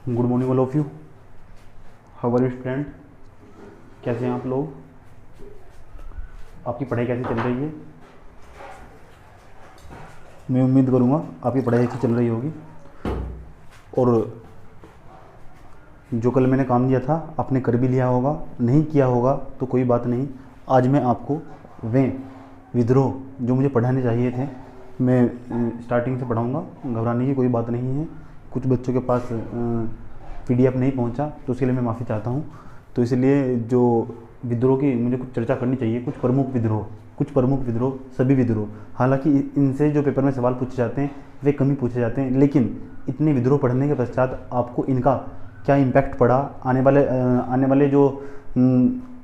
Good morning all of you. How are you student? कैसे हैं आप लोग? आपकी पढ़ाई कैसी चल रही है? मैं उम्मीद करूँगा आपकी पढ़ाई अच्छी चल रही होगी और जो कल मैंने काम दिया था आपने कर भी लिया होगा। नहीं किया होगा तो कोई बात नहीं, आज मैं आपको वे विद्रोह जो मुझे पढ़ाने चाहिए थे मैं स्टार्टिंग से पढ़ाऊँगा। घबराने की कोई बात नहीं है। कुछ बच्चों के पास PDF नहीं पहुंचा तो उसके लिए मैं माफ़ी चाहता हूं। तो इसलिए जो विद्रोह की मुझे कुछ चर्चा करनी चाहिए, कुछ प्रमुख विद्रोह, सभी विद्रोह। हालांकि इनसे जो पेपर में सवाल पूछे जाते हैं वे कम ही पूछे जाते हैं, लेकिन इतने विद्रोह पढ़ने के पश्चात आपको इनका क्या इम्पैक्ट पड़ा, आने वाले जो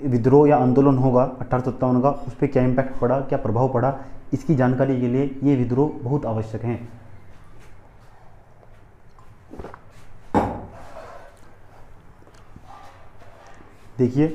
विद्रोह या आंदोलन होगा 1857 का, उस पर क्या इम्पैक्ट पड़ा, क्या प्रभाव पड़ा, इसकी जानकारी के लिए ये विद्रोह बहुत आवश्यक हैं। देखिए,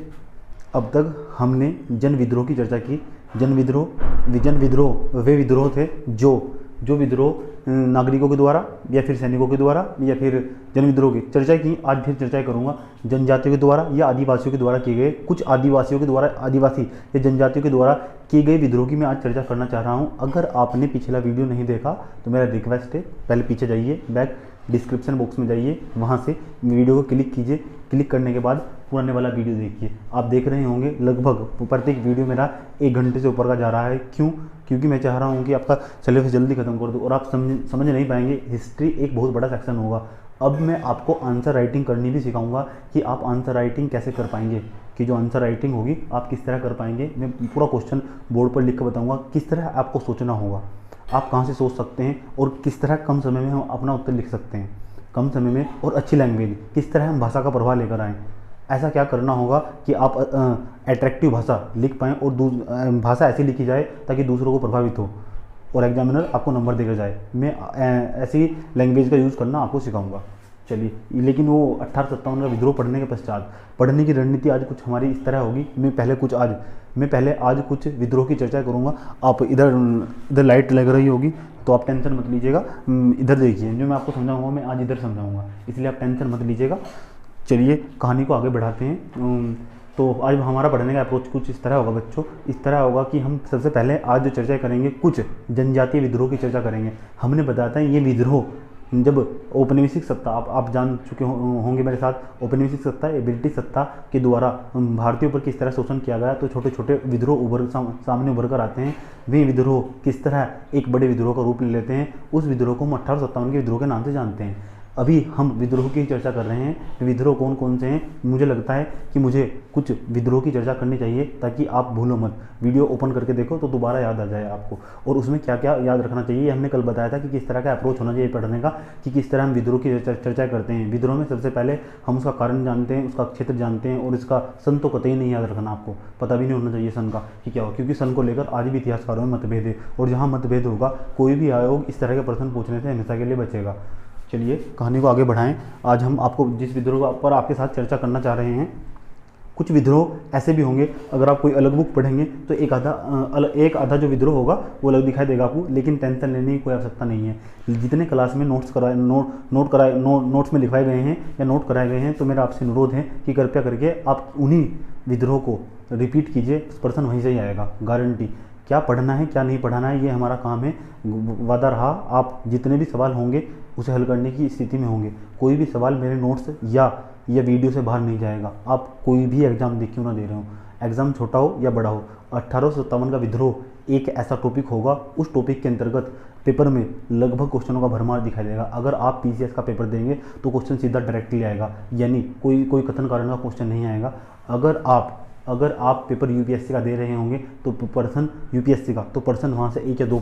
अब तक हमने जन विद्रोह की चर्चा की। जन विद्रोह वे विद्रोह थे जो विद्रोह नागरिकों के द्वारा या फिर सैनिकों के द्वारा या फिर जन विद्रोह की चर्चा की। आज फिर चर्चा करूंगा जनजातियों के द्वारा या आदिवासियों के द्वारा किए गए, कुछ आदिवासी या जनजातियों के द्वारा किए गए विद्रोह की मैं आज चर्चा करना चाह रहा हूं। अगर आपने पिछला वीडियो नहीं देखा तो मेरा रिक्वेस्ट है, पहले पीछे जाइए, बैक डिस्क्रिप्शन बॉक्स में जाइए, वहाँ से वीडियो को क्लिक कीजिए। क्लिक करने के बाद पुराने वाला वीडियो देखिए। आप देख रहे होंगे लगभग प्रत्येक वीडियो मेरा 1 घंटे से ऊपर का जा रहा है। क्यों? क्योंकि मैं चाह रहा हूँ कि आपका सिलेबस जल्दी खत्म कर दूँ और आप समझ नहीं पाएंगे। हिस्ट्री एक बहुत बड़ा सेक्शन होगा। अब मैं आपको आंसर राइटिंग करनी भी सिखाऊंगा कि आप आंसर राइटिंग कैसे कर पाएंगे, कि जो आंसर राइटिंग होगी आप किस तरह कर पाएंगे। मैं पूरा क्वेश्चन बोर्ड पर लिख कर बताऊँगा किस तरह आपको सोचना होगा, आप कहाँ से सोच सकते हैं और किस तरह कम समय में हम अपना उत्तर लिख सकते हैं, कम समय में और अच्छी लैंग्वेज, किस तरह हम भाषा का प्रभाव लेकर आएँ। ऐसा क्या करना होगा कि आप अट्रैक्टिव भाषा लिख पाएँ और भाषा ऐसी लिखी जाए ताकि दूसरों को प्रभावित हो और एग्जामिनर आपको नंबर देकर जाए। मैं ऐसी लैंग्वेज का यूज़ करना आपको सिखाऊंगा। चलिए, लेकिन वो 1857 का विद्रोह पढ़ने के पश्चात पढ़ने की रणनीति आज कुछ हमारी इस तरह होगी। मैं पहले आज कुछ विद्रोह की चर्चा करूंगा। आप इधर लाइट लग रही होगी तो आप टेंशन मत लीजिएगा। इधर देखिए, जो मैं आपको समझाऊंगा मैं आज इधर समझाऊंगा, इसलिए आप टेंशन मत लीजिएगा। चलिए कहानी को आगे बढ़ाते हैं। तो आज हमारा पढ़ने का अप्रोच कुछ इस तरह होगा बच्चों, इस तरह होगा कि हम सबसे पहले आज जो चर्चा करेंगे कुछ जनजातीय विद्रोह की चर्चा करेंगे। हमने बताया था ये विद्रोह जब औपनिवेशिक सत्ता, आप जान चुके होंगे मेरे साथ, औपनिवेशिक सत्ता या ब्रिटिश सत्ता के द्वारा भारतीयों पर किस तरह शोषण किया गया, तो छोटे छोटे विद्रोह सामने उभर कर आते हैं। वे विद्रोह किस तरह एक बड़े विद्रोह का रूप ले लेते हैं, उस विद्रोह को हम 1857 के विद्रोह के नाम से जानते हैं। अभी हम विद्रोह की चर्चा कर रहे हैं। विद्रोह कौन कौन से हैं? मुझे लगता है कि मुझे कुछ विद्रोह की चर्चा करनी चाहिए ताकि आप भूलो मत। वीडियो ओपन करके देखो तो दोबारा याद आ जाए आपको, और उसमें क्या क्या याद रखना चाहिए। हमने कल बताया था कि किस तरह का अप्रोच होना चाहिए पढ़ने का, कि किस तरह हम विद्रोह की चर्चा करते हैं। विद्रोह में सबसे पहले हम उसका कारण जानते हैं, उसका क्षेत्र जानते हैं, और इसका सन तो कतई नहीं याद रखना, आपको पता भी नहीं होना चाहिए सन का कि क्या हो, क्योंकि सन को लेकर आज भी इतिहासकारों में मतभेद है, और जहाँ मतभेद होगा कोई भी आयोग इस तरह के प्रश्न पूछने से हमेशा के लिए बचेगा। चलिए कहानी को आगे बढ़ाएं। आज हम आपको जिस विद्रोह पर आपके साथ चर्चा करना चाह रहे हैं, कुछ विद्रोह ऐसे भी होंगे, अगर आप कोई अलग बुक पढ़ेंगे तो एक आधा जो विद्रोह होगा वो अलग दिखाई देगा आपको, लेकिन टेंशन लेने की कोई आवश्यकता नहीं है। जितने क्लास में नोट्स में लिखवाए गए हैं या नोट कराए गए हैं, तो मेरा आपसे अनुरोध है कि कृपया करके आप उन्हीं विद्रोह को रिपीट कीजिए, प्रश्न वहीं से ही आएगा, गारंटी। क्या पढ़ना है क्या नहीं पढ़ना है ये हमारा काम है। वादा रहा, आप जितने भी सवाल होंगे उसे हल करने की स्थिति में होंगे। कोई भी सवाल मेरे नोट्स या वीडियो से बाहर नहीं जाएगा। आप कोई भी एग्जाम देख क्यों ना दे रहे हो, एग्जाम छोटा हो या बड़ा हो, 1857 का विद्रोह एक ऐसा टॉपिक होगा, उस टॉपिक के अंतर्गत पेपर में लगभग क्वेश्चनों का भरमार दिखाई देगा। अगर आप PCS का पेपर देंगे तो क्वेश्चन सीधा डायरेक्टली आएगा, यानी कोई कथन कारण का क्वेश्चन नहीं आएगा। अगर आप पेपर UPSC का दे रहे होंगे तो पर्सन UPSC का, तो पर्सन वहाँ से एक या दो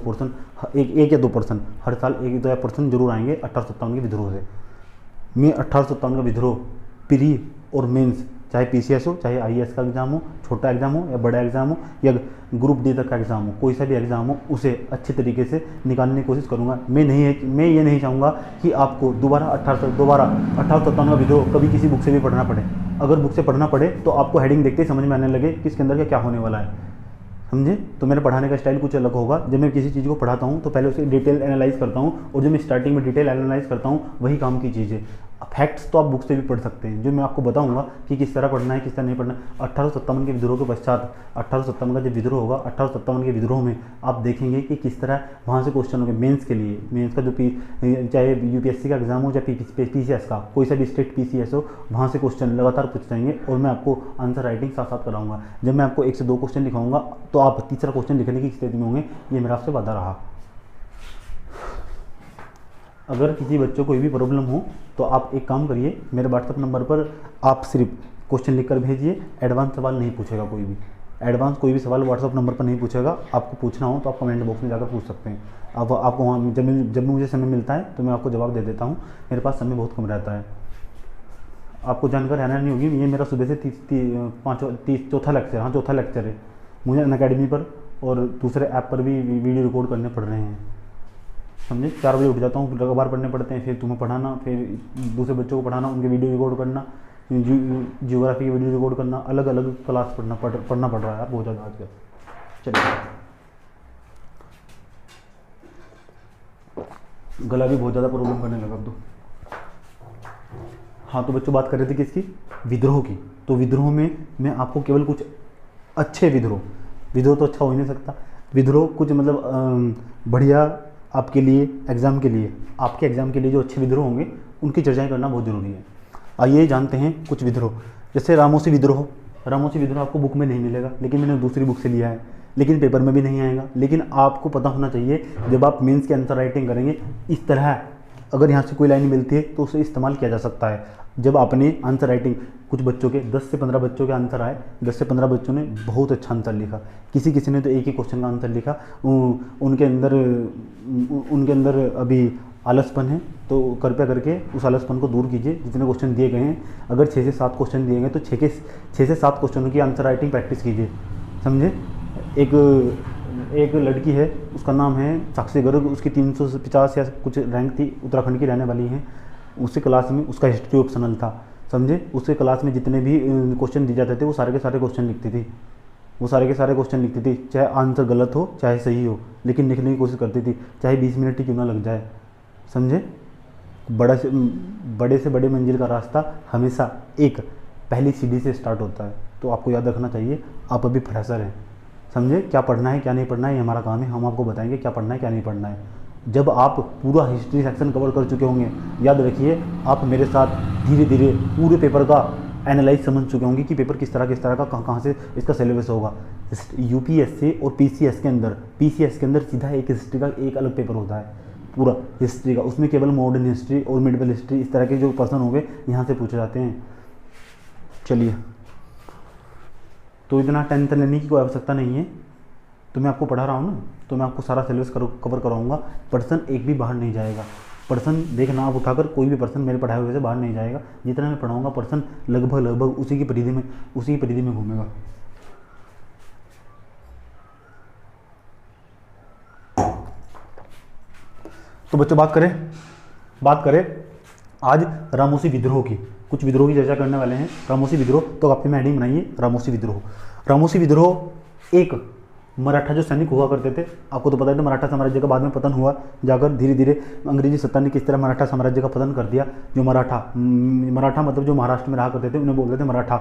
पर्सन हर साल 1 या 2 पर्सन जरूर आएंगे 1857 के विद्रोह से। मैं 1857 का विद्रोह प्री और मेंस, चाहे PCS हो, चाहे IAS का एग्जाम हो, छोटा एग्जाम हो या बड़ा एग्जाम हो या ग्रुप D तक का एग्जाम हो, कोई सा भी एग्जाम हो, उसे अच्छे तरीके से निकालने की कोशिश करूंगा। मैं ये नहीं चाहूँगा कि आपको दोबारा 1857 का विद्रोह कभी किसी बुक से भी पढ़ना पड़े। अगर बुक से पढ़ना पड़े तो आपको हेडिंग देखते ही समझ में आने लगे कि इसके अंदर क्या होने वाला है, समझे। तो मेरा पढ़ाने का स्टाइल कुछ अलग होगा। जब मैं किसी चीज़ को पढ़ाता हूँ तो पहले उसे डिटेल एनालाइज करता हूँ, और जब मैं स्टार्टिंग में डिटेल एनालाइज करता हूँ वही काम की चीज़ है। फैक्ट्स तो आप बुक से भी पढ़ सकते हैं, जो मैं आपको बताऊंगा कि किस तरह पढ़ना है, किस तरह नहीं पढ़ना। 1857 के विद्रोह के पश्चात 1857 का जब विद्रोह होगा, 1857 के विद्रोह में आप देखेंगे कि किस तरह वहाँ से क्वेश्चन होंगे मेंस के लिए। मेंस का जो चाहे यूपीएससी का एग्जाम हो, चाहे पीसीएस का, कोई सा भी स्टेट पीसीएस हो, वहाँ से क्वेश्चन लगातार पूछ जाएंगे और मैं आपको आंसर राइटिंग साथ साथ कराऊंगा। जब मैं आपको 1 से 2 क्वेश्चन लिखाऊंगा तो आप तीसरा क्वेश्चन लिखने की स्थिति में होंगे, ये मेरा आपसे वादा रहा। अगर किसी बच्चों को कोई भी प्रॉब्लम हो तो आप एक काम करिए, मेरे व्हाट्सएप नंबर पर आप सिर्फ क्वेश्चन लिखकर भेजिए। एडवांस सवाल नहीं पूछेगा कोई भी, एडवांस कोई भी सवाल व्हाट्सएप नंबर पर नहीं पूछेगा। आपको पूछना हो तो आप कमेंट बॉक्स में जाकर पूछ सकते हैं। अब आपको वहाँ जब मुझे समय मिलता है तो मैं आपको जवाब दे देता हूँ, मेरे पास समय बहुत कम रहता है। आपको जानकर हैरानी नहीं होगी, ये मेरा सुबह से चौथा लेक्चर है मुझे अनअकैडमी पर, और दूसरे ऐप पर भी वीडियो रिकॉर्ड करने पड़ रहे हैं, समझे। 4 बजे उठ जाता हूँ, अखबार पढ़ने पड़ते हैं, फिर तुम्हें पढ़ाना, फिर दूसरे बच्चों को पढ़ाना, उनके वीडियो रिकॉर्ड करना, जियोग्राफी की वीडियो रिकॉर्ड करना, अलग अलग क्लास पढ़ना पड़ रहा है यार बहुत ज़्यादा आजकल। चलिए, गला भी बहुत ज़्यादा प्रॉब्लम करने लगा अब तो। हाँ, तो बच्चों बात कर रहे थे किसकी, विद्रोह की। तो विद्रोह में मैं आपको केवल कुछ अच्छे विद्रोह तो अच्छा हो ही नहीं सकता, विद्रोह कुछ मतलब बढ़िया आपके लिए एग्ज़ाम के लिए, आपके एग्ज़ाम के लिए जो अच्छे विद्रोह होंगे उनकी चर्चाएं करना बहुत ज़रूरी है। आइए जानते हैं कुछ विद्रोह। जैसे रामोसी विद्रोह आपको बुक में नहीं मिलेगा, लेकिन मैंने दूसरी बुक से लिया है, लेकिन पेपर में भी नहीं आएगा। लेकिन आपको पता होना चाहिए, जब आप मेंस के आंसर राइटिंग करेंगे इस तरह, अगर यहाँ से कोई लाइन मिलती है तो उसे इस्तेमाल किया जा सकता है। जब आपने आंसर राइटिंग, कुछ बच्चों के 10 से 15 बच्चों के आंसर आए, 10 से 15 बच्चों ने बहुत अच्छा आंसर लिखा, किसी ने तो एक ही क्वेश्चन का आंसर लिखा। उनके अंदर अभी आलसपन है, तो कृपया करके उस आलसपन को दूर कीजिए। जितने क्वेश्चन दिए गए हैं, अगर 6 से 7 क्वेश्चन दिए गए तो 6 से 7 क्वेश्चनों की आंसर राइटिंग प्रैक्टिस कीजिए, समझे। एक लड़की है, उसका नाम है साक्षी गर्ग, उसकी 350 या कुछ रैंक थी, उत्तराखंड की रहने वाली है। उसके क्लास में उसका हिस्ट्री ऑप्शनल था, समझे। उसके क्लास में जितने भी क्वेश्चन दिए जाते थे वो सारे के सारे क्वेश्चन लिखती थी, चाहे आंसर गलत हो चाहे सही हो, लेकिन लिखने की कोशिश करती थी, चाहे 20 मिनट ही क्यों ना लग जाए, समझे। बड़े से बड़े मंजिल का रास्ता हमेशा एक पहली सीढ़ी से स्टार्ट होता है। तो आपको याद रखना चाहिए, आप अभी फ्रेशर हैं, समझे। क्या पढ़ना है क्या नहीं पढ़ना है ये हमारा काम है, हम आपको बताएंगे क्या पढ़ना है क्या नहीं पढ़ना है। जब आप पूरा हिस्ट्री सेक्शन कवर कर चुके होंगे, याद रखिए आप मेरे साथ धीरे धीरे पूरे पेपर का एनालाइज समझ चुके होंगे कि पेपर किस तरह का कहाँ से इसका सिलेबस होगा। यूपीएससी और पीसीएस के अंदर सीधा एक हिस्ट्री का एक अलग पेपर होता है, पूरा हिस्ट्री का। उसमें केवल मॉडर्न हिस्ट्री और मिडिवल हिस्ट्री इस तरह के जो पर्सन होंगे यहाँ से पूछे जाते हैं। चलिए, तो इतना टेंशन लेने की कोई आवश्यकता नहीं है, तो मैं आपको पढ़ा रहा हूँ ना, तो मैं आपको सारा सिलेबस कवर कराऊंगा। पर्सन एक भी बाहर नहीं जाएगा, पर्सन देखना आप उठाकर, कोई भी पर्सन मेरे पढ़ाए हुए से बाहर नहीं जाएगा। जितना मैं पढ़ाऊंगा पर्सन लगभग उसी की परिधि में घूमेगा। तो बच्चों बात करें आज रामोसी विद्रोह की, कुछ विद्रोह की चर्चा करने वाले हैं। रामोसी विद्रोह, तो काफ़ी में हेडिंग बनाइए रामोसी विद्रोह एक मराठा जो सैनिक हुआ करते थे, आपको तो पता है मराठा साम्राज्य का बाद में पतन हुआ, जाकर धीरे धीरे अंग्रेजी सत्ता ने किस तरह मराठा साम्राज्य का पतन कर दिया। जो मराठा मतलब जो महाराष्ट्र में रहा करते थे उन्हें बोलते थे मराठा।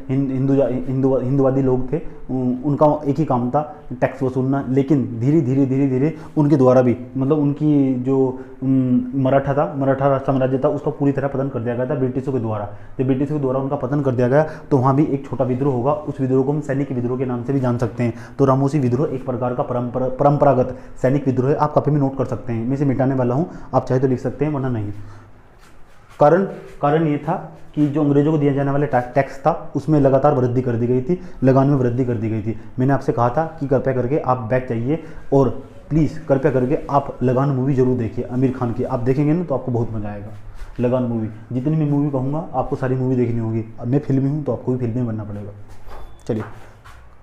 हिंदुवादी लोग थे, उनका एक ही काम था टैक्स वसूलना। लेकिन धीरे धीरे उनके द्वारा भी, मतलब उनकी जो मराठा साम्राज्य था उसका पूरी तरह पतन कर दिया गया था ब्रिटिशों के द्वारा। जब ब्रिटिशों के द्वारा उनका पतन कर दिया गया तो वहाँ भी एक छोटा विद्रोह होगा, उस विद्रोह को हम सैनिक विद्रोह के नाम से भी जान सकते हैं। तो रामोसी विद्रोह एक प्रकार का परंपरागत सैनिक विद्रोह है। आप कॉपी में नोट कर सकते हैं, मैं इसे मिटाने वाला हूँ, आप चाहे तो लिख सकते हैं वरना नहीं। कारण ये था कि जो अंग्रेजों को दिया जाने वाले टैक्स था उसमें लगातार वृद्धि कर दी गई थी, लगान में वृद्धि कर दी गई थी। मैंने आपसे कहा था कि कृपया करके आप बैक चाहिए और प्लीज़ कृपया करके आप लगान मूवी जरूर देखिए, आमिर खान की। आप देखेंगे ना तो आपको बहुत मजा आएगा। लगान मूवी, जितनी मैं मूवी कहूँगा आपको सारी मूवी देखनी होगी। अब मैं फिल्मी हूँ तो आपको भी फिल्मी बनना पड़ेगा। चलिए,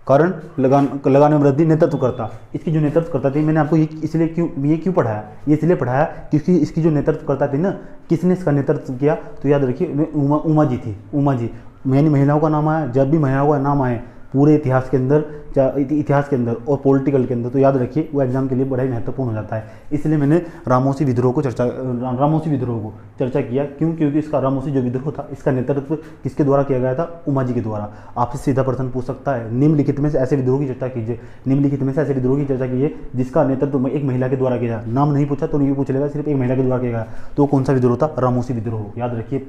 कारण लगान में वृद्धि नेतृत्व करता, इसकी जो नेतृत्व करता थी, मैंने आपको ये क्यों पढ़ाया, ये इसलिए पढ़ाया क्योंकि इसकी जो नेतृत्व करता थी ना, किसने इसका नेतृत्व किया तो याद रखिए उमा जी थी। उमा जी यानी महिलाओं का नाम आया, जब भी महिलाओं का नाम आए पूरे इतिहास के अंदर, इतिहास के अंदर और पॉलिटिकल के अंदर, तो याद रखिए वो एग्जाम के लिए बड़ा ही महत्वपूर्ण हो जाता है। इसलिए मैंने रामोसी विद्रोह को चर्चा किया। क्यों? क्योंकि इसका रामोसी जो विद्रोह था, इसका नेतृत्व किसके द्वारा किया गया था? उमा जी के द्वारा। आपसे सीधा प्रश्न पूछ सकता है, निम्नलिखित में से ऐसे विद्रोह की चर्चा कीजिए, निम्नलिखित में से ऐसे विद्रोह की चर्चा कीजिए जिसका नेतृत्व एक महिला के द्वारा किया। नाम नहीं पूछा तो नहीं पूछ लेगा, सिर्फ एक महिला के द्वारा किया गया, तो कौन सा विद्रोह था? रामोसी विद्रोह। याद रखिए,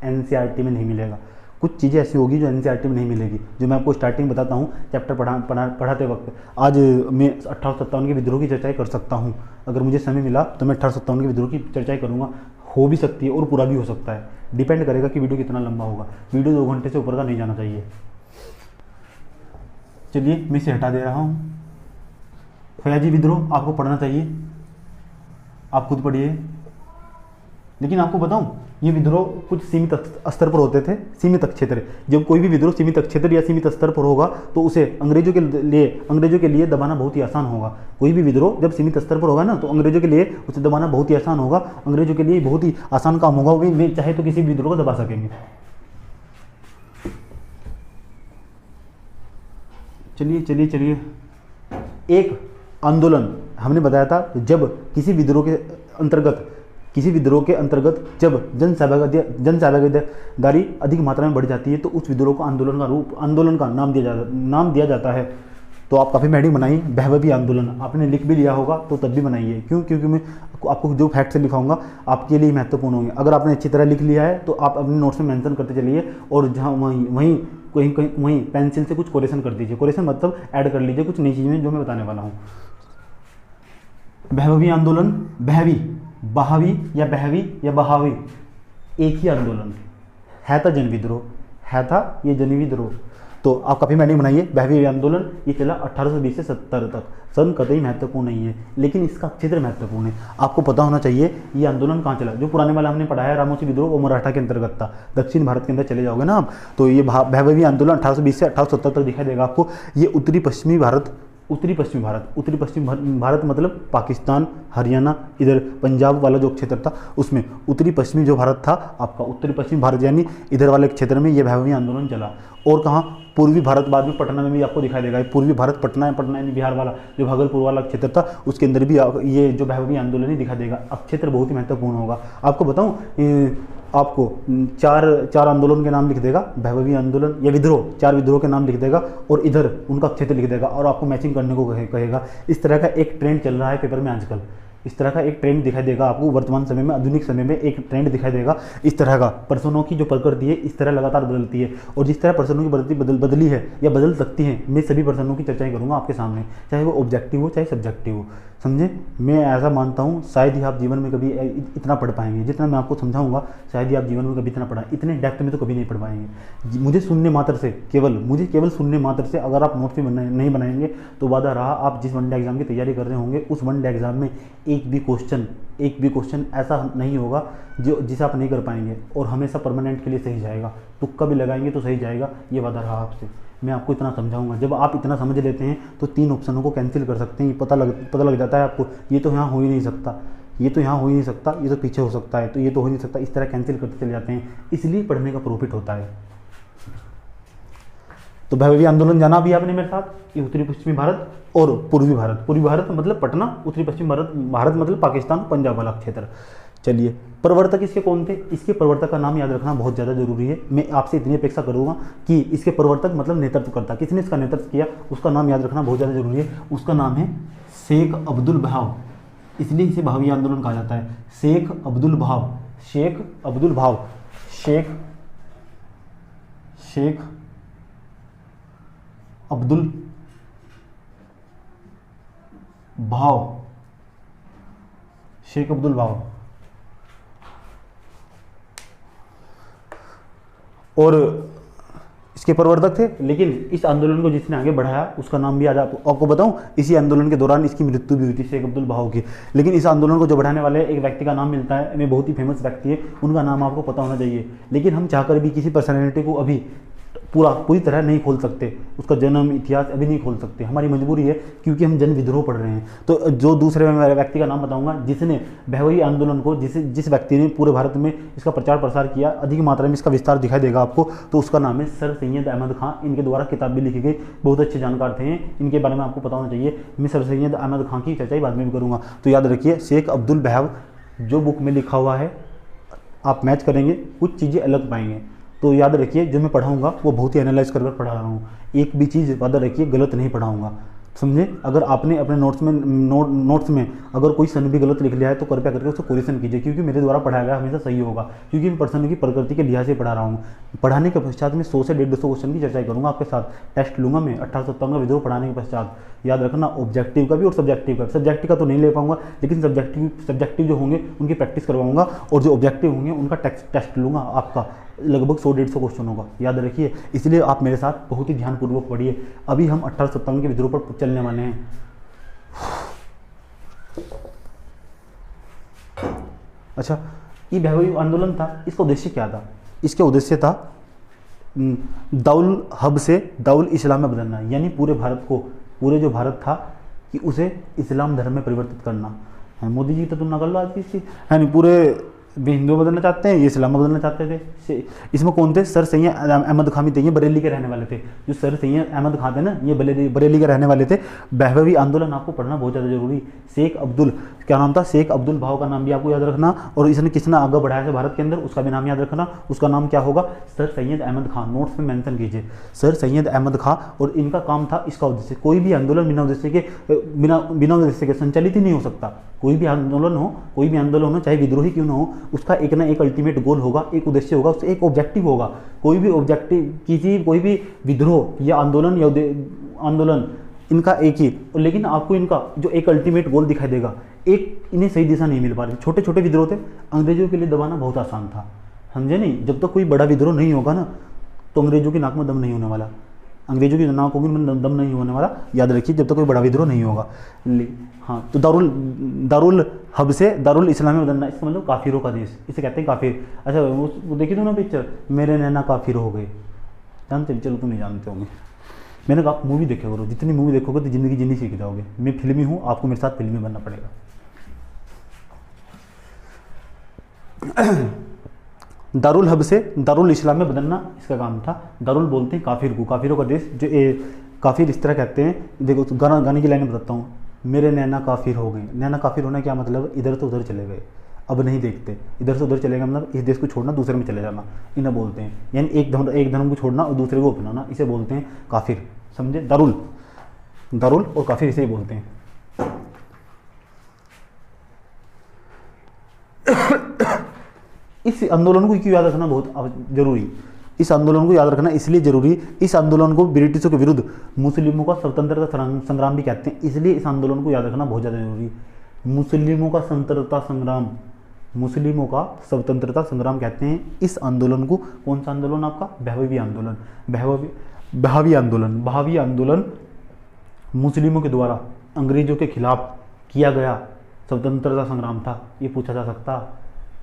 एनसीईआरटी में नहीं मिलेगा। कुछ चीज़ें ऐसी होगी जो एनसीईआरटी में नहीं मिलेगी, जो मैं आपको स्टार्टिंग बताता हूँ चैप्टर पढ़ाते वक्त। आज मैं 1857 के विद्रोह की चर्चाएं कर सकता हूँ, अगर मुझे समय मिला तो मैं 1857 के विद्रोह की चर्चाएं करूँगा। हो भी सकती है और पूरा भी हो सकता है, डिपेंड करेगा कि वीडियो कितना लंबा होगा। वीडियो 2 घंटे से ऊपर का नहीं जाना चाहिए। चलिए मैं इसे हटा दे रहा हूँ। फयाजी विद्रोह आपको पढ़ना चाहिए, आप खुद पढ़िए। लेकिन आपको बताऊं, ये विद्रोह कुछ सीमित स्तर पर होते थे, सीमित क्षेत्र। जब कोई भी विद्रोह सीमित क्षेत्र या सीमित स्तर पर होगा तो उसे अंग्रेजों के लिए दबाना बहुत ही आसान होगा। कोई भी विद्रोह जब सीमित स्तर पर होगा ना, तो अंग्रेजों के लिए उसे दबाना बहुत ही आसान होगा। अंग्रेजों के लिए बहुत ही आसान काम होगा, वे चाहे तो किसी भी विद्रोह को दबा सकेंगे। चलिए एक आंदोलन हमने बताया था, जब किसी विद्रोह के अंतर्गत जब जनसहभागितारी अधिक मात्रा में बढ़ जाती है तो उस विद्रोह को आंदोलन का नाम दिया जाता है। तो आप काफ़ी हेडिंग बनाइए, बहववी आंदोलन। आपने लिख भी लिया होगा तो तब भी बनाइए। क्यों? क्योंकि मैं आपको जो फैक्ट से लिखाऊंगा आपके लिए महत्वपूर्ण होंगे। अगर आपने अच्छी तरह लिख लिया है तो आप अपने नोट्स में मेंशन करते चलिए, और जहाँ वहीं पेंसिल से कुछ कोरेक्शन कर दीजिए। कोरेक्शन मतलब ऐड कर लीजिए कुछ नई चीज़ें जो मैं बताने वाला हूँ। बहववी आंदोलन, बहावी या बहावी एक ही आंदोलन है था, जन विद्रोह है था, ये जन विद्रोह। तो आप काफ़ी मैंने बनाइए। बहवी आंदोलन ये चला 1820 से 70 तक। सन कतई महत्वपूर्ण नहीं है, लेकिन इसका क्षेत्र महत्वपूर्ण है। आपको पता होना चाहिए ये आंदोलन कहाँ चला। जो पुराने वाला हमने पढ़ाया रामोसी विद्रोह, वो मराठा के अंतर्गत था। दक्षिण भारत के अंदर चले जाओगे ना आप, तो ये बहवी आंदोलन 1820 से 1870 तक दिखाई देगा आपको। ये उत्तरी पश्चिमी भारत मतलब पाकिस्तान, हरियाणा, इधर पंजाब वाला जो क्षेत्र था उसमें उत्तरी पश्चिमी जो भारत था आपका, उत्तरी पश्चिमी भारत यानी इधर वाले क्षेत्र में ये बहवी आंदोलन चला। और कहाँ? पूर्वी भारत, बाद में पटना में भी आपको दिखाई देगा। पूर्वी भारत पटना यानी बिहार वाला जो भागलपुर वाला क्षेत्र था, उसके अंदर भी ये जो बहवी आंदोलन ही दिखाई देगा। अब क्षेत्र बहुत ही महत्वपूर्ण होगा। आपको बताऊँ, आपको चार आंदोलन के नाम लिख देगा, बहवी आंदोलन या विद्रोह, 4 विद्रोह के नाम लिख देगा और इधर उनका क्षेत्र लिख देगा, और आपको मैचिंग करने को कहेगा। इस तरह का एक ट्रेंड चल रहा है पेपर में आजकल। इस तरह का एक ट्रेंड दिखाई देगा आपको वर्तमान समय में, आधुनिक समय में एक ट्रेंड दिखाई देगा इस तरह का। पर्सनों की जो प्रकृति है इस तरह लगातार बदलती है, और जिस तरह पर्सनों की प्रकृति बदली है या बदल सकती है, मैं सभी पर्सनों की चर्चाएं करूंगा आपके सामने, चाहे वो ऑब्जेक्टिव हो चाहे सब्जेक्टिव हो। समझे? मैं ऐसा मानता हूँ शायद ही आप जीवन में कभी इतना पढ़ पाएंगे जितना मैं आपको समझाऊंगा। शायद ही आप जीवन में कभी इतना पढ़ा, इतने डेप्थ में तो कभी नहीं पढ़ पाएंगे। मुझे सुनने मात्र से, केवल सुनने मात्र से अगर आप नोट्स भी नहीं बनाएंगे तो वादा रहा, आप जिस वनडे एग्जाम की तैयारी कर रहे होंगे उस वनडे एग्जाम में एक भी क्वेश्चन ऐसा नहीं होगा जिसे आप नहीं कर पाएंगे, और हमेशा परमानेंट के लिए सही जाएगा। तुक्का भी लगाएंगे तो सही जाएगा, ये वादा रहा आपसे। मैं आपको इतना समझाऊंगा। जब आप इतना समझ लेते हैं तो 3 ऑप्शनों को कैंसिल कर सकते हैं। पता लग जाता है आपको, ये तो यहाँ हो ही नहीं सकता, ये तो यहाँ हो ही नहीं सकता, ये तो पीछे हो सकता है, तो ये तो हो ही नहीं सकता। इस तरह कैंसिल करते चले जाते हैं, इसलिए पढ़ने का प्रॉफिट होता है। तो बहवी आंदोलन जाना भी आपने मेरे साथ, ये उत्तरी पश्चिमी भारत और पूर्वी भारत मतलब पटना, उत्तरी पश्चिमी भारत मतलब पाकिस्तान, पंजाब वाला क्षेत्र। चलिए, प्रवर्तक इसके कौन थे? इसके प्रवर्तक का नाम याद रखना बहुत ज़्यादा जरूरी है। मैं आपसे इतनी अपेक्षा करूँगा कि इसके प्रवर्तक मतलब नेतृत्वकर्ता, किसने इसका नेतृत्व किया उसका नाम याद रखना बहुत ज़्यादा जरूरी है। उसका नाम है शेख अब्दुल बहाव, इसलिए इसे बहावी आंदोलन कहा जाता है। शेख अब्दुल बहाव, शेख अब्दुल बहाव, शेख अब्दुल बहाव, शेख अब्दुल बहाव। और इसके प्रवर्तक थे, लेकिन इस आंदोलन को जिसने आगे बढ़ाया उसका नाम भी आज आपको बताऊं, इसी आंदोलन के दौरान इसकी मृत्यु भी हुई थी, शेख अब्दुल बहाव की। लेकिन इस आंदोलन को जो बढ़ाने वाले एक व्यक्ति का नाम मिलता है, मैं बहुत ही फेमस व्यक्ति है, उनका नाम आपको पता होना चाहिए। लेकिन हम चाहकर भी किसी पर्सनैलिटी को अभी पूरी तरह नहीं खोल सकते, उसका जन्म इतिहास अभी नहीं खोल सकते, हमारी मजबूरी है क्योंकि हम जन विद्रोह पढ़ रहे हैं। तो जो दूसरे मैं व्यक्ति का नाम बताऊंगा जिसने बहवई आंदोलन को, जिस व्यक्ति ने पूरे भारत में इसका प्रचार प्रसार किया, अधिक मात्रा में इसका विस्तार दिखाई देगा आपको, तो उसका नाम है सर सैयद अहमद खां। इनके द्वारा किताब भी लिखी गई, बहुत अच्छे जानकार थे, इनके बारे में आपको पता होना चाहिए। मैं सर सैयद अहमद खां की चर्चा बाद में भी करूँगा। तो याद रखिए शेख अब्दुल वहाब जो बुक में लिखा हुआ है आप मैच करेंगे, कुछ चीज़ें अलग पाएंगे। तो याद रखिए जो मैं पढ़ाऊंगा वो बहुत ही एनालाइज कर पढ़ा रहा हूँ, एक भी चीज़ याद रखिए गलत नहीं पढ़ाऊंगा, समझे। अगर आपने अपने नोट्स में अगर कोई सन भी गलत लिख लिया है तो कृपया करके उसको कोरिलेशन कीजिए, क्योंकि मेरे द्वारा पढ़ाया गया हमेशा सही होगा, क्योंकि मैं पर्सन की प्रकृति के लिहाज से पढ़ा रहा हूँ। पढ़ाने के पश्चात मैं 100 से 150 क्वेश्चन की चर्चा करूँगा आपके साथ, टेस्ट लूँगा मैं 1857 का विद्रोह पढ़ाने के पश्चात। याद रखना ऑब्जेक्टिव का भी और सब्जेक्टिव का तो नहीं ले पाऊंगा, लेकिन सब्जेक्टिव जो होंगे उनकी प्रैक्टिस करवाऊंगा, और जो ऑब्जेक्टिव होंगे उनका टेस्ट लूँगा आपका, लगभग 100-150 क्वेश्चन होगा, याद रखिए। इसलिए आप मेरे साथ बहुत ही ध्यानपूर्वक पढ़िए। अभी हम 1857 के विद्रोह पर चलने वाले हैं। अच्छा, ये बहवई आंदोलन था, इसका उद्देश्य क्या था? इसका उद्देश्य था दाउल हब से दाउल इस्लाम में बदलना, यानी पूरे भारत को, पूरे जो भारत था कि उसे इस्लाम धर्म में परिवर्तित करना है। मोदी जी तो तुलना कर लो आज की इसकी, है नहीं, पूरे भी हिंदू बदलना चाहते हैं, ये इस्लाम बदलना चाहते थे। इसमें कौन थे? सर सैयद अहमद खां भी थे, ये बरेली के रहने वाले थे। जो सर सैयद अहमद खां थे ना, ये बरेली के रहने वाले थे। बहवई आंदोलन आपको पढ़ना बहुत ज़्यादा जरूरी। शेख अब्दुल, क्या नाम था? शेख अब्दुल वहाब का नाम भी आपको याद रखना, और इसने किसने आगे बढ़ाया था भारत के अंदर, उसका भी नाम याद रखना। उसका नाम क्या होगा? सर सैयद अहमद खां। नोट्स में मेंशन कीजिए, सर सैयद अहमद खां। और इनका काम था, इसका उद्देश्य, कोई भी आंदोलन बिना उद्देश्य के संचालित ही नहीं हो सकता। कोई भी आंदोलन हो, चाहे विद्रोही क्यों ना हो, उसका एक ना एक अल्टीमेट गोल होगा, एक उद्देश्य होगा, उससे एक ऑब्जेक्टिव होगा। कोई भी विद्रोह या आंदोलन इनका एक ही, लेकिन आपको इनका जो एक अल्टीमेट गोल दिखाई देगा, एक इन्हें सही दिशा नहीं मिल पा रही। छोटे छोटे विद्रोह थे, अंग्रेजों के लिए दबाना बहुत आसान था, समझे नहीं। जब तक कोई बड़ा विद्रोह नहीं होगा ना, तो अंग्रेजों की नाक में दम नहीं होने वाला, अंग्रेजों की नाक में दम नहीं होने वाला, याद रखिए, जब तक कोई बड़ा विद्रोह नहीं होगा। हाँ, तो दारुल हब से दारुल इस्लाम में बदलना, इसका मतलब काफिरों का देश, इसे कहते हैं काफिर। अच्छा, वो देखी तो ना पिक्चर, मेरे नैना काफिर हो गए, जानते? चलो तुम नहीं जानते होंगे, मैंने कहा मूवी देखा करो, जितनी मूवी देखोगे तो जिंदगी जीनी सीख जाओगे। मैं फिल्मी हूँ, आपको मेरे साथ फिल्मी बनना पड़ेगा। दारुल हब से दारुल इस्लाम में बदलना इसका काम था। दारुल बोलते हैं काफिर को, काफिरों का देश, जो काफिर इस तरह कहते हैं। देखो गाने की लाइन बताता हूँ, मेरे नैना काफिर हो गए। नैना काफिर होना क्या मतलब? इधर से उधर चले गए, अब नहीं देखते। इधर से उधर चलेगा मतलब इस देश को छोड़ना, दूसरे में चले जाना, इन्हें बोलते हैं। यानी एक धर्म को छोड़ना और दूसरे को अपनाना, इसे बोलते हैं काफिर, समझे। दारुल और काफिर इसे ही बोलते हैं। इस आंदोलन को क्यों याद रखना बहुत जरूरी? इस आंदोलन को याद रखना इसलिए जरूरी, इस आंदोलन को ब्रिटिशों के विरुद्ध मुस्लिमों का स्वतंत्रता संग्राम भी कहते हैं, इसलिए इस आंदोलन को याद रखना बहुत ज़्यादा जरूरी। मुस्लिमों का स्वतंत्रता संग्राम कहते हैं इस आंदोलन को। कौन सा आंदोलन आपका? बहावी आंदोलन मुस्लिमों के द्वारा अंग्रेजों के खिलाफ किया गया स्वतंत्रता संग्राम था। ये पूछा जा सकता,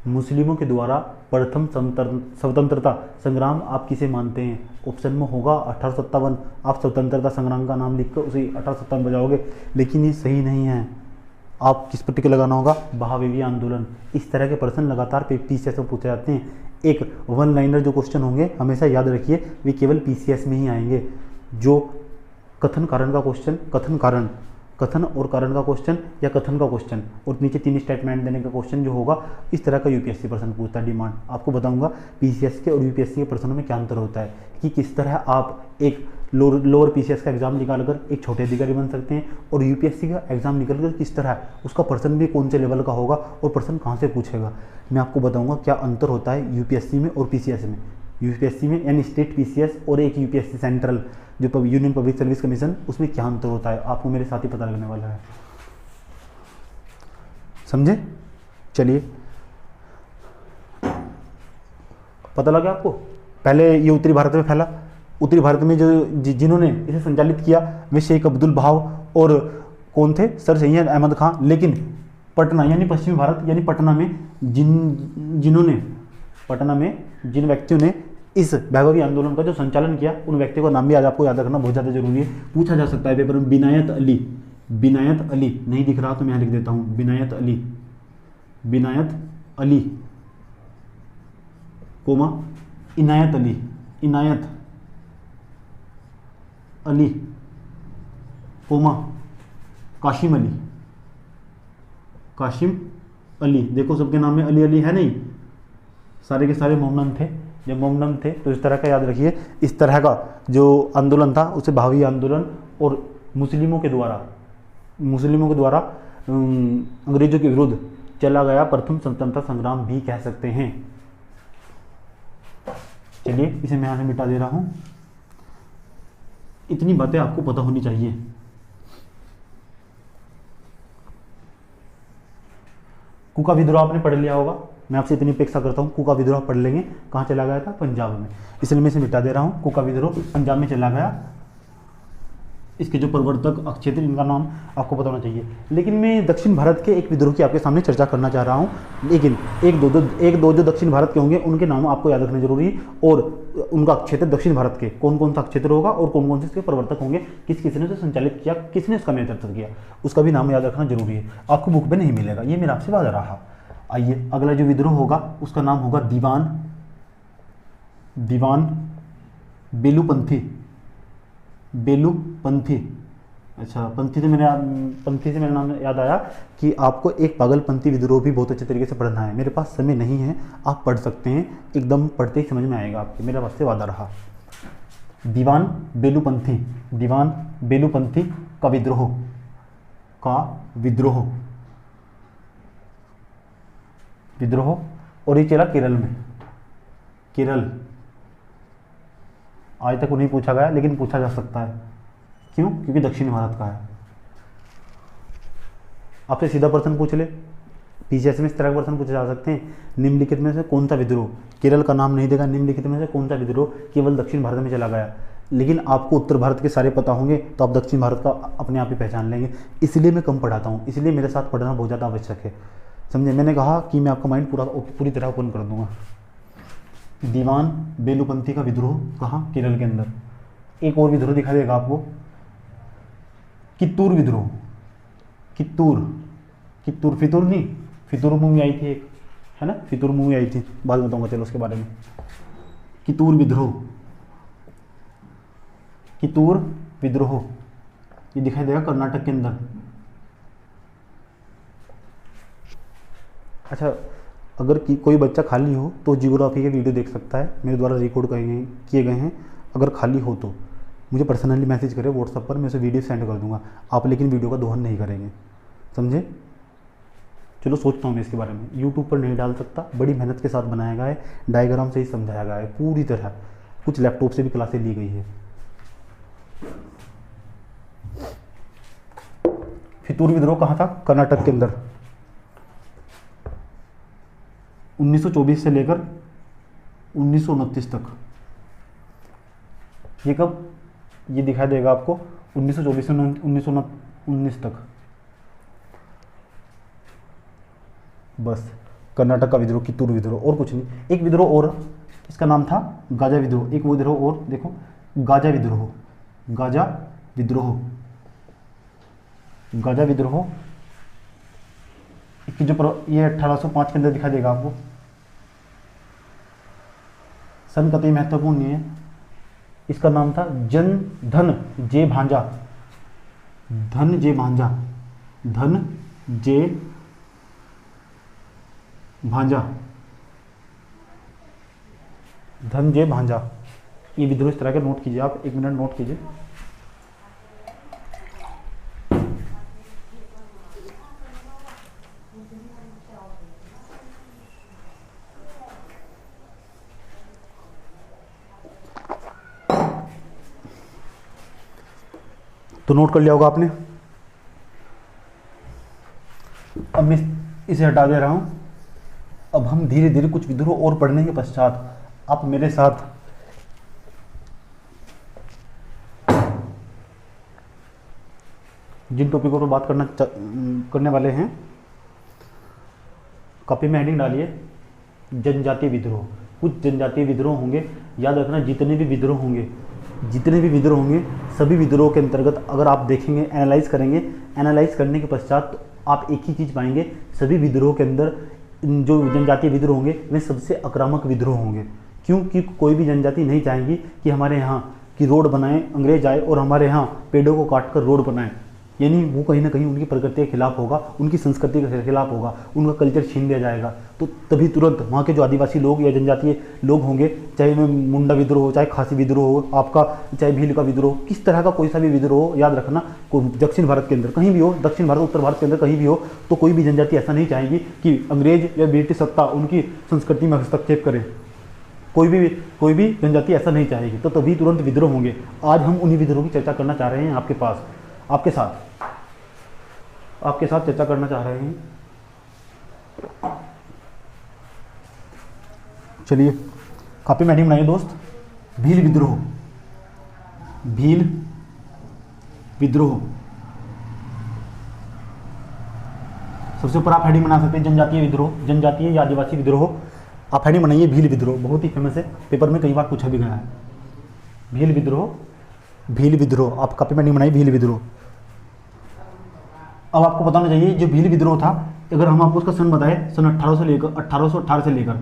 मुस्लिमों के द्वारा प्रथम स्वतंत्रता संग्राम आप किसे मानते हैं? ऑप्शन में होगा 1857। आप स्वतंत्रता संग्राम का नाम लिखकर उसे 1857 बजाओगे, लेकिन ये सही नहीं है। आप किस पर टिक लगाना होगा? बहावी आंदोलन। इस तरह के प्रश्न लगातार पीसीएस में पूछे जाते हैं। एक वन लाइनर जो क्वेश्चन होंगे हमेशा याद रखिए, वे केवल पीसीएस में ही आएंगे। जो कथन कारण का क्वेश्चन, कथन और कारण का क्वेश्चन या कथन का क्वेश्चन और नीचे 3 स्टेटमेंट देने का क्वेश्चन जो होगा, इस तरह का यूपीएससी प्रश्न पूछता है। डिमांड आपको बताऊंगा पीसीएस के और यूपीएससी के प्रश्नों में क्या अंतर होता है, कि किस तरह आप एक लोअर पीसीएस का एग्जाम निकालकर एक छोटे अधिकारी बन सकते हैं, और यूपीएससी का एग्जाम निकालकर किस तरह उसका प्रश्न भी कौन से लेवल का होगा और प्रश्न कहाँ से पूछेगा। मैं आपको बताऊँगा क्या अंतर होता है यूपीएससी में और पीसीएस में। यूपीएससी में यानी स्टेट पीसीएस और एक यूपीएससी सेंट्रल जो यूनियन पब्लिक सर्विस कमीशन, उसमें क्या अंतर होता है आपको मेरे साथ ही पता लगने वाला है, समझे। चलिए, पता लगा आपको? पहले ये उत्तरी भारत में फैला, उत्तरी भारत में जो जिन्होंने इसे संचालित किया वे शेख अब्दुल वहाब और कौन थे? सर सैयद अहमद खां। लेकिन पटना यानी पश्चिमी भारत यानी पटना में जिन व्यक्तियों ने इस वैभवी आंदोलन का जो संचालन किया उन व्यक्तियों का नाम भी आज आपको याद रखना बहुत ज़्यादा जरूरी है, पूछा जा सकता है पेपर में। बिनायत अली, बिनायत अली नहीं दिख रहा तो मैं यहाँ लिख देता हूँ, बिनायत अली, बिनायत अली कोमा इनायत अली, इनायत अली कोमा काशिम अली, काशिम अली। देखो सबके नाम में अली अली है नहीं, सारे के सारे मोहम्मद थे। जब मोहम्मद थे तो इस तरह का याद रखिए, इस तरह का जो आंदोलन था उसे भावी आंदोलन और मुस्लिमों के द्वारा अंग्रेजों के विरुद्ध चला गया प्रथम स्वतंत्रता संग्राम भी कह सकते हैं। चलिए इसे मैं यहाँ से मिटा दे रहा हूँ। इतनी बातें आपको पता होनी चाहिए। कुका विद्रोह आपने पढ़ लिया होगा, मैं आपसे इतनी अपेक्षा करता हूँ। कुका विद्रोह पढ़ लेंगे, कहाँ चला गया था, पंजाब में, इसलिए मैं इसे मिटा दे रहा हूँ। कुका विद्रोह पंजाब में चला गया। इसके जो प्रवर्तक अक्षेत्र, इनका नाम आपको पता होना चाहिए। लेकिन मैं दक्षिण भारत के एक विद्रोह की आपके सामने चर्चा करना चाह रहा हूँ, लेकिन एक दो जो दक्षिण भारत के होंगे उनके नाम आपको याद रखने जरूरी है, और उनका क्षेत्र दक्षिण भारत के कौन कौन सा क्षेत्र होगा और कौन कौन से इसके प्रवर्तक होंगे, किसने उसे संचालित किया, किसने उसका नेतृत्व किया, उसका भी नाम याद रखना जरूरी है। आपको बुक में नहीं मिलेगा, ये मेरा आपसे वादा रहा। आइए अगला जो विद्रोह होगा उसका नाम होगा दीवान बेलूपंथी, बेलूपंथी। अच्छा, पंथी से मेरा नाम याद आया कि आपको एक पागलपंथी विद्रोह भी बहुत अच्छे तरीके से पढ़ना है। मेरे पास समय नहीं है, आप पढ़ सकते हैं, एकदम पढ़ते ही समझ में आएगा आपके, मेरा वास्ते वादा रहा। दीवान बेलूपंथी का विद्रोह और ये चला केरल में। केरल आज तक उन्हें पूछा गया, लेकिन पूछा जा सकता है। क्यों? क्योंकि दक्षिण भारत का है। आपसे सीधा प्रश्न पूछ ले, पीसीएस में इस तरह के प्रश्न पूछे जा सकते हैं। निम्नलिखित में से कौन सा विद्रोह, केरल का नाम नहीं देगा, निम्नलिखित में से कौन सा विद्रोह केवल दक्षिण भारत में चला गया। लेकिन आपको उत्तर भारत के सारे पता होंगे तो आप दक्षिण भारत का अपने आप ही पहचान लेंगे। इसलिए मैं कम पढ़ाता हूँ, इसलिए मेरे साथ पढ़ना बहुत ज़्यादा आवश्यक है, समझे। मैंने कहा कि मैं आपका माइंड पूरी तरह ओपन कर दूंगा। दीवान बेलूपंथी का विद्रोह कहाँ? केरल के अंदर। एक और विद्रोह दिखा देगा आपको, कित्तूर विद्रोह। फितूर मूवी आई थी एक, है ना, फितूर मूवी आई थी, बाद में बताऊंगा चलो उसके बारे में। कित्तूर विद्रोह ये दिखाई देगा कर्नाटक के अंदर। अच्छा, अगर कोई बच्चा खाली हो तो जियोग्राफी के वीडियो देख सकता है, मेरे द्वारा रिकॉर्ड किए गए हैं। अगर खाली हो तो मुझे पर्सनली मैसेज करें व्हाट्सएप पर, मैं उसे वीडियो सेंड कर दूंगा। आप लेकिन वीडियो का दोहन नहीं करेंगे, समझे। चलो सोचता हूँ मैं इसके बारे में, यूट्यूब पर नहीं डाल सकता, बड़ी मेहनत के साथ बनाया गया है, डायग्राम से ही समझाया गया है पूरी तरह, कुछ लैपटॉप से भी क्लासें ली गई है। फितूर विद्रोह कहाँ था? कर्नाटक के अंदर। 1924 से लेकर 1929 तक। ये कब? ये दिखाई देगा आपको 1924 से 1919 तक। बस कर्नाटक का विद्रोह, कित्तूर विद्रोह, और कुछ नहीं। एक विद्रोह और, इसका नाम था गाजा विद्रोह। एक विद्रोह और देखो, गाजा विद्रोह कि जो ये 1805 के अंदर दिखा देगा आपको। सन कतई महत्वपूर्ण नहीं है। इसका नाम था धन जे भांजा। धन जे भांजा। ये विद्रोह इस तरह के नोट कीजिए आप, 1 मिनट नोट कीजिए। तो नोट कर लिया होगा आपने। अब मैं इसे हटा दे रहा हूं। अब हम धीरे धीरे कुछ विद्रोह और पढ़ने के पश्चात आप मेरे साथ जिन टॉपिकों पर बात करने वाले हैं, कॉपी में हेडिंग डालिए जनजातीय विद्रोह। कुछ जनजातीय विद्रोह होंगे याद रखना जितने भी विद्रोह होंगे, जितने भी विद्रोह होंगे, सभी विद्रोह के अंतर्गत अगर आप देखेंगे, एनालाइज करेंगे, एनालाइज करने के पश्चात तो आप एक ही चीज़ पाएंगे, सभी विद्रोह के अंदर जो जनजातीय विद्रोह होंगे वे सबसे आक्रामक विद्रोह होंगे। क्योंकि कोई भी जनजाति नहीं चाहेगी कि हमारे यहाँ की रोड बनाए अंग्रेज आए और हमारे यहाँ पेड़ों को काट कर रोड बनाए, यानी वो कहीं ना कहीं उनकी प्रकृति के खिलाफ होगा, उनकी संस्कृति के खिलाफ होगा, उनका कल्चर छीन लिया जाएगा। तो तभी तुरंत वहाँ के जो आदिवासी लोग या जनजातीय लोग होंगे, चाहे में मुंडा विद्रोह हो, चाहे खासी विद्रोह हो, आपका चाहे भील का विद्रोह, किस तरह का कोई सा भी विद्रोह हो, याद रखना दक्षिण भारत के अंदर कहीं भी हो, दक्षिण भारत उत्तर भारत के अंदर कहीं भी हो, तो कोई भी जनजाति ऐसा नहीं चाहेगी कि अंग्रेज या ब्रिटिश सत्ता उनकी संस्कृति में हस्तक्षेप करे। कोई भी जनजाति ऐसा नहीं चाहेगी, तो तभी तुरंत विद्रोह होंगे। आज हम उन्हीं विद्रोह की चर्चा करना चाह रहे हैं आपके साथ चर्चा करना चाह रहे हैं। चलिए कॉपी में हेडिंग बनाइए दोस्त, भील विद्रोह। भील विद्रोह सबसे ऊपर आप हेडिंग बना सकते हैं, जनजातीय विद्रोह, जनजातीय या आदिवासी विद्रोह। आप हेडिंग बनाइए भील विद्रोह, बहुत ही फेमस है, पेपर में कई बार पूछा भी गया है। भील विद्रोह, भील विद्रोह, आप कॉपी में हेडिंग बनाइए भील विद्रोह। अब आपको बताना चाहिए जो भील विद्रोह था, अगर हम आपको उसका सन बताएं, सन 1800 से लेकर 1818 से लेकर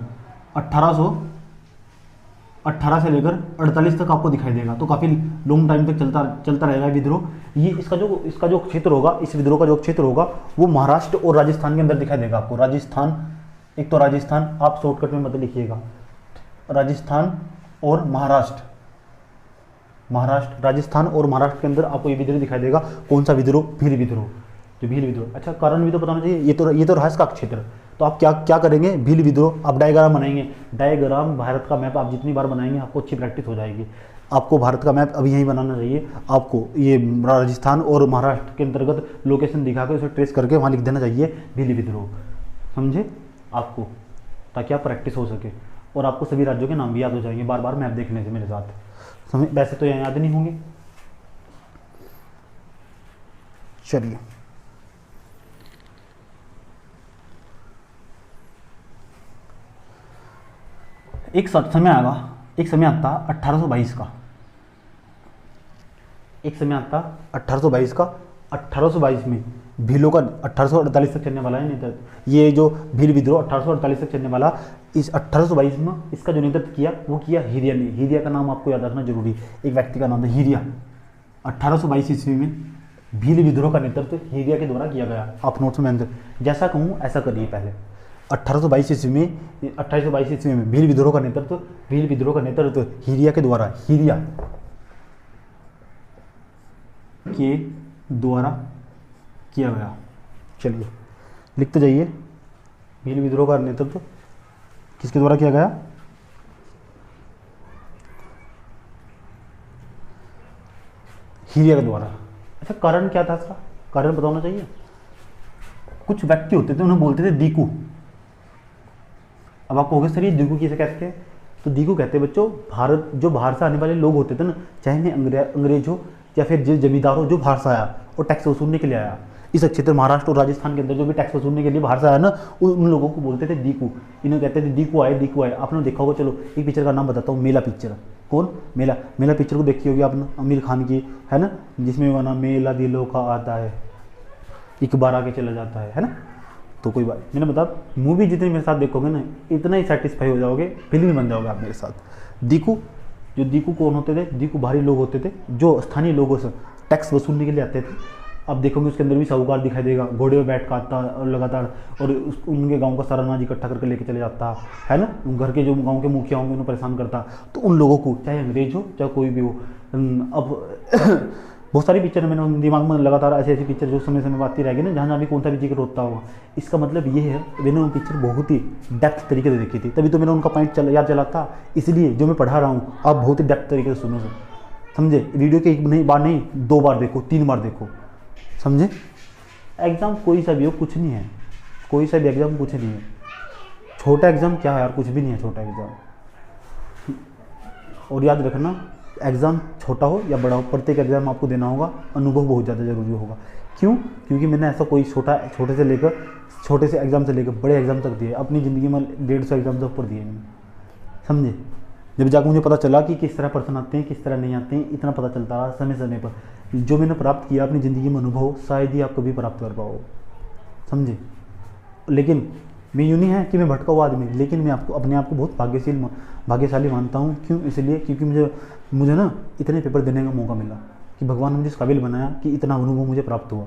1818 से लेकर 48 तक आपको दिखाई देगा। तो काफ़ी लॉन्ग टाइम तक चलता रहेगा विद्रोह। ये इसका जो क्षेत्र होगा, इस विद्रोह का जो क्षेत्र होगा वो महाराष्ट्र और राजस्थान के अंदर दिखाई देगा आपको। राजस्थान, एक तो राजस्थान, आप शॉर्टकट में मत लिखिएगा, राजस्थान और महाराष्ट्र, राजस्थान और महाराष्ट्र के अंदर आपको ये विद्रोह दिखाई देगा। कौन सा विद्रोह? भील विद्रोह, जो भील विद्रोह। अच्छा, कारण भी तो बताना चाहिए, ये तो रहा इसका क्षेत्र। तो आप क्या करेंगे? भील विद्रोह आप डायग्राम बनाएंगे, डायग्राम भारत का मैप आप जितनी बार बनाएंगे आपको अच्छी प्रैक्टिस हो जाएगी। आपको भारत का मैप अभी यहीं बनाना चाहिए, आपको ये राजस्थान और महाराष्ट्र के अंतर्गत लोकेशन दिखा के उसे ट्रेस करके वहाँ लिख देना चाहिए भील विद्रोह, समझे आपको, ताकि आप प्रैक्टिस हो सके और आपको सभी राज्यों के नाम भी याद हो जाएंगे बार बार मैप देखने से मेरे साथ। वैसे तो यहाँ याद नहीं होंगे। चलिए एक समय आता 1822 का, एक समय आता 1822 का। 1822 में भीलों का 1848 तक चलने वाला है नेतृत्व। ये जो भील विद्रोह 1848 तक चलने वाला, इस 1822 में इसका जो नेतृत्व किया वो किया हिरिया ने। हिरिया का नाम आपको याद रखना जरूरी, एक व्यक्ति का नाम है हिरिया। 1822 ईस्वी में भील विद्रोह का नेतृत्व हिरिया के द्वारा किया गया। आप नोट्स में अंदर जैसा कहूँ ऐसा करिए। पहले 1822 ईस्वी में भील विद्रोह का नेतृत्व हिरिया के द्वारा किया गया। चलिए लिखते जाइए, भील विद्रोह का नेतृत्व किसके द्वारा किया गया? हिरिया के द्वारा। अच्छा, कारण क्या था इसका? कारण बताना चाहिए। कुछ व्यक्ति होते थे, उन्हें बोलते थे दीकू। अब आपको होगा सर ये दीकू किसे कहते हैं? तो दीकू कहते हैं बच्चों, जो बाहर से आने वाले लोग होते थे ना, चाहे अंग्रेज हो या फिर जो जमींदार हो, जो बाहर से आया और टैक्स वसूलने के लिए आया, इस क्षेत्र महाराष्ट्र और राजस्थान के अंदर जो भी टैक्स वसूलने के लिए बाहर से आया ना, उन लोगों को बोलते थे दीकू। इन्हें कहते थे दीकू आए। आपने देखा होगा, चलो एक पिक्चर का नाम बताता हूँ, मेला पिक्चर। कौन? मेला पिक्चर को देखी होगी आपने, आमिर खान की, है ना, जिसमें वो ना मेला दिलों का आता है, एक बार आके चला जाता है ना। तो कोई बात, मैंने बता, मूवी जितनी मेरे साथ देखोगे ना, इतना ही सेटिस्फाई हो जाओगे, फिल्म बन जाओगे आप मेरे साथ। दीकू कौन होते थे? दीकू बाहरी लोग होते थे जो स्थानीय लोगों से टैक्स वसूलने के लिए आते थे। अब देखोगे उसके अंदर भी साहूकार दिखाई देगा, घोड़े पर बैठ कर आता और लगातार, और उनके गांव का सारा अनाज इकट्ठा करके लेके चले जाता है ना। घर के जो गांव के मुखिया होंगे उन्हें परेशान करता। तो उन लोगों को, चाहे अंग्रेज हो चाहे कोई भी हो, अब बहुत सारी पिक्चर मैंने दिमाग में लगातार ऐसी पिक्चर जो समय समय आती रहेगी ना, जहाँ भी कौन सा भी जिक्र होता होगा। इसका मतलब ये है, मैंने वो पिक्चर बहुत ही डेप्थ तरीके से देखी थी, तभी तो मैंने उनका पॉइंट याद चला था। इसलिए जो मैं पढ़ा रहा हूँ आप बहुत ही डेप्थ तरीके से सुनो, समझे। वीडियो के एक बार नहीं 2 बार देखो, 3 बार देखो, समझे। एग्ज़ाम कोई सा भी हो, कुछ नहीं है, कोई सा भी एग्ज़ाम कुछ नहीं है। छोटा एग्ज़ाम क्या है यार, कुछ भी नहीं है छोटा एग्ज़ाम। और याद रखना, एग्ज़ाम छोटा हो या बड़ा हो, प्रत्येक एग्ज़ाम आपको देना होगा, अनुभव बहुत ज़्यादा ज़रूरी होगा। क्यों? क्योंकि मैंने ऐसा कोई छोटे से एग्ज़ाम से लेकर बड़े एग्ज़ाम तक दिए, अपनी ज़िंदगी में 150 एग्ज़ाम से ऊपर दिए मैंने, समझे। जब जाकर मुझे पता चला कि किस तरह पर्सन आते हैं, किस तरह नहीं आते हैं, इतना पता चलता रहा समय समय पर। जो मैंने प्राप्त किया अपनी ज़िंदगी में अनुभव, शायद ही आप कभी प्राप्त कर पाओ, समझे। लेकिन मैं यूँ नहीं है कि मैं भटका हुआ आदमी, लेकिन मैं आपको अपने आप को बहुत भाग्यशाली मानता हूँ। क्यों? इसलिए क्योंकि मुझे ना इतने पेपर देने का मौका मिला कि भगवान ने मुझे इस काबिल बनाया कि इतना अनुभव मुझे प्राप्त हुआ।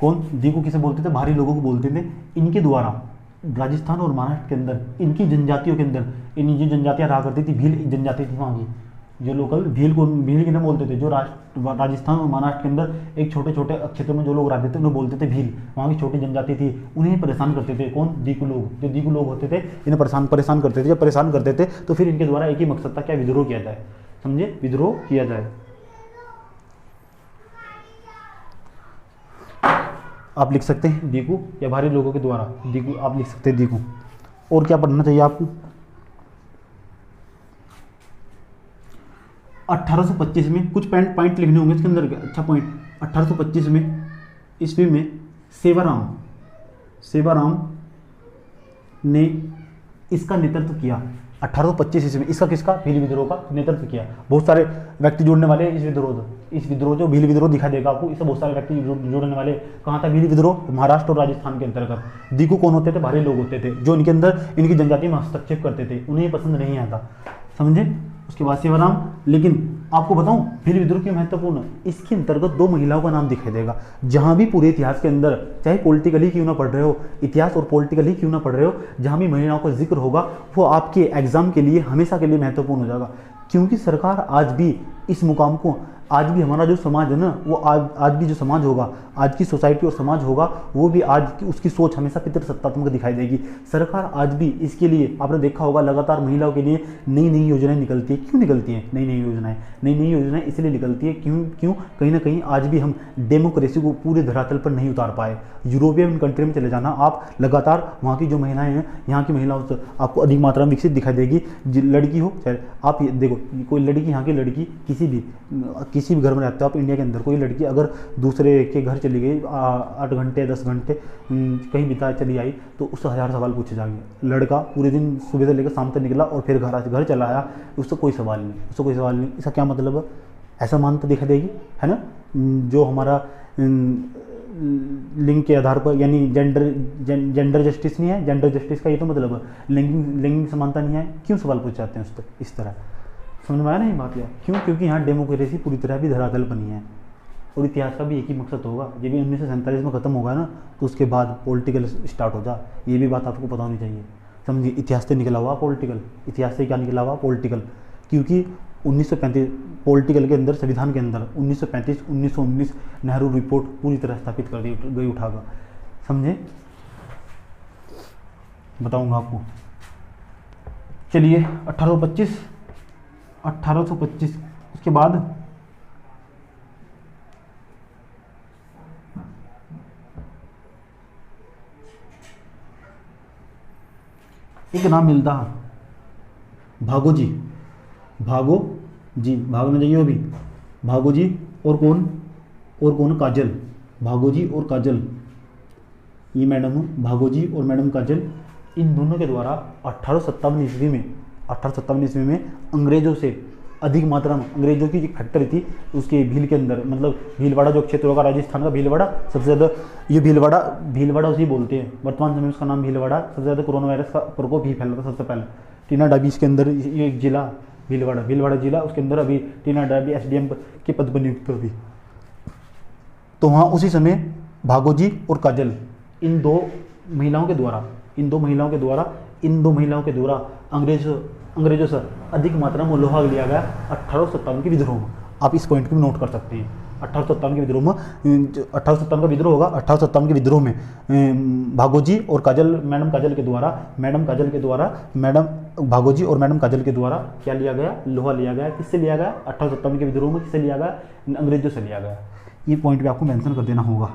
कौन? दीकू किसे बोलते थे? भारी लोगों को बोलते थे। इनके द्वारा राजस्थान और महाराष्ट्र के अंदर, इनकी जनजातियों के अंदर, इन जो जनजातियाँ रहा करती थी, भील जनजाति थी वहाँ की, जो लोकल भील के नाम बोलते थे। जो राजस्थान और महाराष्ट्र के अंदर एक छोटे छोटे क्षेत्रों में जो लोग रहते थे उन्हें बोलते थे भील। वहाँ की छोटी जनजाति थी, उन्हें परेशान करते थे। कौन? दीकू लोग। जो दीकू लोग होते थे इन्हें परेशान करते थे। जब परेशान करते थे तो फिर इनके द्वारा एक ही मकसद था, क्या? विद्रोह किया जाए, समझे, विद्रोह किया जाए। आप लिख सकते हैं दीकू या भारी लोगों के द्वारा, दीकू आप लिख सकते हैं दीकू। और क्या पढ़ना चाहिए आपको? 1825 में कुछ पॉइंट लिखने होंगे इसके अंदर। अच्छा पॉइंट, 1825 में ईस्वी में सेवाराम ने इसका नेतृत्व किया। 1825 ईस्वी में इसका, किसका? भील विद्रोह का नेतृत्व किया। बहुत सारे व्यक्ति जुड़ने वाले इस विद्रोह जो भील विद्रोह दिखाई देगा आपको, इससे बहुत सारे व्यक्ति जुड़ने वाले। कहाँ था भील विद्रोह? महाराष्ट्र और राजस्थान के अंतर्गत। दीकू कौन होते थे? भारी लोग होते थे, जो इनके अंदर इनकी जनजाति में हस्तक्षेप करते थे, उन्हें पसंद नहीं आता, समझे। उसके बाद सेवाराम। लेकिन आपको बताऊं भील विद्रोह क्यों महत्वपूर्ण? इसके अंतर्गत 2 महिलाओं का नाम दिखाई देगा। जहां भी पूरे इतिहास के अंदर, चाहे पॉलिटिकली क्यों ना पढ़ रहे हो, इतिहास और पॉलिटिकली क्यों ना पढ़ रहे हो, जहां भी महिलाओं का जिक्र होगा वो आपके एग्जाम के लिए हमेशा के लिए महत्वपूर्ण हो जाएगा। क्योंकि सरकार आज भी इस मुकाम को, आज भी हमारा जो समाज है ना, वो आज भी जो समाज होगा, आज की सोसाइटी और समाज होगा, वो भी आज की उसकी सोच हमेशा पितृसत्तात्मक दिखाई देगी। सरकार आज भी इसके लिए, आपने देखा होगा, लगातार महिलाओं के लिए नई योजनाएं निकलती है। क्यों निकलती हैं नई योजनाएं? इसलिए निकलती है क्यों कहीं ना कहीं आज भी हम डेमोक्रेसी को पूरे धरातल पर नहीं उतार पाए। यूरोपियन कंट्री में चले जाना आप, लगातार वहाँ की जो महिलाएं हैं, यहाँ की महिलाओं से आपको अधिक मात्रा में विकसित दिखाई देगी। लड़की हो चाहे आप देखो, कोई लड़की, यहाँ की लड़की किसी भी घर में रहते हो आप इंडिया के अंदर, कोई लड़की अगर दूसरे के घर चली गई, 8 घंटे 10 घंटे कहीं बिता चली आई, तो उससे 1000 सवाल पूछे जाएंगे। लड़का पूरे दिन सुबह से लेकर शाम तक निकला और फिर घर चला आया, उससे कोई सवाल नहीं। इसका क्या मतलब है? ऐसा मानता दिखा देगी, है ना। जो हमारा लिंग के आधार पर, यानी जेंडर जस्टिस नहीं है, जेंडर जस्टिस का ये तो मतलब है लिंग समानता नहीं है। क्यों सवाल पूछ जाते हैं उससे इस तरह? समझ में आया नहीं बात? या क्यों? क्योंकि यहाँ डेमोक्रेसी पूरी तरह भी धरातल पर नहीं है। और इतिहास का भी एक ही मकसद होगा, जब भी 1947 में ख़त्म होगा ना, तो उसके बाद पॉलिटिकल स्टार्ट हो जाए। ये भी बात आपको पता होनी चाहिए, समझिए। इतिहास से निकला हुआ पॉलिटिकल, इतिहास से क्या निकला हुआ? पॉलिटिकल। क्योंकि 1935 पॉलिटिकल के अंदर, संविधान के अंदर 1935-1919 नेहरू रिपोर्ट पूरी तरह स्थापित कर दी गई उठाकर, समझे। बताऊंगा आपको। चलिए 1825 उसके बाद एक नाम मिलता है भागोजी, भागना चाहिए अभी। भागोजी और कौन? काजल। भागोजी और काजल, ये मैडम भागोजी और मैडम काजल, इन दोनों के द्वारा 1857 ईस्वी में अंग्रेजों से अधिक मात्रा में, अंग्रेजों की एक फैक्ट्री थी उसके भील के अंदर, मतलब भीलवाड़ा जो क्षेत्र होगा राजस्थान का, भीलवाड़ा सबसे ज़्यादा, ये भीलवाड़ा उसी बोलते हैं वर्तमान समय में, उसका नाम भीलवाड़ा। सबसे ज़्यादा कोरोना वायरस का प्रकोप ही फैला था सबसे पहले टीना डाबी। इसके अंदर ये एक जिला भीलवाड़ा जिला, उसके अंदर अभी टीना डाबी SDM के पद पर नियुक्त अभी। तो वहाँ उसी समय भागोजी और काजल, इन दो महिलाओं के द्वारा अंग्रेजों से अधिक मात्रा में लोहा लिया गया 1857 के विद्रोह में। आप इस पॉइंट को भी नोट कर सकते हैं। 1857 के विद्रोह में, 1857 का विद्रोह होगा, 1857 के विद्रोह में भागोजी और मैडम काजल के द्वारा भागोजी और मैडम काजल के द्वारा क्या लिया गया? लोहा लिया गया। किससे लिया गया? 1857 के विद्रोह में किससे लिया गया? अंग्रेजों से लिया गया। ये पॉइंट भी आपको मेंशन कर देना होगा।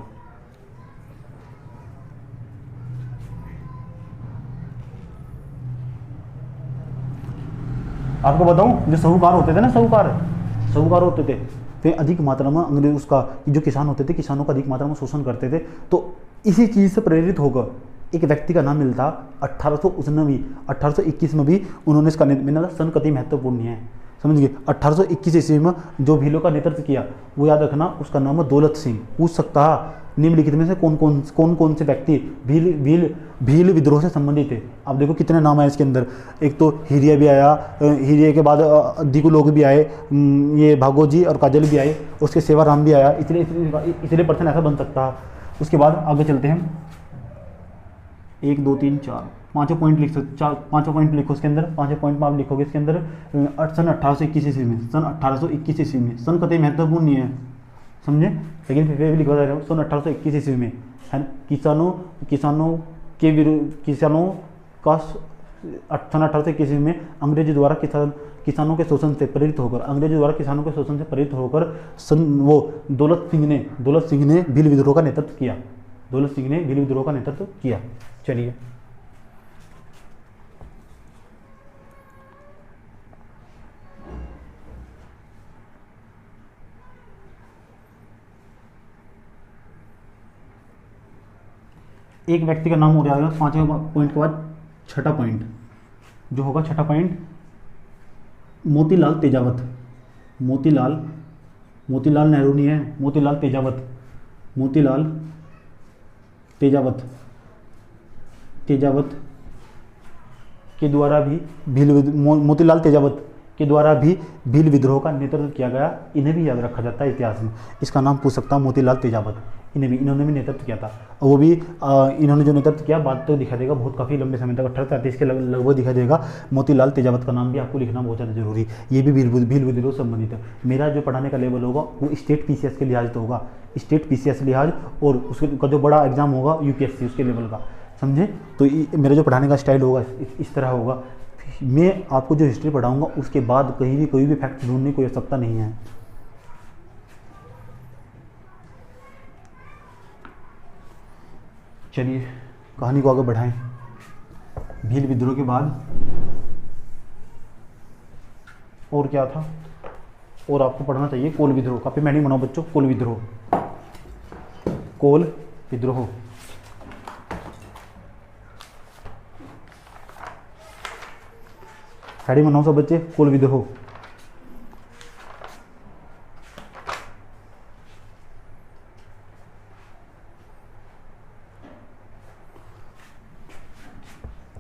आपको बताऊं, जो साहूकार होते थे ना, साहूकार होते थे, वे अधिक मात्रा में अंग्रेज, उसका जो किसान होते थे, किसानों का अधिक मात्रा में शोषण करते थे। तो इसी चीज़ से प्रेरित होकर एक व्यक्ति का नाम मिलता 1821 में भी उन्होंने इसका मैंने कहा सन कतई महत्वपूर्ण नहीं है, समझिए। 1821 ईस्वी में जो भीलों का नेतृत्व किया वो याद रखना, उसका नाम है दौलत सिंह। पूछ सकता है निम्नलिखित में से कौन से व्यक्ति भील विद्रोह से संबंधित थे। आप देखो कितने नाम आए इसके अंदर, एक तो हिरिया भी आया, हिरिया के बाद दिगु लोग भी आए, ये भागोजी और काजल भी आए, उसके सेवाराम भी आया, इतने पर्सन ऐसा बन सकता है। उसके बाद आगे चलते हैं, 1 2 3 4 पाँचों पॉइंट लिख सकते, पाँचों पॉइंट लिखो इसके अंदर, पाँचों पॉइंट में आप लिखोगे इसके अंदर सन 1821 ईस्वी में, सन 1821 ईस्वी में, सन कतई महत्वपूर्ण नहीं है, समझे, लेकिन फिर भी लिखवा रहा हूँ, सन 1821 ईस्वी में है ना। किसानों का सन 1821 ईस्वी में अंग्रेजी द्वारा किसानों के शोषण से प्रेरित होकर, दौलत सिंह ने भील विद्रोह का नेतृत्व किया। चलिए एक व्यक्ति का नाम हो जाएगा 5वें पॉइंट के बाद। छठा पॉइंट जो होगा, छठा पॉइंट मोतीलाल तेजावत। मोतीलाल नेहरू नहीं है, मोतीलाल तेजावत के द्वारा भी मोतीलाल तेजावत के द्वारा भी भील विद्रोह का नेतृत्व किया गया। इन्हें भी याद रखा जाता है इतिहास में, इसका नाम पूछ सकता हूँ मोतीलाल तेजावत। इन्होंने भी नेतृत्व किया था, और वो भी इन्होंने जो नेतृत्व किया बाद तो दिखा देगा बहुत काफ़ी लंबे समय तक, 1833 के लगभग दिखा देगा। मोतीलाल तेजावत का नाम भी आपको लिखना बहुत ज़्यादा जरूरी, ये भी भील विद्रोह से संबंधित है। मेरा जो पढ़ाने का लेवल होगा वो स्टेट PCS के लिहाज तो होगा, स्टेट PCS लिहाज, और उसका जो बड़ा एग्जाम होगा UPSC उसके लेवल का, समझे। तो मेरा जो पढ़ाने का स्टाइल होगा इस तरह होगा। मैं आपको जो हिस्ट्री पढ़ाऊँगा उसके बाद कहीं भी कोई भी फैक्ट ढूंढने की कोई आवश्यकता नहीं है। चलिए कहानी को आगे बढ़ाएं। भील विद्रोह के बाद और क्या था, और आपको पढ़ना चाहिए कोल विद्रोह। काफी मैंने बनाओ बच्चों, कोल विद्रोह। हेडिंग बनाओ सब बच्चे, कोल विद्रोह।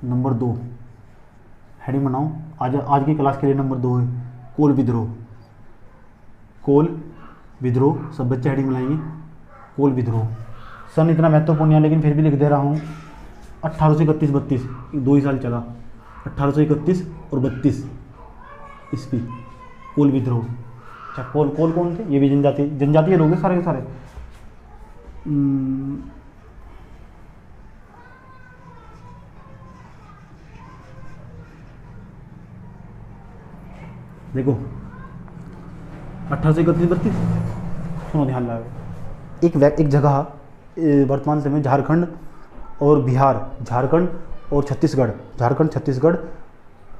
नंबर 2 हेडिंग बनाओ, आज की क्लास के लिए नंबर 2 है कोल विद्रोह। सब बच्चे हेडिंग बनाएंगे कोल विद्रोह। सन इतना महत्वपूर्ण है लेकिन फिर भी लिख दे रहा हूँ, 1831-32 2 ही साल चला, 1831 और 32 ईस्वी कोल विद्रोह। अच्छा कोल कौन थे, ये भी जनजातीय लोग हैं सारे के सारे। देखो 1831-32 सुनो ध्यान लगा। एक जगह वर्तमान समय झारखंड और बिहार, झारखंड छत्तीसगढ़,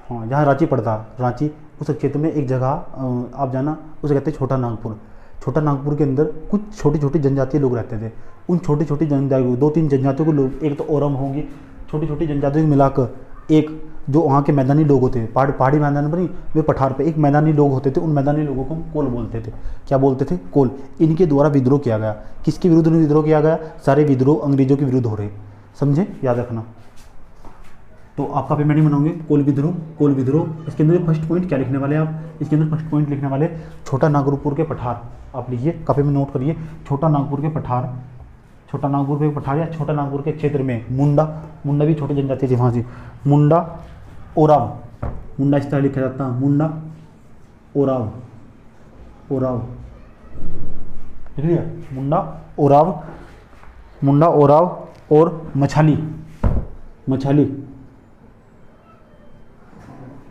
हाँ जहाँ रांची पड़ता, रांची उस क्षेत्र में एक जगह आप जाना, उसे कहते हैं छोटा नागपुर। छोटा नागपुर के अंदर कुछ छोटी छोटी जनजातीय लोग रहते थे। उन छोटी छोटी जनजातियों 2-3 जनजातियों को लोग, एक तो ओरम होंगी, छोटी छोटी जनजातियों को मिलाकर एक जो वहाँ के मैदानी लोग होते हैं, पहाड़ी मैदान पर नहीं, वे पठार पे एक मैदानी लोग होते थे, उन मैदानी लोगों को हम कोल बोलते थे। क्या बोलते थे? कोल। इनके द्वारा विद्रोह किया गया। किसके विरुद्ध विद्रोह किया गया? सारे विद्रोह अंग्रेजों के विरुद्ध हो रहे, समझे, याद रखना। तो आपका पेमेंट ही बनाओगे कोल विद्रोह। इसके अंदर फर्स्ट पॉइंट क्या लिखने वाले आप? इसके अंदर फर्स्ट पॉइंट लिखने वाले छोटा नागपुर के पठार। आप लिखिए, काफी में नोट करिए, छोटा नागपुर के पठार या छोटा नागपुर के क्षेत्र में मुंडा भी छोटी जनजाति थी वहाँ से। मुंडा इस तरह लिखा जाता है, ओराव लिख लिया। मुंडा ओराव और मछली,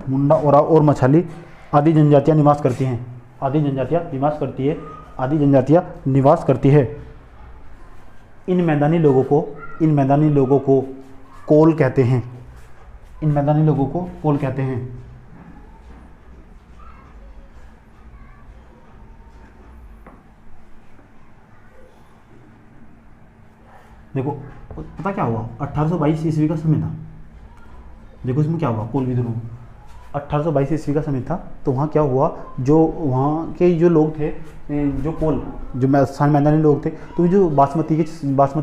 मुंडा ओराव और मछली आदि जनजातियां निवास करती है। इन मैदानी लोगों को कोल कहते हैं। देखो पता क्या हुआ, 1822 ईस्वी का समय था। देखो इसमें क्या हुआ, कोल विद्रोह 1822 ईस्वी का समय था। तो वहाँ क्या हुआ, जो वहाँ के जो लोग थे, जो कोल जो मैदानी लोग थे, तो जो बासमती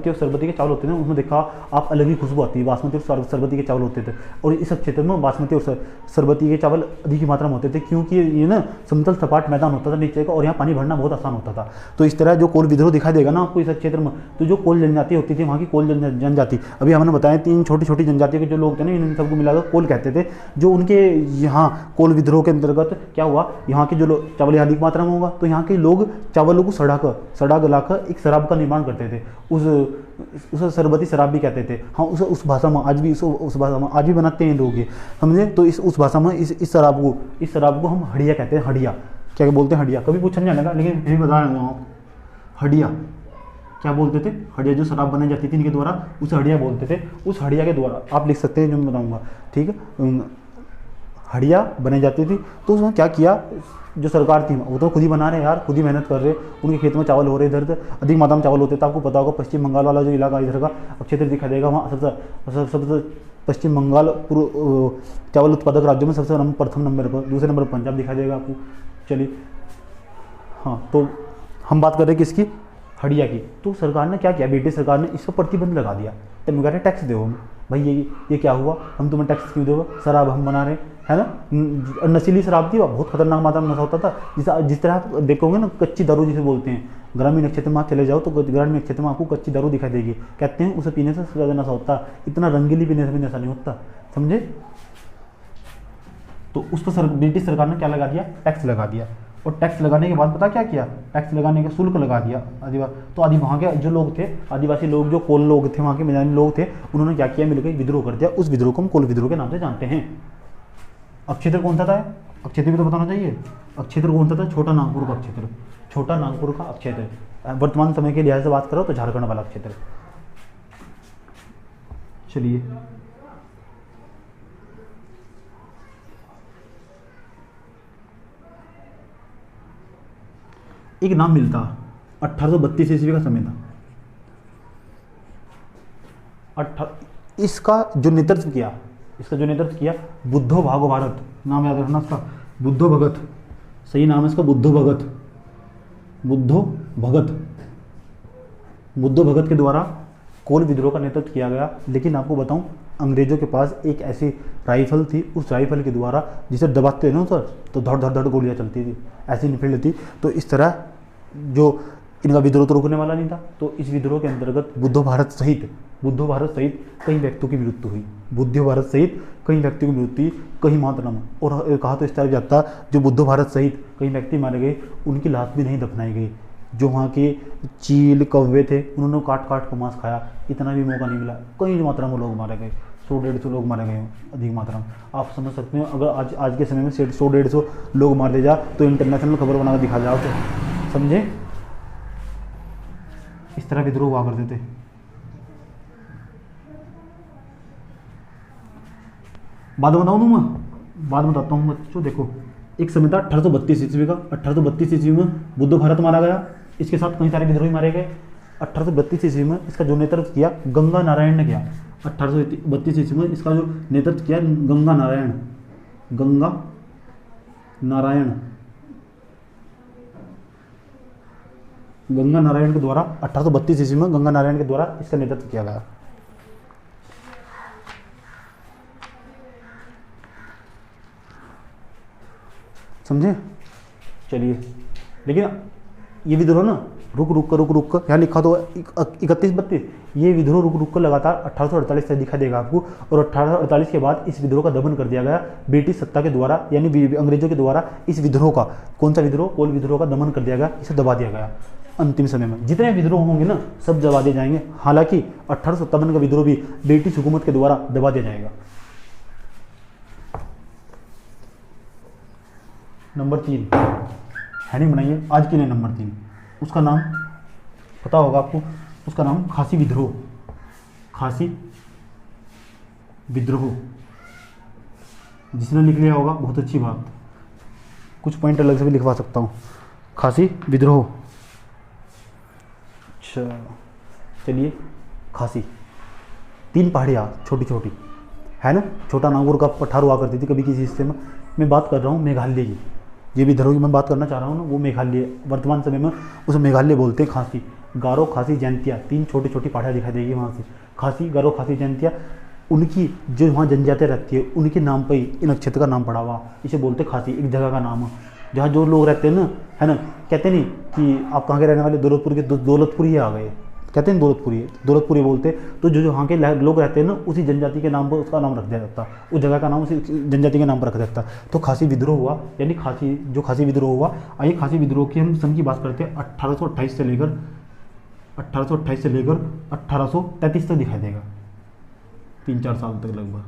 और सरबती के चावल होते थे, उसमें देखा आप अलग ही खुशबू आती है। बासमती और सरबती के चावल होते थे, और इस क्षेत्र में बासमती और सरबती के चावल अधिक मात्रा में होते थे, क्योंकि ये ना समतल सपाट मैदान होता था नीचे का, और यहाँ पानी भरना बहुत आसान होता था। तो इस तरह जो कोल विद्रोह दिखाई देगा ना आपको इस क्षेत्र में, तो जो कोल जनजाति होती थी वहाँ की कोल जनजाति, अभी हमने बताया 3 छोटी छोटी जनजातियों के जो लोग थे ना, इन सबको मिलाकर कोल कहते थे। जो उनके यहाँ कोल विद्रोह के अंतर्गत क्या हुआ, यहाँ के जो लोग चावल अधिक मात्रा में होगा, तो यहाँ के लोग चावलों को सड़ा गलाकर एक शराब का निर्माण करते थे। उस शरबती शराब भी कहते थे। हाँ, उस भाषा में आज भी उस भाषा में आज भी बनाते हैं लोग ये, समझे। तो उस भाषा में इस शराब को हम हड़िया कहते हैं। हड़िया क्या बोलते हैं, हड़िया कभी पूछा नहीं जाएगा, लेकिन फिर बता रहा हूँ। हड़िया क्या बोलते थे, हड़िया जो शराब बनाई जाती थी इनके द्वारा, उसे हड़िया बोलते थे। उस हड़िया के द्वारा आप लिख सकते हैं जो मैं बताऊँगा, ठीक है। हड़िया बनाई जाती थी, तो उसमें क्या किया, जो सरकार थी वो तो खुद ही बना रहे यार, खुद ही मेहनत कर रहे, उनके खेत में चावल हो रहे, इधर अधिक मात्रा में चावल होते थे। आपको पता होगा पश्चिम बंगाल वाला जो इलाका इधर का क्षेत्र दिखाई देगा, वहाँ सबसे पश्चिम बंगाल पूर्व चावल उत्पादक राज्यों में सबसे प्रथम नंबर पर, दूसरे नंबर पर पंजाब दिखाई देगा आपको। चलिए हाँ, तो हम बात कर रहे हैं किसकी, हड़िया की। तो सरकार ने क्या किया, ब्रिटिश सरकार ने इस पर प्रतिबंध लगा दिया। तो मैं कह रहे टैक्स दो भाई, ये क्या हुआ, हम तुम्हें टैक्स क्यों दो, शराब हम बना रहे है ना। नशीली शराब थी, बहुत खतरनाक मात्रा में नशा होता था। जिस तरह आप देखोगे ना, कच्ची दारू जिसे बोलते हैं, ग्रामीण क्षेत्र में आप चले जाओ तो ग्रामीण क्षेत्र में आपको कच्ची दारू दिखाई देगी। कहते हैं उसे पीने से ज़्यादा नशा होता है, इतना रंगीली पीने से भी नशा नहीं होता, समझे। तो उस पर ब्रिटिश सरकार ने क्या लगा दिया, टैक्स लगा दिया। और टैक्स लगाने के बाद पता क्या किया, टैक्स लगाने का शुल्क लगा दिया आदिवासी। तो वहाँ के जो लोग थे, आदिवासी लोग, जो कोल लोग थे, वहाँ के मैदानी लोग थे, उन्होंने क्या किया, मिलकर विद्रोह कर दिया। उस विद्रोह को हम कोल विद्रोह के नाम से जानते हैं। अक्षेत्र कौन सा था, अक्षेत्र भी तो बताना चाहिए। अक्षेत्र कौन सा था, छोटा नागपुर का अक्षेत्र, छोटा नागपुर का अक्षेत्र। वर्तमान समय के लिहाज से बात करो तो झारखंड वाला क्षेत्र। चलिए एक नाम मिलता, 1832 ईस्वी का समय था। इसका जो नेतृत्व किया बुद्धो भागवत, नाम याद रखना इसका, बुद्धो भगत, सही नाम है इसका बुद्धो भगत के द्वारा कोल विद्रोह का नेतृत्व किया गया। लेकिन आपको बताऊं, अंग्रेजों के पास एक ऐसी राइफल थी, उस राइफल के द्वारा जिसे दबाते हैं ना सर, तो धड़ धड़ धड़ गोलियां चलती थी, ऐसी निफिल्ड थी। तो इस तरह जो इनका विद्रोह तो रुकने वाला नहीं था। तो इस विद्रोह के अंतर्गत बुद्धो भारत सहित कई व्यक्तियों की मृत्यु हुई। बुद्धो भारत सहित कई व्यक्तियों की मृत्यु कई मात्रा में। और कहा तो इस तरह जाता, जो बुद्धो भारत सहित कई व्यक्ति मारे गए, उनकी लाश भी नहीं दफनाई गई। जो वहाँ के चील कौवे थे, उन्होंने काट कर मांस खाया, इतना भी मौका नहीं मिला। कई मात्रा में लोग मारे गए, 100-150 लोग मारे गए अधिक मात्रा में। आप समझ सकते हैं, अगर आज के समय में 100-150 लोग मार ले जा तो इंटरनेशनल खबर बनाकर दिखा जाओ, तो समझे। इस तरह विद्रोह हुआ करते थे। बाद बताऊँ मैं, बाद बताता हूँ बच्चों। देखो एक समय था 1832 ईस्वी का। 1832 ईस्वी में बुद्धो भारत मारा गया, इसके साथ कई सारे विद्रोही मारे गए। 1832 ईस्वी में इसका जो नेतृत्व किया गंगा नारायण ने किया। 1832 ईस्वी में इसका जो नेतृत्व किया गंगा नारायण के द्वारा 1832 ईस्वी में गंगा नारायण के द्वारा इसका नेतृत्व किया गया। समझे। चलिए, लेकिन ये विद्रोह ना रुक कर यहाँ लिखा तो 31-32, ये विद्रोह रुक कर लगातार 1848 से दिखा देगा आपको। और 1848 के बाद इस विद्रोह का दमन कर दिया गया ब्रिटिश सत्ता के द्वारा, यानी अंग्रेजों के द्वारा। इस विद्रोह का, कौन सा विद्रोह, कोल विद्रोह का दमन कर दिया गया, इसे दबा दिया गया। अंतिम समय में जितने विद्रोह होंगे ना सब दबा दिए जाएंगे। हालांकि 1857 का विद्रोह भी ब्रिटिश हुकूमत के द्वारा दबा दिया जाएगा। नंबर 3 हेडिंग बनाइए आज के लिए। नंबर 3 उसका नाम पता होगा आपको, उसका नाम खासी विद्रोह। जिसने लिख लिया होगा बहुत अच्छी बात, कुछ पॉइंट अलग से भी लिखवा सकता हूँ। खासी विद्रोह। अच्छा चलिए खासी, 3 पहाड़ियाँ छोटी छोटी, है ना। छोटा नागौर का पठार हुआ करती थी कभी किसी हिस्से में। मैं बात कर रहा हूँ मेघालय की, ये भी धरोहर की मैं बात करना चाह रहा हूँ ना, वो मेघालय वर्तमान समय में उसे मेघालय बोलते हैं। खासी, गारो, खासी, जयंतिया, 3 छोटी छोटी पहाड़ियाँ दिखाई देगी वहाँ से। खासी, गारो, खासी, जयंतिया, उनकी जो वहाँ जनजातियाँ रहती है उनके नाम पर ही इन क्षेत्र का नाम पड़ा हुआ, इसे बोलते खासी, एक जगह का नाम है जहाँ जो लोग रहते हैं ना, है ना। कहते नहीं कि आप कहाँ के रहने वाले, दौलतपुर के, दौलतपुरी आ गए, कहते हैं दौलतपुरी बोलते। तो जो जो वहाँ के लोग रहते हैं ना, उसी जनजाति के नाम पर उसका नाम रख दिया जाता, उस जगह का नाम उसी जनजाति के नाम पर रख दिया जाता। तो खासी विद्रोह हुआ, यानी खासी विद्रोह हुआ। आइए खासी विद्रोह की हम सन की बात करते हैं। 1828 से लेकर 1833 तक दिखाई देगा, 3-4 साल तक लगभग।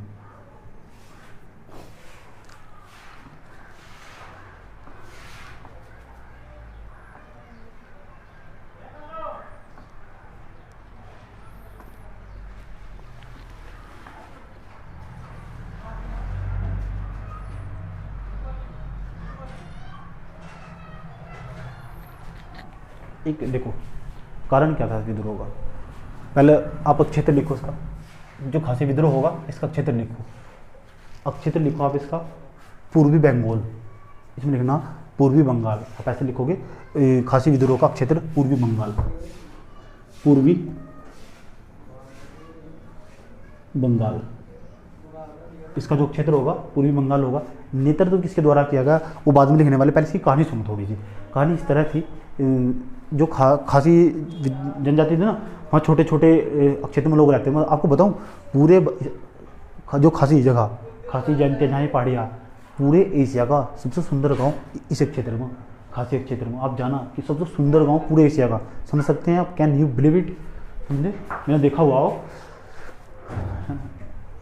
एक देखो कारण क्या था विद्रोह का, पहले आप क्षेत्र लिखो इसका, जो खासी विद्रोह होगा इसका क्षेत्र लिखो। अब क्षेत्र लिखो आप इसका, पूर्वी बंगाल, इसमें लिखना पूर्वी बंगाल। आप ऐसे लिखोगे खासी विद्रोह का क्षेत्र पूर्वी बंगाल, पूर्वी बंगाल, इसका जो क्षेत्र होगा पूर्वी बंगाल होगा। नेतृत्व किसके द्वारा किया गया वो बाद में लिखने वाले, पहले इसकी कहानी सुनो थोड़ी सी। कहानी इस तरह थी, जो खासी जनजाति थी ना, वहाँ छोटे छोटे क्षेत्र में लोग रहते हैं। मैं आपको बताऊँ, पूरे जो खासी जगह, खासी जनजाति जहाँ पहाड़ियाँ, पूरे एशिया का सबसे सुंदर गांव इस क्षेत्र में, खासी क्षेत्र में। आप जाना कि सबसे सुंदर गांव पूरे एशिया का, समझ सकते हैं आप, कैन यू बिलीव इट, समझे। मैंने देखा हुआ हो,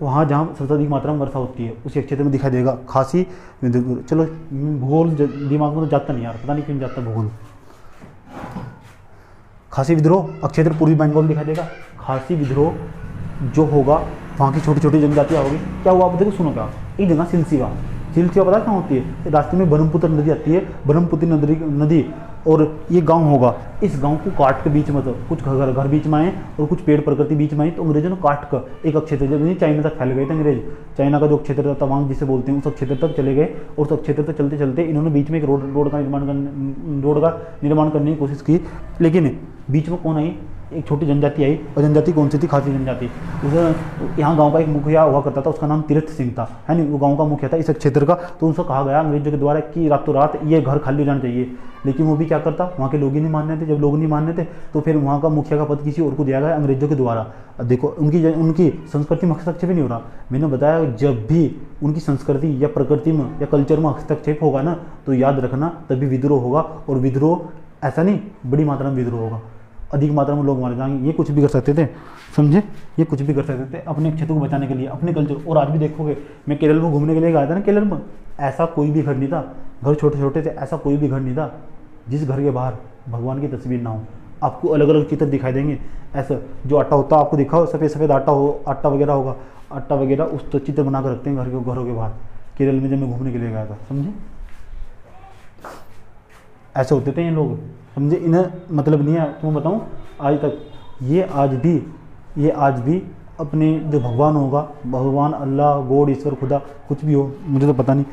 वहाँ जहाँ सबसे अधिक मात्रा में वर्षा होती है उसी क्षेत्र में दिखाई देगा खासी। चलो भूगोल दिमाग में तो जाता नहीं यार, पता नहीं क्यों जाता भूगोल। खासी विद्रोह क्षेत्र पूर्वी बंगाल दिखाई देगा। खासी विद्रोह जो होगा वहाँ की छोटी छोटी जनजातियाँ होगी। क्या हुआ आप देखो, सुनो क्या, एक जगह सिलसिवा पता कहाँ होती है, रास्ते में ब्रह्मपुत्र नदी आती है, ब्रह्मपुत्र नदी, और ये गांव होगा। इस गांव को काट के बीच में, तो कुछ घर बीच में आए और कुछ पेड़ प्रकृति बीच में आई, तो अंग्रेजों ने काट कर एक क्षेत्र, जब नहीं चाइना तक फैल गए थे अंग्रेज, चाइना का जो क्षेत्र था तवांग जिसे बोलते हैं, उस क्षेत्र तक चले गए। और उस क्षेत्र तक चलते चलते इन्होंने बीच में एक रोड का निर्माण करने की कोशिश की, लेकिन बीच में कौन आई, एक छोटी जनजाति आई, और जनजाति कौन सी थी, खासी जनजाति। उसे यहाँ गांव का एक मुखिया हुआ करता था, उसका नाम तीर्थ सिंह था, है नहीं, वो गांव का मुखिया था इस क्षेत्र का। तो उनसे कहा गया अंग्रेजों के द्वारा कि रातों रात ये घर खाली रहना चाहिए, लेकिन वो भी क्या करता, वहाँ के लोग ही नहीं मान रहे थे। जब लोग नहीं मान रहे थे तो फिर वहाँ का मुखिया का पद किसी और को दिया गया अंग्रेजों के द्वारा। देखो उनकी संस्कृति में हस्तक्षेप नहीं हो रहा, मैंने बताया जब भी उनकी संस्कृति या प्रकृति में या कल्चर में हस्तक्षेप होगा ना, तो याद रखना तभी विद्रोह होगा। और विद्रोह ऐसा नहीं, बड़ी मात्रा में विद्रोह होगा, अधिक मात्रा में लोग मारे जाएंगे। ये कुछ भी कर सकते थे, समझे, ये कुछ भी कर सकते थे अपने क्षेत्र को बचाने के लिए, अपने कल्चर। और आज भी देखोगे, मैं केरल में घूमने के लिए गया था ना, केरल में ऐसा कोई भी घर नहीं था, घर छोटे छोटे थे, ऐसा कोई भी घर नहीं था जिस घर के बाहर भगवान की तस्वीर ना हो। आपको अलग अलग चित्र दिखाई देंगे, ऐसा जो आटा होता है आपको दिखाओ, सफ़ेद सफ़ेद आटा वगैरह होगा, आटा वगैरह उस तो चित्र बना कर रखते हैं घरों के बाहर। केरल में जब मैं घूमने के लिए गया था, समझे, ऐसे होते थे ये लोग, समझे। इन्हें मतलब नहीं है, तुम्हें बताऊँ आज तक ये आज भी अपने जो भगवान होगा, भगवान अल्लाह गॉड ईश्वर खुदा कुछ भी हो, मुझे तो पता नहीं,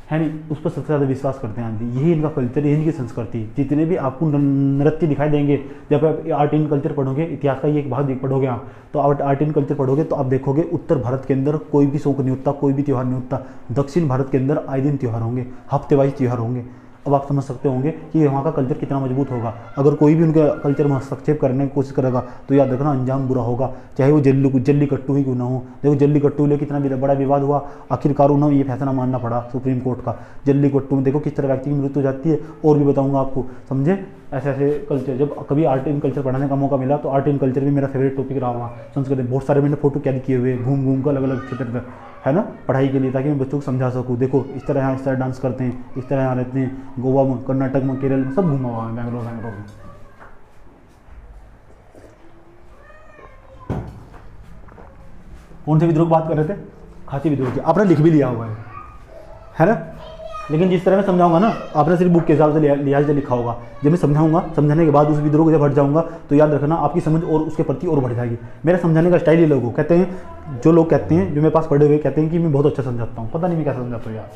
है नहीं, उस पर सबसे ज़्यादा विश्वास करते हैं आज भी। यही इनका कल्चर, यही इनकी संस्कृति। जितने भी आपको नृत्य दिखाई देंगे, जब आप आर्ट एंड कल्चर पढ़ोगे, इतिहास का ये एक भाग पढ़ोगे आप, तो आर्ट एंड कल्चर पढ़ोगे तो आप देखोगे उत्तर भारत के अंदर कोई भी शौक नहीं होता, कोई भी त्यौहार नहीं होता। दक्षिण भारत के अंदर आए दिन त्यौहार होंगे, हफ्ते वाइज त्यौहार होंगे। अब आप समझ सकते होंगे कि वहाँ का कल्चर कितना मजबूत होगा। अगर कोई भी उनके कल्चर में हस्तक्षेप करने की कोशिश करेगा तो याद रखना अंजाम बुरा होगा, चाहे वो जल्लीकट्टू ही क्यों ना हो। देखो जल्लीकट्टू ले कितना बड़ा विवाद हुआ, आखिरकार उन्हें ये फैसला मानना पड़ा सुप्रीम कोर्ट का। जल्लीकट्टू में देखो किस तरह व्यक्ति की मृत्यु हो जाती है, और भी बताऊंगा आपको, समझे। ऐसे ऐसे कल्चर, जब कभी आर्ट एंड कल्चर पढ़ाने का मौका मिला तो आर्ट एंड कल्चर भी मेरा फेवरेट टॉपिक रहा हुआ। संस्कृति बहुत सारे मैंने फोटो कैद किए हुए, घूम कर अलग अलग क्षेत्र पर, है ना, पढ़ाई के लिए, ताकि मैं बच्चों को समझा सकूँ। देखो इस तरह यहाँ इस तरह डांस करते हैं, इस तरह यहाँ रहते हैं, गोवा में, कर्नाटक में, केरल में, सब घूमा हुआ है, बैंगलोर में। कौन से विद्रोह की बात कर रहे थे, खासी विद्रोह की, आपने लिख भी लिया हुआ है ना। लेकिन जिस तरह मैं समझाऊंगा ना, आपने सिर्फ बुक के हिसाब से लिहाज से लिखा होगा। जब मैं समझाऊंगा, समझाने के बाद उस विद्रोह को जब हट जाऊंगा तो याद रखना आपकी समझ और उसके प्रति और बढ़ जाएगी। मेरा समझाने का स्टाइल ही लोगों कहते हैं, जो लोग कहते हैं, जो मेरे पास पढ़े हुए कहते हैं कि मैं बहुत अच्छा समझाता हूँ। पता नहीं मैं क्या समझाता हूँ यार,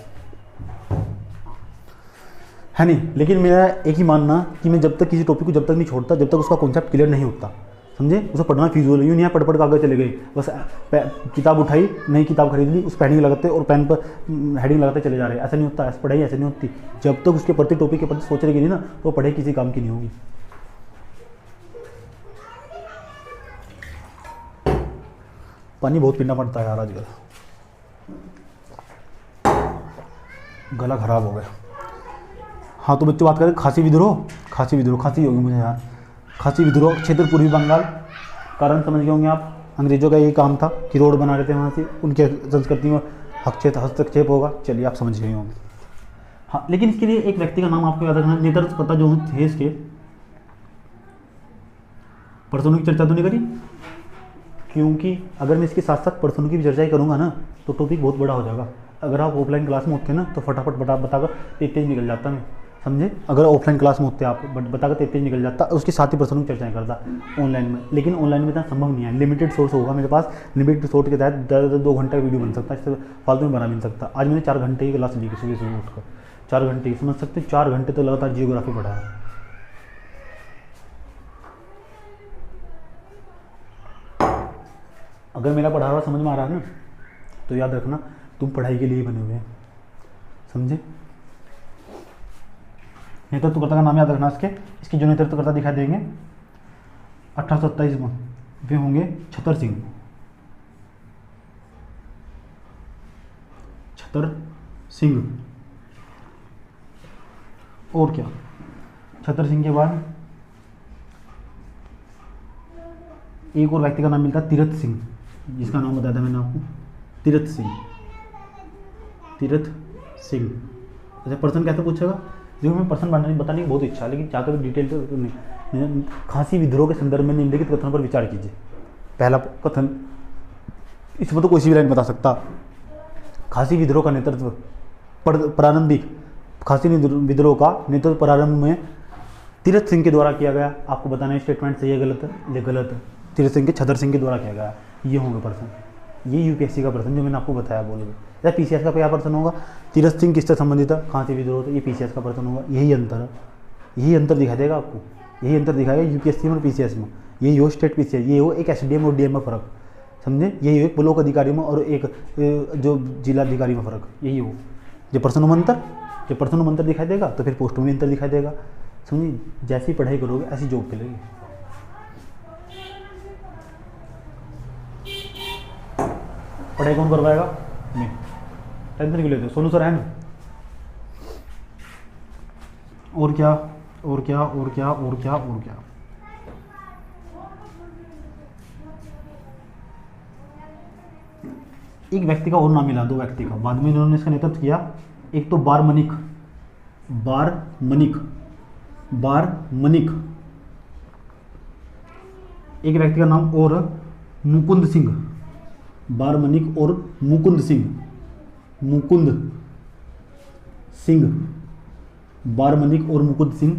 है नहीं। लेकिन मेरा एक ही मानना कि मैं जब तक किसी टॉपिक को जब तक नहीं छोड़ता, जब तक उसका कॉन्सेप्ट क्लियर नहीं होता, समझे, उसे पढ़ना फिजूल है। यूँ नहीं पढ़ पढ़ आगे चले गए, बस किताब उठाई, नई किताब खरीद ली, उस पर हेडिंग लगाते और पेन पर हेडिंग लगाते चले जा रहे हैं। ऐसा नहीं होता, ऐसा पढ़ाई ऐसे नहीं होती। जब तक उसके प्रति टॉपिक के प्रति सोच रहेगी नहीं ना, तो पढ़ाई किसी काम की नहीं होगी। पानी बहुत पीना पड़ता है यार आजकल, गला खराब हो गया। हाँ तो बच्चों बात करें खासी विद्रोह। खासी विद्रोह, खासी होगी मुझे यार। खासी विद्रोह क्षेत्र पूर्वी बंगाल, कारण समझ गए होंगे आप। अंग्रेजों का यही काम था कि रोड बना रहे थे वहाँ से, उनके संस्कृति में हस्तक्षेप होगा। चलिए आप समझ गए होंगे। हाँ, लेकिन इसके लिए एक व्यक्ति का नाम आपको याद रखना, नेतृत्वकर्ता जो थे इसके। पर्सनों की चर्चा तो नहीं करी, क्योंकि अगर मैं इसके साथ साथ पर्सनों की भी चर्चा ही करूँगा ना तो टॉपिक बहुत बड़ा हो जाएगा। अगर आप ऑफलाइन क्लास में होते ना तो फटाफट बताकर तेज निकल जाता मैं, समझे। अगर ऑफलाइन क्लास में होते आप बताकर तेज निकल जाता, उसके साथ ही पर्सनों की चर्चाएं करता ऑनलाइन में। लेकिन ऑनलाइन में इतना संभव नहीं है, लिमिटेड सोर्स होगा मेरे पास। लिमिटेड सोर्स के तहत 2 घंटे का वीडियो बन सकता है, इससे फालतू में बना भी नहीं सकता। आज मैंने 4 घंटे की क्लास ली, सुबह सुबह उठकर 4 घंटे, समझ सकते हैं। 4 घंटे तो लगातार जियोग्राफी पढ़ा है। अगर मेरा पढ़ा हुआ समझ में आ रहा है ना, तो याद रखना तुम पढ़ाई के लिए बने हुए हैं, समझे। नेतृत्वकर्ता का नाम याद रखना इसके जो नेतृत्वकर्ता दिखाई देंगे 1827 में, वे होंगे छतर सिंह। छतर सिंह। और क्या, छतर सिंह के बाद एक और व्यक्ति का नाम मिलता है तीरथ सिंह, जिसका नाम बताया था मैंने आपको, तीरथ सिंह। तीरथ सिंह। अच्छा, पर्सन कैसे पूछेगा, जो मैं पर्सन बताने की बहुत इच्छा है, लेकिन जाकर डिटेल तो नहीं। खासी विद्रोह के संदर्भ में निम्नलिखित कथनों पर विचार कीजिए। पहला कथन, इसमें तो कोई सी भी लाइन बता सकता। खासी विद्रोह का नेतृत्व प्रारंभिक, खासी विद्रोह का नेतृत्व प्रारंभ में तीरथ सिंह के द्वारा किया गया। आपको बताना है स्टेटमेंट सही है गलत है, ये गलत है। तीरथ सिंह के छतर सिंह के द्वारा किया गया। ये होंगे पर्सन, ये यूपीएससी का पर्सन जो मैंने आपको बताया बोलोगे। या पीसीएस का क्या पर्सन होगा, तीरथ सिंह किससे संबंधित है, खासी विद्रोह, तो ये पीसीएस का पर्सन होगा। यही अंतर है, यही अंतर दिखा देगा आपको, यही अंतर दिखाएगा यूपीएससी में और पीसीएस में। यही हो स्टेट पीसीएस, ये हो एक एसडीएम और डीएम में फ़र्क, समझे। यही हो एक ब्लॉक अधिकारी में और एक जो जिला अधिकारी में फ़र्क, यही हो। जब पर्सनों में अंतर, जब पर्सनों में अंतर दिखाई देगा तो फिर पोस्टों में अंतर दिखाई देगा, समझिए। जैसी पढ़ाई करोगे ऐसी जॉब मिलेगी। पढ़ाई कौन करवाएगा, मैं। टेंशन क्यों लेते हो, सोनू सर है ना। और क्या और क्या और क्या और क्या और क्या। एक व्यक्ति का और नाम मिला, 2 व्यक्ति का, बाद में इन्होंने इसका नेतृत्व किया। एक तो बारमणिक, बारमणिक, बारमणिक। एक व्यक्ति का नाम और मुकुंद सिंह, बारमणिक और मुकुंद सिंह, मुकुंद सिंह, बारमणिक और मुकुंद सिंह।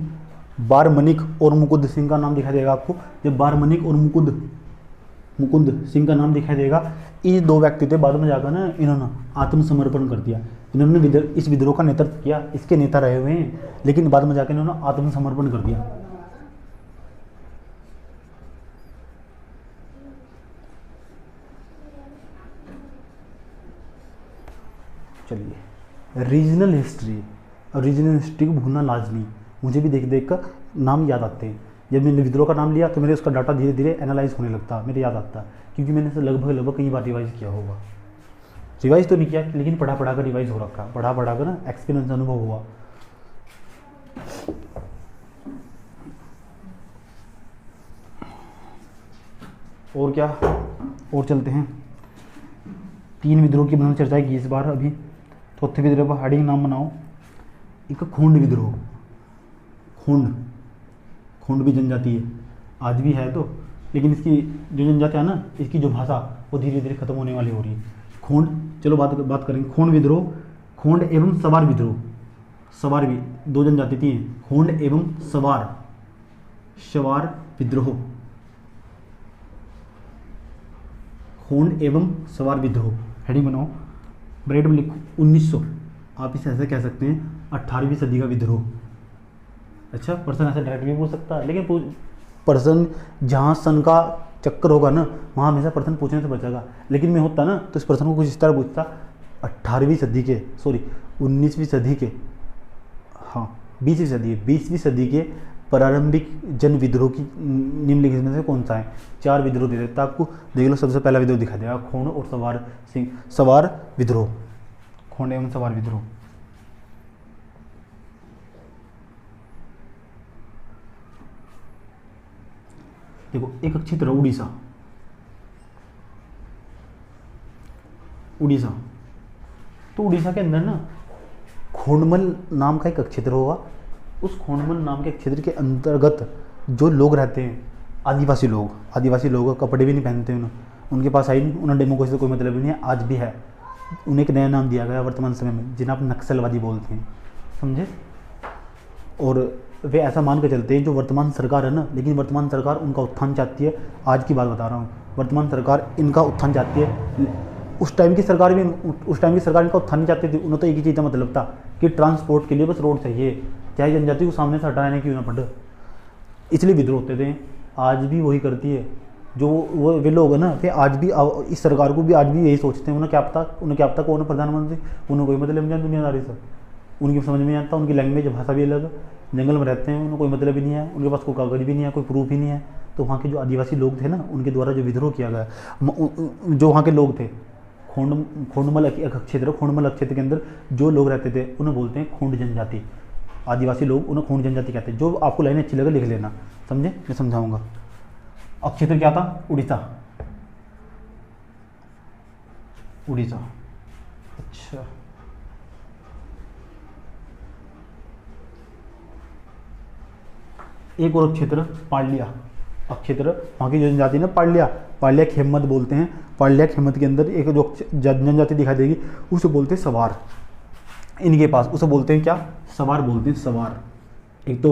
बारमणिक और मुकुंद सिंह का नाम दिखाई देगा आपको। जब बारमणिक और मुकुंद सिंह का नाम दिखाई देगा, ये 2 व्यक्ति थे। बाद में जाकर ना इन्होंने आत्मसमर्पण कर दिया। इन्होंने इस विद्रोह का नेतृत्व किया, इसके नेता रहे हुए हैं, लेकिन बाद में जाकर इन्होंने आत्मसमर्पण कर दिया। चलिए, रीजनल हिस्ट्री, और रीजनल हिस्ट्री को भूलना लाजमी। मुझे भी देख देख कर नाम याद आते हैं। जब मैंने विद्रोह का नाम लिया तो मेरे उसका डाटा धीरे धीरे एनालाइज होने लगता, मेरे याद आता, क्योंकि मैंने इसे लगभग कई बार रिवाइज किया होगा। रिवाइज तो नहीं किया, लेकिन पढ़ा कर रिवाइज हो रखा, पढ़ा कर ना एक्सपीरियंस, अनुभव हुआ। और क्या, और चलते हैं। 3 विद्रोह की मैंने चर्चा की इस बार। अभी चौथे विद्रोह पर हेडिंग नाम बनाओ। एक खोंड विद्रोह। खोंड भी जनजाति है, आज भी है तो, लेकिन इसकी जो जनजाति है ना, इसकी जो भाषा वो धीरे धीरे खत्म होने वाली हो रही है। खोंड, चलो बात करेंगे। खोंड विद्रोह, खोंड एवं सवार विद्रोह। सवार भी, दो जनजाति थी, खोंड एवं सवार, सवार विद्रोह, खोंड एवं सवार विद्रोह। हेडिंग बनाओ, ब्रैकेट में लिखो 1900, आप इसे ऐसे कह सकते हैं 18वीं सदी का विद्रोह। अच्छा, पर्सन ऐसे डायरेक्ट भी पूछ सकता है, लेकिन पर्सन जहाँ सन का चक्कर होगा ना वहाँ हमेशा पर्सन पूछने से बचेगा। लेकिन मैं होता ना तो इस पर्सन को कुछ इस तरह पूछता, 18वीं सदी के, सॉरी 19वीं सदी के, हाँ 20वीं सदी है, 20वीं सदी के प्रारंभिक जन विद्रोह की निम्नलिखित में से कौन सा है। 4 विद्रोह दे देता आपको, देख लो। सबसे पहला विद्रोह दिखा देगा, खोंड और सवार विद्रोह, खोंड एवं सवार विद्रोह। देखो एक क्षेत्र उड़ीसा, उड़ीसा, तो उड़ीसा के अंदर ना खोंडमल नाम का एक क्षेत्र होगा। उस खोंडमल नाम के क्षेत्र के अंतर्गत जो लोग रहते हैं, आदिवासी लोग, आदिवासी लोग कपड़े भी नहीं पहनते हैं, उनके पास आई नहीं, उन्हें डेमोक्रेसी से कोई मतलब ही नहीं है, आज भी है। उन्हें एक नया नाम दिया गया वर्तमान समय में, जिन्हें आप नक्सलवादी बोलते हैं, समझे। और वे ऐसा मान कर चलते हैं जो वर्तमान सरकार है ना, लेकिन वर्तमान सरकार उनका उत्थान चाहती है। आज की बात बता रहा हूँ, वर्तमान सरकार इनका उत्थान चाहती है। उस टाइम की सरकार इनका उत्थान नहीं चाहती थी। उन्हें तो एक ही चीज़ का मतलब था कि ट्रांसपोर्ट के लिए बस रोड चाहिए, चाहे जनजाति को सामने से हटाने क्यों ना पड़े, इसलिए विद्रोह होते थे। आज भी वही करती है जो वे लोग हैं ना, वे आज भी इस सरकार को भी आज भी यही सोचते हैं। उन्हें क्या पता कौन है प्रधानमंत्री, उन्हें कोई मतलब नहीं है दुनियादारी से, उनकी समझ में नहीं आता। उनकी लैंग्वेज भाषा भी अलग, जंगल में रहते हैं, उन्हें कोई मतलब ही नहीं है, उनके पास कोई कागज भी नहीं है, कोई प्रूफ ही नहीं है। तो वहाँ के जो आदिवासी लोग थे ना, उनके द्वारा जो विद्रोह किया गया, जो वहाँ के लोग थे, खोंडमल क्षेत्र के अंदर जो लोग रहते थे उन्हें बोलते हैं खोंड जनजाति। आदिवासी लोग उन्हें खोंड जनजाति कहते हैं। जो आपको लाइन अच्छी लगे लिख लेना, समझे, मैं समझाऊंगा। अब क्षेत्र क्या था, उड़ीसा, उड़ीसा। अच्छा, एक और क्षेत्र पालिया, अब क्षेत्र वहाँ की जो जनजाति ने पालिया खेमत बोलते हैं। पालिया खेमत के अंदर एक जो जनजाति दिखाई देगी उसे बोलते हैं सवार। इनके पास उसे बोलते हैं क्या, सवार बोलते हैं, सवार। एक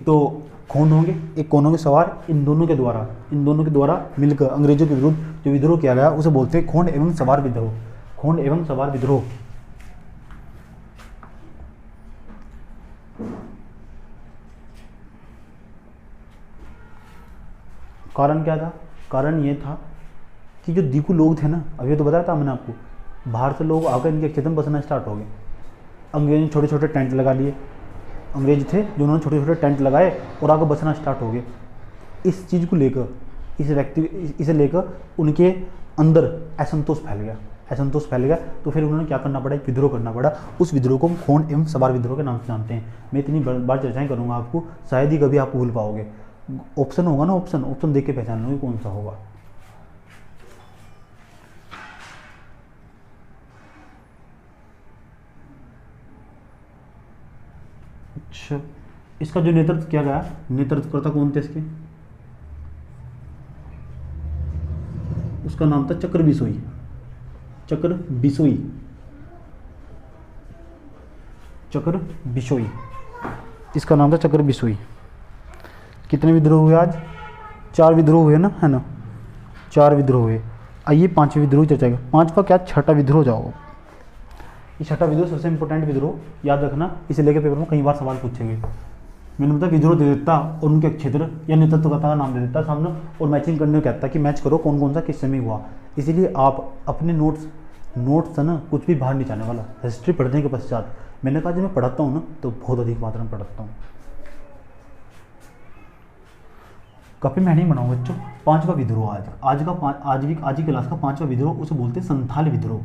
तो खोंड होंगे, एक कौन होंगे, सवार। इन दोनों के द्वारा मिलकर अंग्रेजों के विरुद्ध जो विद्रोह किया गया उसे बोलते हैं खोंड एवं सवार विद्रोह, खोंड एवं सवार विद्रोह। कारण क्या था, कारण ये था कि जो दीकू लोग थे ना, अभी तो बताया था मैंने आपको, बाहर से लोग आकर इनके क्षेत्र में बसना स्टार्ट हो गए। अंग्रेज ने छोटे छोटे टेंट लगा लिए, अंग्रेज थे जो उन्होंने छोटे छोटे टेंट लगाए और आकर बसना स्टार्ट हो गए। इस चीज़ को लेकर, इसे लेकर उनके अंदर असंतोष फैल गया। तो फिर उन्होंने क्या करना पड़ा, एक विद्रोह करना पड़ा। उस विद्रोह को हम खोंड एवं सवार विद्रोह के नाम से जानते हैं। मैं इतनी बार चर्चाएं करूंगा आपको, शायद ही कभी आप भूल पाओगे। ऑप्शन होगा ना, ऑप्शन देख के पहचान लो कौन सा होगा। अच्छा, इसका जो नेतृत्व किया गया, नेतृत्वकर्ता कौन थे इसके, उसका नाम था चक्र बिसोई। इसका नाम था चक्र बिसोई। कितने विद्रोह हुए आज, 4 विद्रोह हुए ना, है ना, 4 विद्रोह हुए। आइए 5वें विद्रोह की चर्चा करें। 5वां क्या, छठा विद्रोह जाओ। ये छठा विद्रोह सबसे इंपॉर्टेंट विद्रोह, याद रखना, इसे लेकर पेपर में कई बार सवाल पूछेंगे। मैंने बताया विद्रोह दे देता और उनके क्षेत्र या नेतृत्वकर्ता का नाम दे देता सामने, और मैचिंग करने को कहता कि मैच करो कौन कौन सा किस समय हुआ। इसीलिए आप अपने नोट्स है ना, कुछ भी बाहर नहीं जाने वाला। हिस्ट्री पढ़ने के पश्चात मैंने कहा जब मैं पढ़ाता हूँ ना तो बहुत अधिक मात्रा में पढ़ाता हूँ। कॉपी में नहीं बनाऊँ बच्चों। 5वां विद्रोह आज की क्लास का 5वां विद्रोह, उसे बोलते हैं संथाल विद्रोह।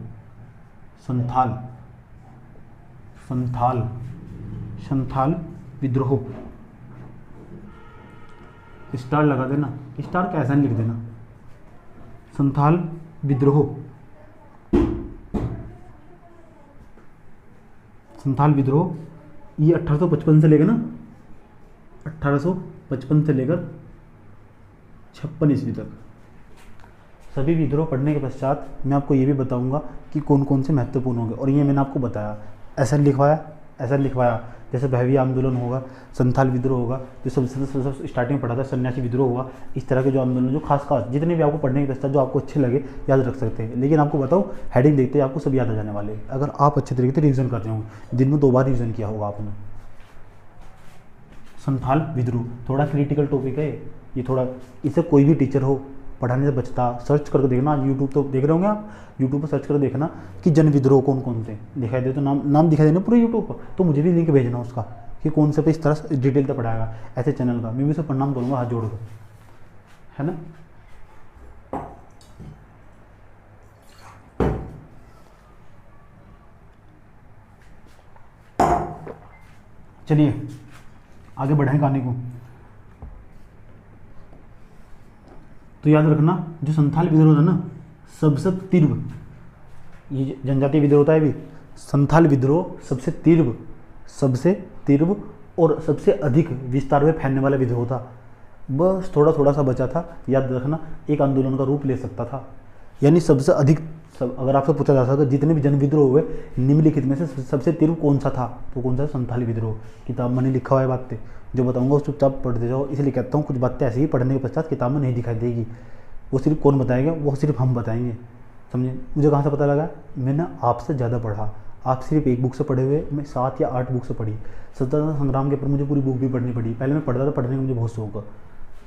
संथाल विद्रोह। स्टार लगा देना, स्टार कैसा नहीं लिख देना। संथाल विद्रोह, ये 1855 से लेकर ना 1855 से लेकर 56 ईस्वी तक। सभी विद्रोह पढ़ने के पश्चात मैं आपको ये भी बताऊंगा कि कौन कौन से महत्वपूर्ण होंगे, और ये मैंने आपको बताया। ऐसा लिखवाया, ऐसा लिखवाया, जैसे भैवी आंदोलन होगा, संथाल विद्रोह होगा, जो सबसे स्टार्टिंग में पढ़ा था, सन्यासी विद्रोह हुआ, इस तरह के जो आंदोलन जो खास जितने भी आपको पढ़ने के दस्ता जो आपको अच्छे लगे याद रख सकते हैं। लेकिन आपको बताओ हेडिंग देखते ही आपको सब याद आ जाने वाले हैं अगर आप अच्छे तरीके से रिविजन कर रहे होंगे। दिन में 2 बार रिविजन किया होगा आपने। संथाल विद्रोह थोड़ा क्रिटिकल टॉपिक है ये, थोड़ा इसे कोई भी टीचर हो पढ़ाने से बचता। सर्च करके देखना, आज यूट्यूब तो देख रहे होंगे आप, यूट्यूब पर सर्च कर देखना कि जन विद्रोह कौन कौन से दिखाई दे, तो नाम दिखाई देना पूरे यूट्यूब पर, तो मुझे भी लिंक भेजना उसका कि कौन से पे इस तरह से डिटेल से पढ़ाएगा ऐसे चैनल का, मैं भी उसे प्रणाम करूँगा हाथ जोड़कर, है ना। चलिए आगे बढ़ाएं कहानी को। तो याद रखना जो संथाल विद्रोह था ना, सबसे तीव्र, ये जनजातीय विद्रोह होता है भी, संथाल विद्रोह सबसे तीव्र और सबसे अधिक विस्तार में फैलने वाला विद्रोह था। बस थोड़ा थोड़ा सा बचा था, याद रखना एक आंदोलन का रूप ले सकता था। यानी सबसे अधिक अगर आपसे पूछा जा सकता जितने भी जन विद्रोह हुए निम्नलिखित में से सबसे तीव्र कौन सा था, तो कौन सा, संथाली विद्रोह। किताब में नहीं लिखा हुआ है बातें, जो बताऊंगा उस चुपचाप पढ़ते जाओ। इसलिए कहता हूँ कुछ बातें ऐसी ही पढ़ने के पश्चात किताब में नहीं दिखाई देगी, वो सिर्फ कौन बताएगा, वो सिर्फ हम बताएंगे, समझे। मुझे कहाँ से पता लगा, मैंने आपसे ज़्यादा पढ़ा, आप सिर्फ एक बुक से पढ़े हुए, मैं 7 या 8 बुक से पढ़ी। स्वतंत्रता संग्राम के ऊपर मुझे पूरी बुक भी पढ़नी पड़ी। पहले मैं पढ़ता था, पढ़ने का मुझे बहुत शौक है,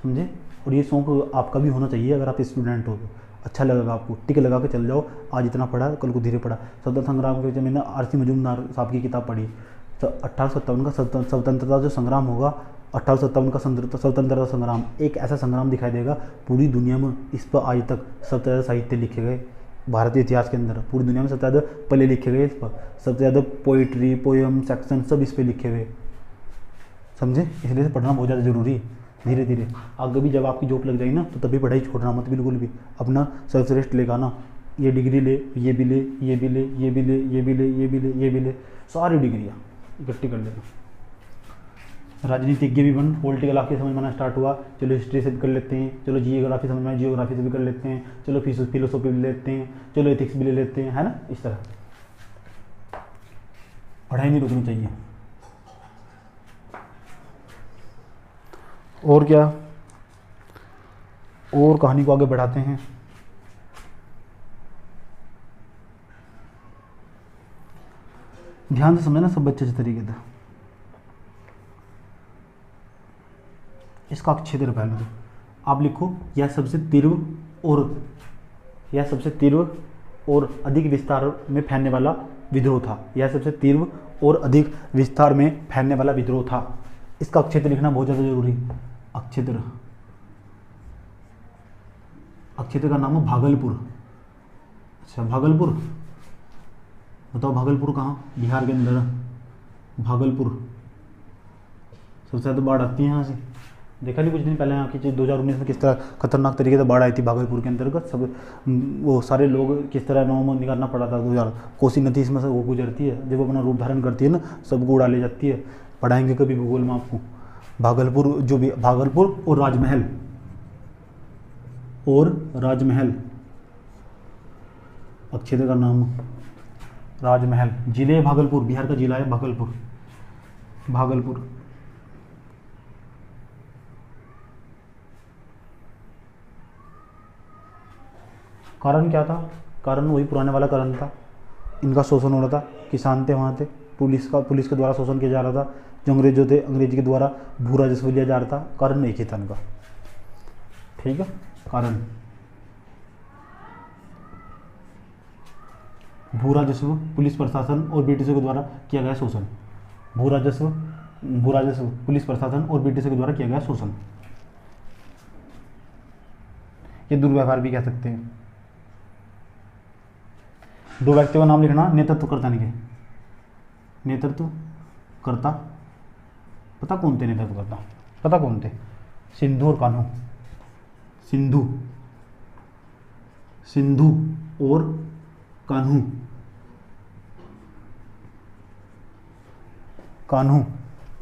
समझे। और ये शौक आपका भी होना चाहिए अगर आप स्टूडेंट हो तो। अच्छा लगेगा आपको, टिक लगा के चल जाओ, आज इतना पढ़ा कल को धीरे पढ़ा। स्वतंत्रता संग्राम के मैंने आरसी मजूमदार साहब की किताब पढ़ी, तो 1857 का स्वतंत्रता जो संग्राम होगा, 1857 का स्वतंत्रता संग्राम एक ऐसा संग्राम दिखाई देगा पूरी दुनिया में। इस पर आज तक सबसे ज़्यादा साहित्य लिखे गए भारतीय इतिहास के अंदर, पूरी दुनिया में सबसे ज़्यादा पहले लिखे गए इस पर, सबसे ज़्यादा पोइट्री, पोएम, सेक्शन सब इस पर लिखे गए, समझे। इसलिए से पढ़ना बहुत ज़्यादा जरूरी है। धीरे धीरे आगे भी जब आपकी जॉब लग जाएगी ना, तो तभी पढ़ाई छोड़ना मत बिल्कुल भी, अपना सर्वश्रेष्ठ लेगा ना। ये डिग्री ले, ये भी ले, ये भी ले, ये भी ले, ये भी ले, ये भी ले, ये भी ले, सारी डिग्रियाँ इकट्ठी कर लेना। राजनीतिज्ञ भी बन, पॉलिटिकल आपके समझ में आना स्टार्ट हुआ, चलो हिस्ट्री से भी कर लेते हैं, चलो जियोग्राफी समझ में आए, जियोग्राफी से भी कर लेते हैं, चलो फिलोसॉफी भी लेते हैं, चलो एथिक्स भी ले लेते हैं, है ना। इस तरह पढ़ाई नहीं रुकनी चाहिए। और क्या, और कहानी को आगे बढ़ाते हैं। ध्यान से समझना सब बच्चे अच्छे तरीके से। इसका क्षेत्र पहले आप लिखो, यह सबसे तीव्र और अधिक विस्तार में फैलने वाला विद्रोह था। यह सबसे तीव्र और अधिक विस्तार में फैलने वाला विद्रोह था। इसका क्षेत्र लिखना बहुत ज़्यादा जरूरी। अक्षेत्र का नाम है भागलपुर। अच्छा, भागलपुर, बताओ भागलपुर कहाँ, बिहार के अंदर भागलपुर। सबसे ज़्यादा बाढ़ आती है यहाँ से, देखा नहीं कुछ दिन पहले यहाँ की 2019 में किस तरह खतरनाक तरीके से बाढ़ आई थी भागलपुर के अंतर्गत। सब वो सारे लोग किस तरह नाव में निकालना पड़ा था। 2000 कोसी नदी इसमें से वो गुजरती है, जब वो अपना रूप धारण करती है ना, सबको उड़ा ले जाती है। पढ़ाएंगे कभी भूगोल में आपको। भागलपुर जो भी, भागलपुर और राजमहल अक्षेत्र का नाम राजमहल। जिले भागलपुर, बिहार का जिला है भागलपुर। कारण क्या था, कारण वही पुराने वाला कारण था, इनका शोषण हो रहा था, किसान थे वहाँ थे, पुलिस के द्वारा शोषण किया जा रहा था, जो अंग्रेज के द्वारा भू राजस्व लिया जा रहा था। कारण एक ही था इनका, ठीक है। कारण भू राजस्व, पुलिस प्रशासन और ब्रिटिशों के द्वारा किया गया शोषण। भू राजस्व, पुलिस प्रशासन और ब्रिटिशों के द्वारा किया गया शोषण, ये दुर्व्यवहार भी कह सकते हैं। 2 व्यक्तियों का नाम लिखना, नेतृत्वकर्ता के। नेतृत्वकर्ता पता कौन थे, नेतृत्वकर्ता पता कौन थे, सिंधु और कान्हू। सिंधु और कान्हू।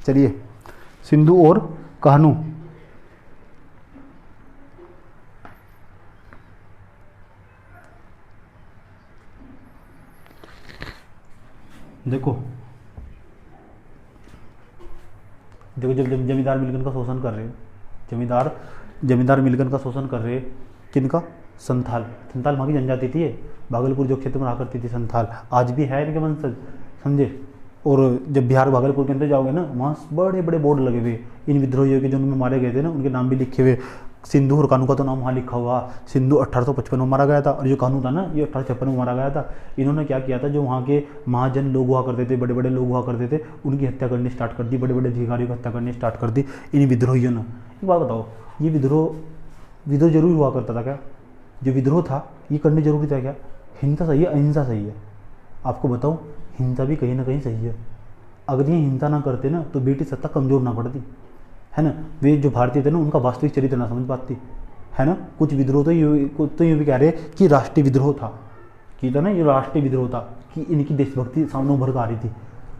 चलिए, सिंधु और कान्हू। देखो देखो जब जमींदार मिलकर का शोषण कर रहे, जमींदार मिलकर का शोषण कर रहे, किनका? संथाल वहाँ की जनजाति थी, भागलपुर जो क्षेत्र में रहा करती थी संथाल, आज भी है इनके वंशज, समझे। और जब बिहार भागलपुर के अंदर जाओगे ना, वहाँ बड़े बड़े बोर्ड लगे हुए इन विद्रोहियों के जो उनमें मारे गए थे ना, उनके नाम भी लिखे हुए। सिंधु और कानू का तो नाम वहाँ लिखा हुआ। सिंधु 1855 में मारा गया था, और जो कानू था ना, ये 1856 में मारा गया था। इन्होंने क्या किया था, जो वहाँ के महाजन लोग हुआ करते थे, बड़े बड़े लोग हुआ करते थे, उनकी हत्या करनी स्टार्ट कर दी, बड़े बड़े अधिकारियों की हत्या करनी स्टार्ट कर दी इन विद्रोहियों ने। एक बात बताओ, ये विद्रोह जरूर हुआ करता था क्या? जो विद्रोह था ये करनी जरूरी था क्या? हिंसा सही है, अहिंसा सही है? आपको बताऊँ, हिंसा भी कहीं ना कहीं सही है। अगर ये हिंसा ना करते ना, तो ब्रिटिश सत्ता कमज़ोर ना पड़ती, है ना। वे जो भारतीय थे ना, उनका वास्तविक चरित्र ना समझ पाती, है ना। कुछ विद्रोह तो यूँ भी कह रहे कि राष्ट्रीय विद्रोह था, कि था ना ये राष्ट्रीय विद्रोह था, कि इनकी देशभक्ति सामने उभर कर आ रही थी।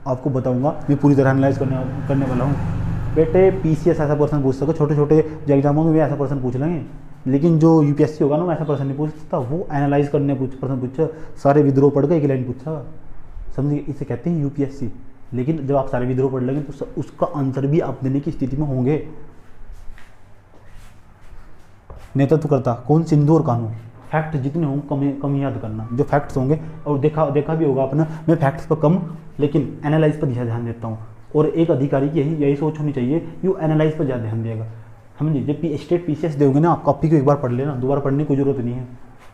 आपको बताऊंगा, मैं पूरी तरह एनालाइज करने वाला हूँ बेटे। पीसीएस ऐसा पर्सन पूछ सको, छोटे छोटे जो एग्जामों में भी ऐसा पर्सन पूछ लेंगे, लेकिन जो यूपीएससी होगा ना, वो ऐसा पर्सन नहीं पूछता, वो एनालाइज करने पर्सन पूछा, सारे विद्रोह पढ़ के एक लाइन पूछा, समझिए। इसे कहते हैं यूपीएससी। लेकिन जब आप सारे विद्रोह पढ़ लेंगे तो उसका आंसर भी आप देने की स्थिति में होंगे। नेतृत्व करता कौन? सिंधु और कानू। फैक्ट जितने होंगे कम याद करना, जो फैक्ट्स होंगे। और देखा भी होगा आपने, मैं फैक्ट्स पर कम लेकिन एनालाइज पर ध्यान देता हूँ। और एक अधिकारी की यही सोच होनी चाहिए, यू एनालाइज पर ज़्यादा ध्यान देगा, समझिए। जब स्टेट पीसीएस दोगे ना, आप कॉपी को एक बार पढ़ लेना, दोबारा पढ़ने की कोई जरूरत नहीं है।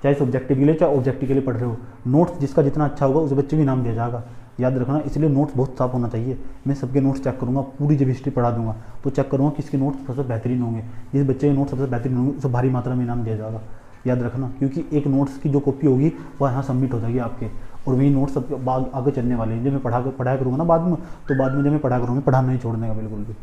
चाहे सब्जेक्टिव के लिए चाहे ऑब्जेक्टिव के लिए पढ़ रहे हो, नोट्स जिसका जितना अच्छा होगा उस बच्चे को इनाम दिया जाएगा, याद रखना। इसलिए नोट्स बहुत साफ होना चाहिए। मैं सबके नोट्स चेक करूँगा, पूरी जब हिस्ट्री पढ़ा दूंगा तो चेक करूँगा किसके नोट्स सबसे बेहतरीन होंगे। जिस बच्चे के नोट्स सबसे बेहतरीन होंगे उसे भारी मात्रा में इनाम दिया जाएगा, याद रखना। क्योंकि एक नोट्स की जो कॉपी होगी वह यहाँ सबमिट हो जाएगी आपके, और वही नोट्स सबके आगे चलने वाले हैं। जब मैं पढ़ाया करूँगा ना बाद में, तो बाद में जब मैं पढ़ा करूँगा, पढ़ाना नहीं छोड़ने का बिल्कुल भी,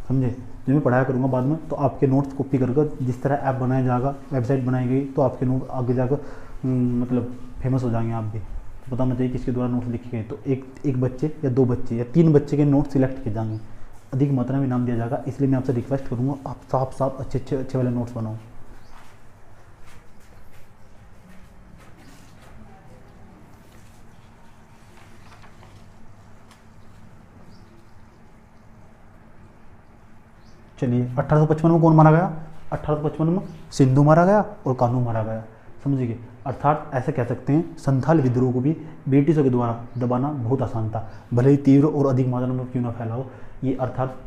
समझे। जब मैं पढ़ाया करूँगा बाद में, तो आपके नोट्स कॉपी कर जिस तरह ऐप बनाया जाएगा, वेबसाइट बनाई गई, तो आपके नोट आगे जाकर मतलब फेमस हो जाएंगे आप भी। तो पता होना चाहिए किसके द्वारा नोट्स लिखे गए। तो एक बच्चे या 2 बच्चे या 3 बच्चे के नोट्स सिलेक्ट किए जाएंगे, अधिक मात्रा में इनाम दिया जाएगा। इसलिए मैं आपसे रिक्वेस्ट करूँगा, आप साफ अच्छे वाले नोट्स बनाओ। चलिए, 1855 में कौन मारा गया? 1855 में सिंधु मारा गया और कानू मारा गया, समझिए। अर्थात ऐसे कह सकते हैं, संथाल विद्रोह को भी ब्रिटिशों के द्वारा दबाना बहुत आसान था, भले ही तीव्र और अधिक मात्रा में क्यों ना फैला हो। ये अर्थात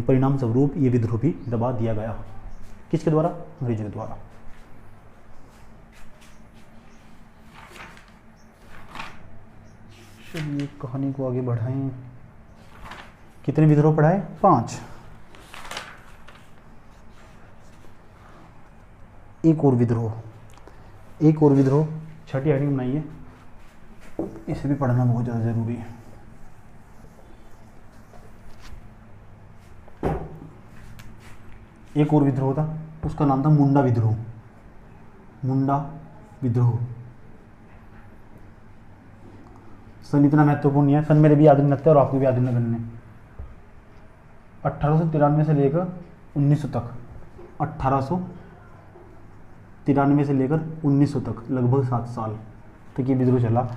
परिणाम स्वरूप ये विद्रोह भी दबा दिया गया। किसके द्वारा? अंग्रेजों के द्वारा। चलिए कहानी को आगे बढ़ाएं। कितने विद्रोह पढ़ाए? 5। एक और विद्रोह, छठी हेडिंग बनाइए, इसे भी पढ़ना बहुत ज़्यादा जरूरी है। एक और विद्रोह था, उसका नाम था मुंडा विद्रोह। सन इतना महत्वपूर्ण नहीं है, सन मेरे भी याद नहीं लगता और आपको भी याद नहीं करने। 1893 से लेकर 1900 तक, 1893 से लेकर 1900 तक, लगभग 7 साल तक ये विद्रोह चला।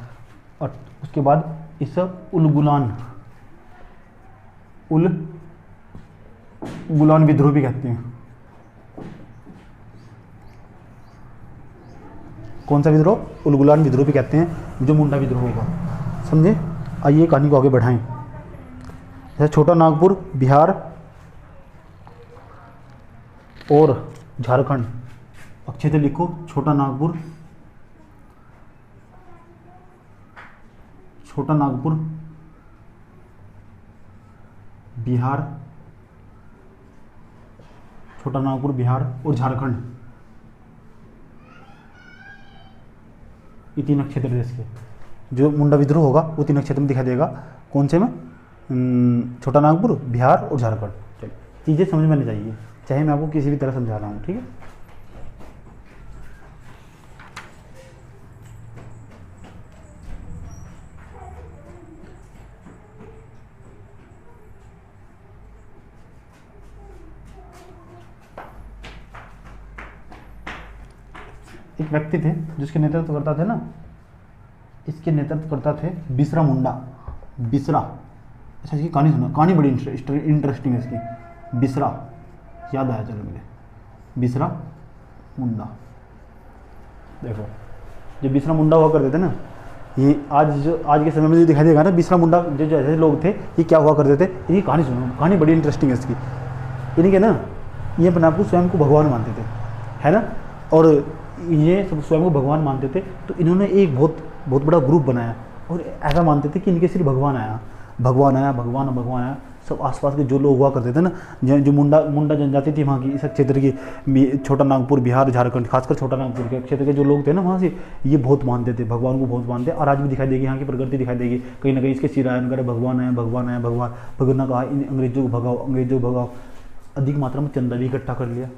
और उसके बाद इस गुलान विद्रोह भी कहते हैं। कौन सा विद्रोह? उलगुलान विद्रोह भी कहते हैं, जो मुंडा विद्रोह होगा, समझे। आइए कहानी को आगे बढ़ाएं। जैसे छोटा नागपुर बिहार और झारखंड, अच्छे से लिखो, छोटा नागपुर बिहार और झारखंड, ये 3 क्षेत्र देश के। जो मुंडा विद्रोह होगा वो 3 क्षेत्र में दिखाई देगा। कौन से में? छोटा नागपुर, बिहार और झारखंड। चलिए, चीज़ें समझ में आनी चाहिए, चाहे मैं आपको किसी भी तरह समझा रहा हूँ, ठीक है। एक व्यक्ति थे जिसके नेतृत्व करता थे ना, इसके नेतृत्व करता थे बिसरा मुंडा। अच्छा इसकी कहानी सुना, कहानी बड़ी इंटरेस्टिंग है इसकी। बिसरा, याद आया चलो मुझे, बिसरा मुंडा। देखो जो बिसरा मुंडा हुआ करते थे ना, ये आज के समय में जो दिखाई देगा ना, बिसरा मुंडा जो ऐसे लोग थे ये क्या हुआ करते थे, इनकी कहानी सुनो, कहानी बड़ी इंटरेस्टिंग है इसकी। इनके ना ये अपने आप को स्वयं को भगवान मानते थे, है ना, और ये सब स्वयं को भगवान मानते थे। तो इन्होंने एक बहुत बड़ा ग्रुप बनाया और ऐसा मानते थे कि इनके सिर्फ भगवान आया, भगवान आया, भगवान आया। सब आसपास के जो लोग हुआ करते थे ना, जो मुंडा जनजाति थी वहाँ की, इस क्षेत्र की, छोटा नागपुर, बिहार, झारखंड, खासकर छोटा नागपुर के क्षेत्र के जो लोग थे ना वहाँ से, ये बहुत मानते थे, भगवान को बहुत मानते। और आज भी दिखाई देगी यहाँ की प्रकृति दिखाई देगी कहीं ना कहीं, इसके सिरायन करे भगवान आया, भगवान आया, भगवान ने कहा इन अंग्रेजों को भगाओ, अंग्रेजों को भगाओ। अधिक मात्रा में चंदा भी इकट्ठा कर लिया,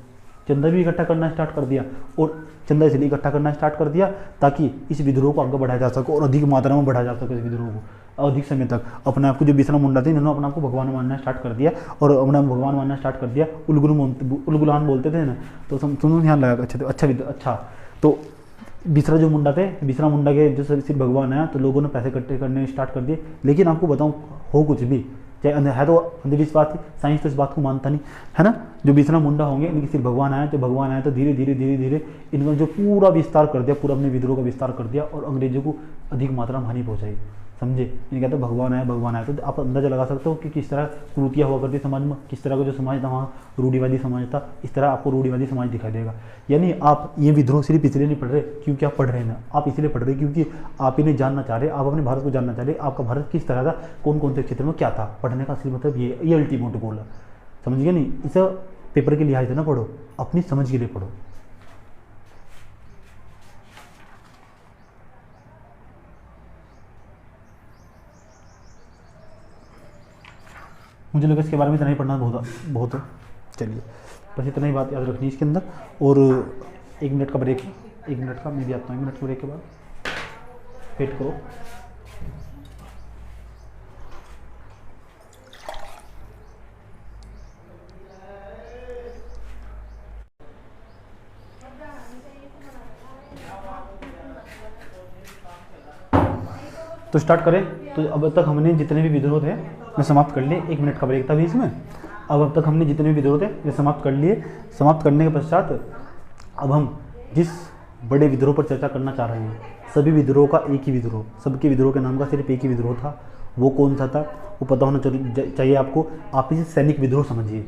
चंदा भी इकट्ठा करना स्टार्ट कर दिया। और चंदा इसलिए इकट्ठा करना स्टार्ट कर दिया ताकि इस विद्रोह को आगे बढ़ाया जा सके और अधिक मात्रा में बढ़ाया जा सके इस विद्रोह को अधिक समय तक। अपने आप को जो बिसरा मुंडा थे इन्होंने अपने आप को भगवान मानना स्टार्ट कर दिया और अपने आप भगवान मानना स्टार्ट कर दिया। उलगुलान बोलते थे ना, तो सुनो ध्यान लगा, अच्छा तो बिसरा जो मुंडा थे, बिसरा मुंडा के जो सिर्फ भगवान आया तो लोगों ने पैसे इकट्ठे करने स्टार्ट कर दिए। लेकिन आपको बताऊँ हो कुछ भी, चाहे है तो अंधविश्वास थी, साइंस तो इस बात को मानता नहीं, है ना। जो बिसरा मुंडा होंगे इनकी सिर्फ भगवान आया, तो भगवान आया तो धीरे धीरे इन्होंने जो पूरा विस्तार कर दिया, पूरा अपने विद्रोह का विस्तार कर दिया और अंग्रेजों को अधिक मात्रा में हानि पहुंचाई, समझे। इन्हें कहते हैं भगवान आया। तो आप अंदाजा लगा सकते हो कि किस तरह कुरीतियाँ हुआ करती समाज में, किस तरह का जो समाज था वहाँ रूढ़िवादी समाज था, इस तरह आपको रूढ़िवादी समाज दिखाई देगा। यानी आप ये विद्रोह सिर्फ इसलिए नहीं पढ़ रहे क्योंकि आप पढ़ रहे हैं ना, आप इसलिए पढ़ रहे क्योंकि आप इन्हें जानना चाह रहे, आप अपने भारत को जानना चाह रहे, आपका भारत किस तरह था, कौन कौन से क्षेत्र में क्या था। पढ़ने का असली मतलब ये अल्टीमेट गोल है, समझ गए नहीं। इसे पेपर के लिहाज से ना पढ़ो, अपनी समझ के लिए पढ़ो। मुझे लगा इसके बारे में इतना ही पढ़ना बहुत है। चलिए बस इतना ही बात याद रखनी इसके अंदर। और 1 मिनट का ब्रेक, 1 मिनट का मैं भी आता हूँ, 1 मिनट के ब्रेक के बाद वेट करो। तो स्टार्ट करें। तो अब तक हमने जितने भी विद्रोह थे मैं समाप्त कर लिए, 1 मिनट का ब्रेक था भी इसमें। अब तक हमने जितने भी विद्रोह थे ये समाप्त कर लिए। समाप्त करने के पश्चात अब हम जिस बड़े विद्रोह पर चर्चा करना चाह रहे हैं, सभी विद्रोह का एक ही विद्रोह, सबके विद्रोह के नाम का सिर्फ एक ही विद्रोह था। वो कौन सा था वो पता होना चाहिए आपको। आप इसे सैनिक विद्रोह समझिए,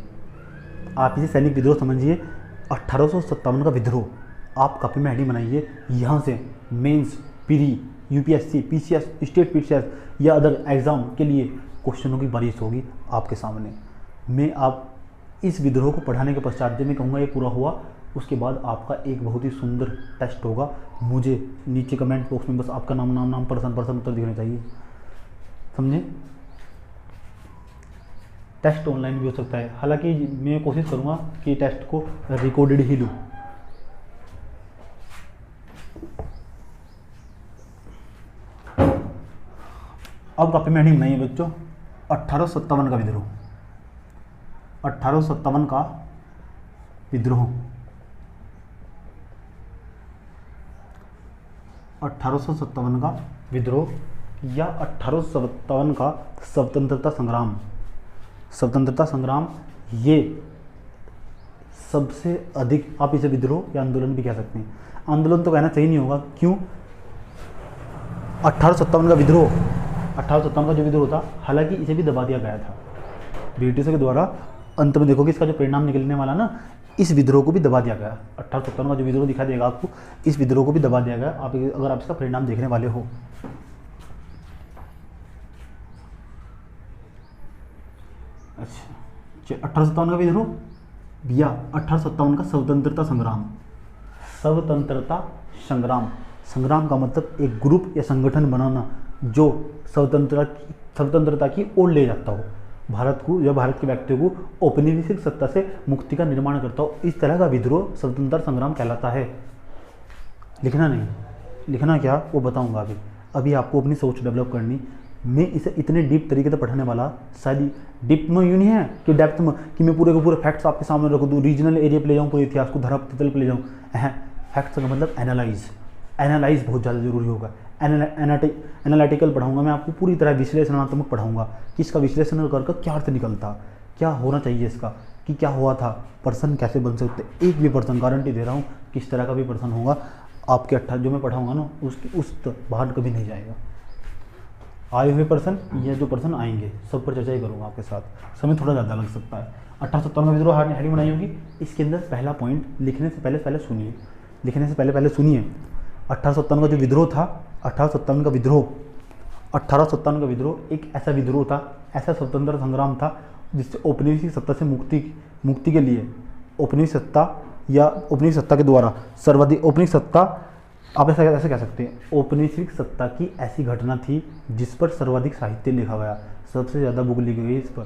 आप इसे सैनिक विद्रोह समझिए। 1857 का विद्रोह आप कॉपी में हेडिंग बनाइए। यहाँ से mains, pre, UPSC, PCS, state PCS या अदर एग्ज़ाम के लिए क्वेश्चनों की बारिश होगी आपके सामने। मैं आप इस विद्रोह को पढ़ाने के पश्चात जब मैं कहूँगा ये पूरा हुआ, उसके बाद आपका एक बहुत ही सुंदर टेस्ट होगा। मुझे नीचे कमेंट बॉक्स में बस आपका नाम पर्सन उत्तर दिखना चाहिए, समझे। टेस्ट ऑनलाइन भी हो सकता है, हालांकि मैं कोशिश करूँगा कि टेस्ट को रिकॉर्डेड ही लूँ। अब कॉपी में हेडिंग बनाइए बच्चों, 1857 का विद्रोह, 1857 का विद्रोह, 1857 का विद्रोह या 1857 का स्वतंत्रता संग्राम। स्वतंत्रता संग्राम ये सबसे अधिक, आप इसे विद्रोह या आंदोलन भी कह सकते हैं। आंदोलन तो कहना सही नहीं होगा, क्यों। 1857 का विद्रोह, 1857 का जो विद्रोह था, हालांकि इसे भी दबा दिया गया था ब्रिटिशों के द्वारा। अंत में देखोगे इसका जो परिणाम निकलने वाला ना, इस विद्रोह को भी दबा दिया गया। 1857 का जो विद्रोह दिखा देगा आपको, इस विद्रोह को भी दबा दिया गया। आप अगर आप इसका परिणाम देखने वाले हो। अच्छा 1857 का विद्रोह या 1857 का स्वतंत्रता संग्राम। स्वतंत्रता संग्राम, संग्राम का मतलब एक ग्रुप या संगठन बनाना जो स्वतंत्रता की ओर ले जाता हो भारत को, या भारत के व्यक्तियों को औपनिवेशिक सत्ता से मुक्ति का निर्माण करता हो। इस तरह का विद्रोह स्वतंत्रता संग्राम कहलाता है। लिखना नहीं, लिखना क्या वो बताऊंगा अभी। अभी आपको अपनी सोच डेवलप करनी। मैं इसे इतने डीप तरीके से पढ़ाने वाला, शायद डीप में यूँ नहीं है कि डेप्थ में कि मैं पूरे के पूरे फैक्ट्स आपके सामने रख दूँ, रीजनल एरिया पे ले जाऊँ, पूरे इतिहास को धरातल पे ले जाऊँ। फैक्ट्स का मतलब एनालाइज बहुत ज़्यादा जरूरी होगा। एनालिटिकल पढ़ाऊंगा, मैं आपको पूरी तरह विश्लेषणात्मक पढ़ाऊंगा कि इसका विश्लेषण कर क्या अर्थ निकलता, क्या होना चाहिए इसका, कि क्या हुआ था, पर्सन कैसे बन सकते। एक भी पर्सन गारंटी दे रहा हूँ किस तरह का भी पर्सन होगा आपके 18 जो मैं पढ़ाऊंगा ना उसकी उस बाहर कभी नहीं जाएगा। आए हुए पर्सन या जो पर्सन आएंगे सब पर चर्चा ही करूँगा आपके साथ, समय थोड़ा ज़्यादा लग सकता है। 1857 में विद्रोह हेडिंग बनाई होगी, इसके अंदर पहला पॉइंट लिखने से पहले सुनिए, लिखने से पहले सुनिए। 1857 का जो विद्रोह था, 1857 का विद्रोह एक ऐसा विद्रोह था, ऐसा स्वतंत्र संग्राम था जिससे औपनिवेशिक सत्ता से मुक्ति के लिए औपनिवेशिक सत्ता के द्वारा सर्वाधिक औपनिवेशिक सत्ता, आप ऐसे कह सकते हैं, औपनिवेशिक सत्ता की ऐसी घटना थी जिस पर सर्वाधिक साहित्य लिखा गया, सबसे ज़्यादा बुक लिखी गई इस पर।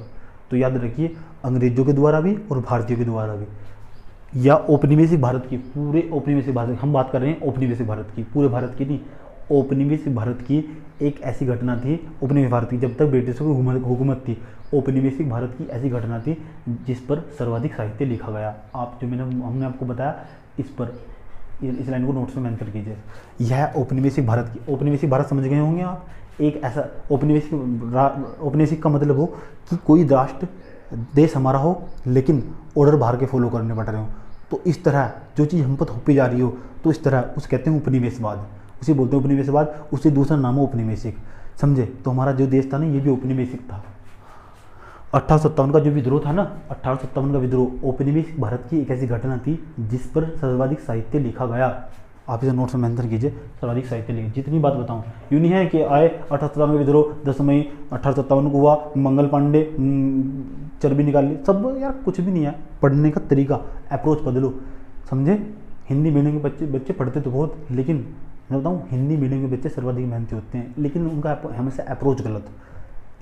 तो याद रखिए, अंग्रेजों के द्वारा भी और भारतीयों के द्वारा भी, या औपनिवेशिक भारत की, पूरे औपनिवेशिक भारत, हम बात कर रहे हैं औपनिवेशिक भारत की, पूरे भारत की नहीं, औपनिवेशिक भारत की एक ऐसी घटना थी, औपनिवेशिक भारत की जब तक ब्रिटिशों की हुकूमत थी, औपनिवेशिक भारत की ऐसी घटना थी जिस पर सर्वाधिक साहित्य लिखा गया। आप जो हमने आपको बताया, इस पर इस लाइन को नोट्स में मेंशन कीजिए। यह औपनिवेशिक भारत की, औपनिवेशिक भारत समझ गए होंगे आप, एक ऐसा औपनिवेशिक का मतलब हो कि कोई राष्ट्र देश हमारा हो लेकिन ऑर्डर बाहर के फॉलो करने पड़ रहे हो, तो इस तरह जो चीज़ हम पर थोपी जा रही हो, तो इस तरह उसे कहते हैं उपनिवेशवाद, उसे बोलते हैं उपनिवेशवाद, उससे दूसरा नाम है औपनिवेशिक, समझे। तो हमारा जो देश था ना ये भी औपनिवेशिक था। 1857 का जो विद्रोह था ना, 1857 का विद्रोह औपनिवेशिक भारत की एक ऐसी घटना थी जिस पर सर्वाधिक साहित्य लिखा गया। आप इसे नोट्स में मेंशन कीजिए, सर्वाधिक साहित्य लिखे, जितनी बात बताऊं यूँ नहीं है कि आए 1857 का विद्रोह 10 मई 1857 को हुआ, मंगल पांडे चर्बी निकाल ली, सब यार कुछ भी नहीं है। पढ़ने का तरीका, अप्रोच बदलो, समझे। हिंदी मीडियम के बच्चे पढ़ते तो बहुत, लेकिन मैं बताऊँ हिंदी मीडियम के बच्चे सर्वाधिक मेहनती होते हैं, लेकिन उनका हमेशा अप्रोच गलत,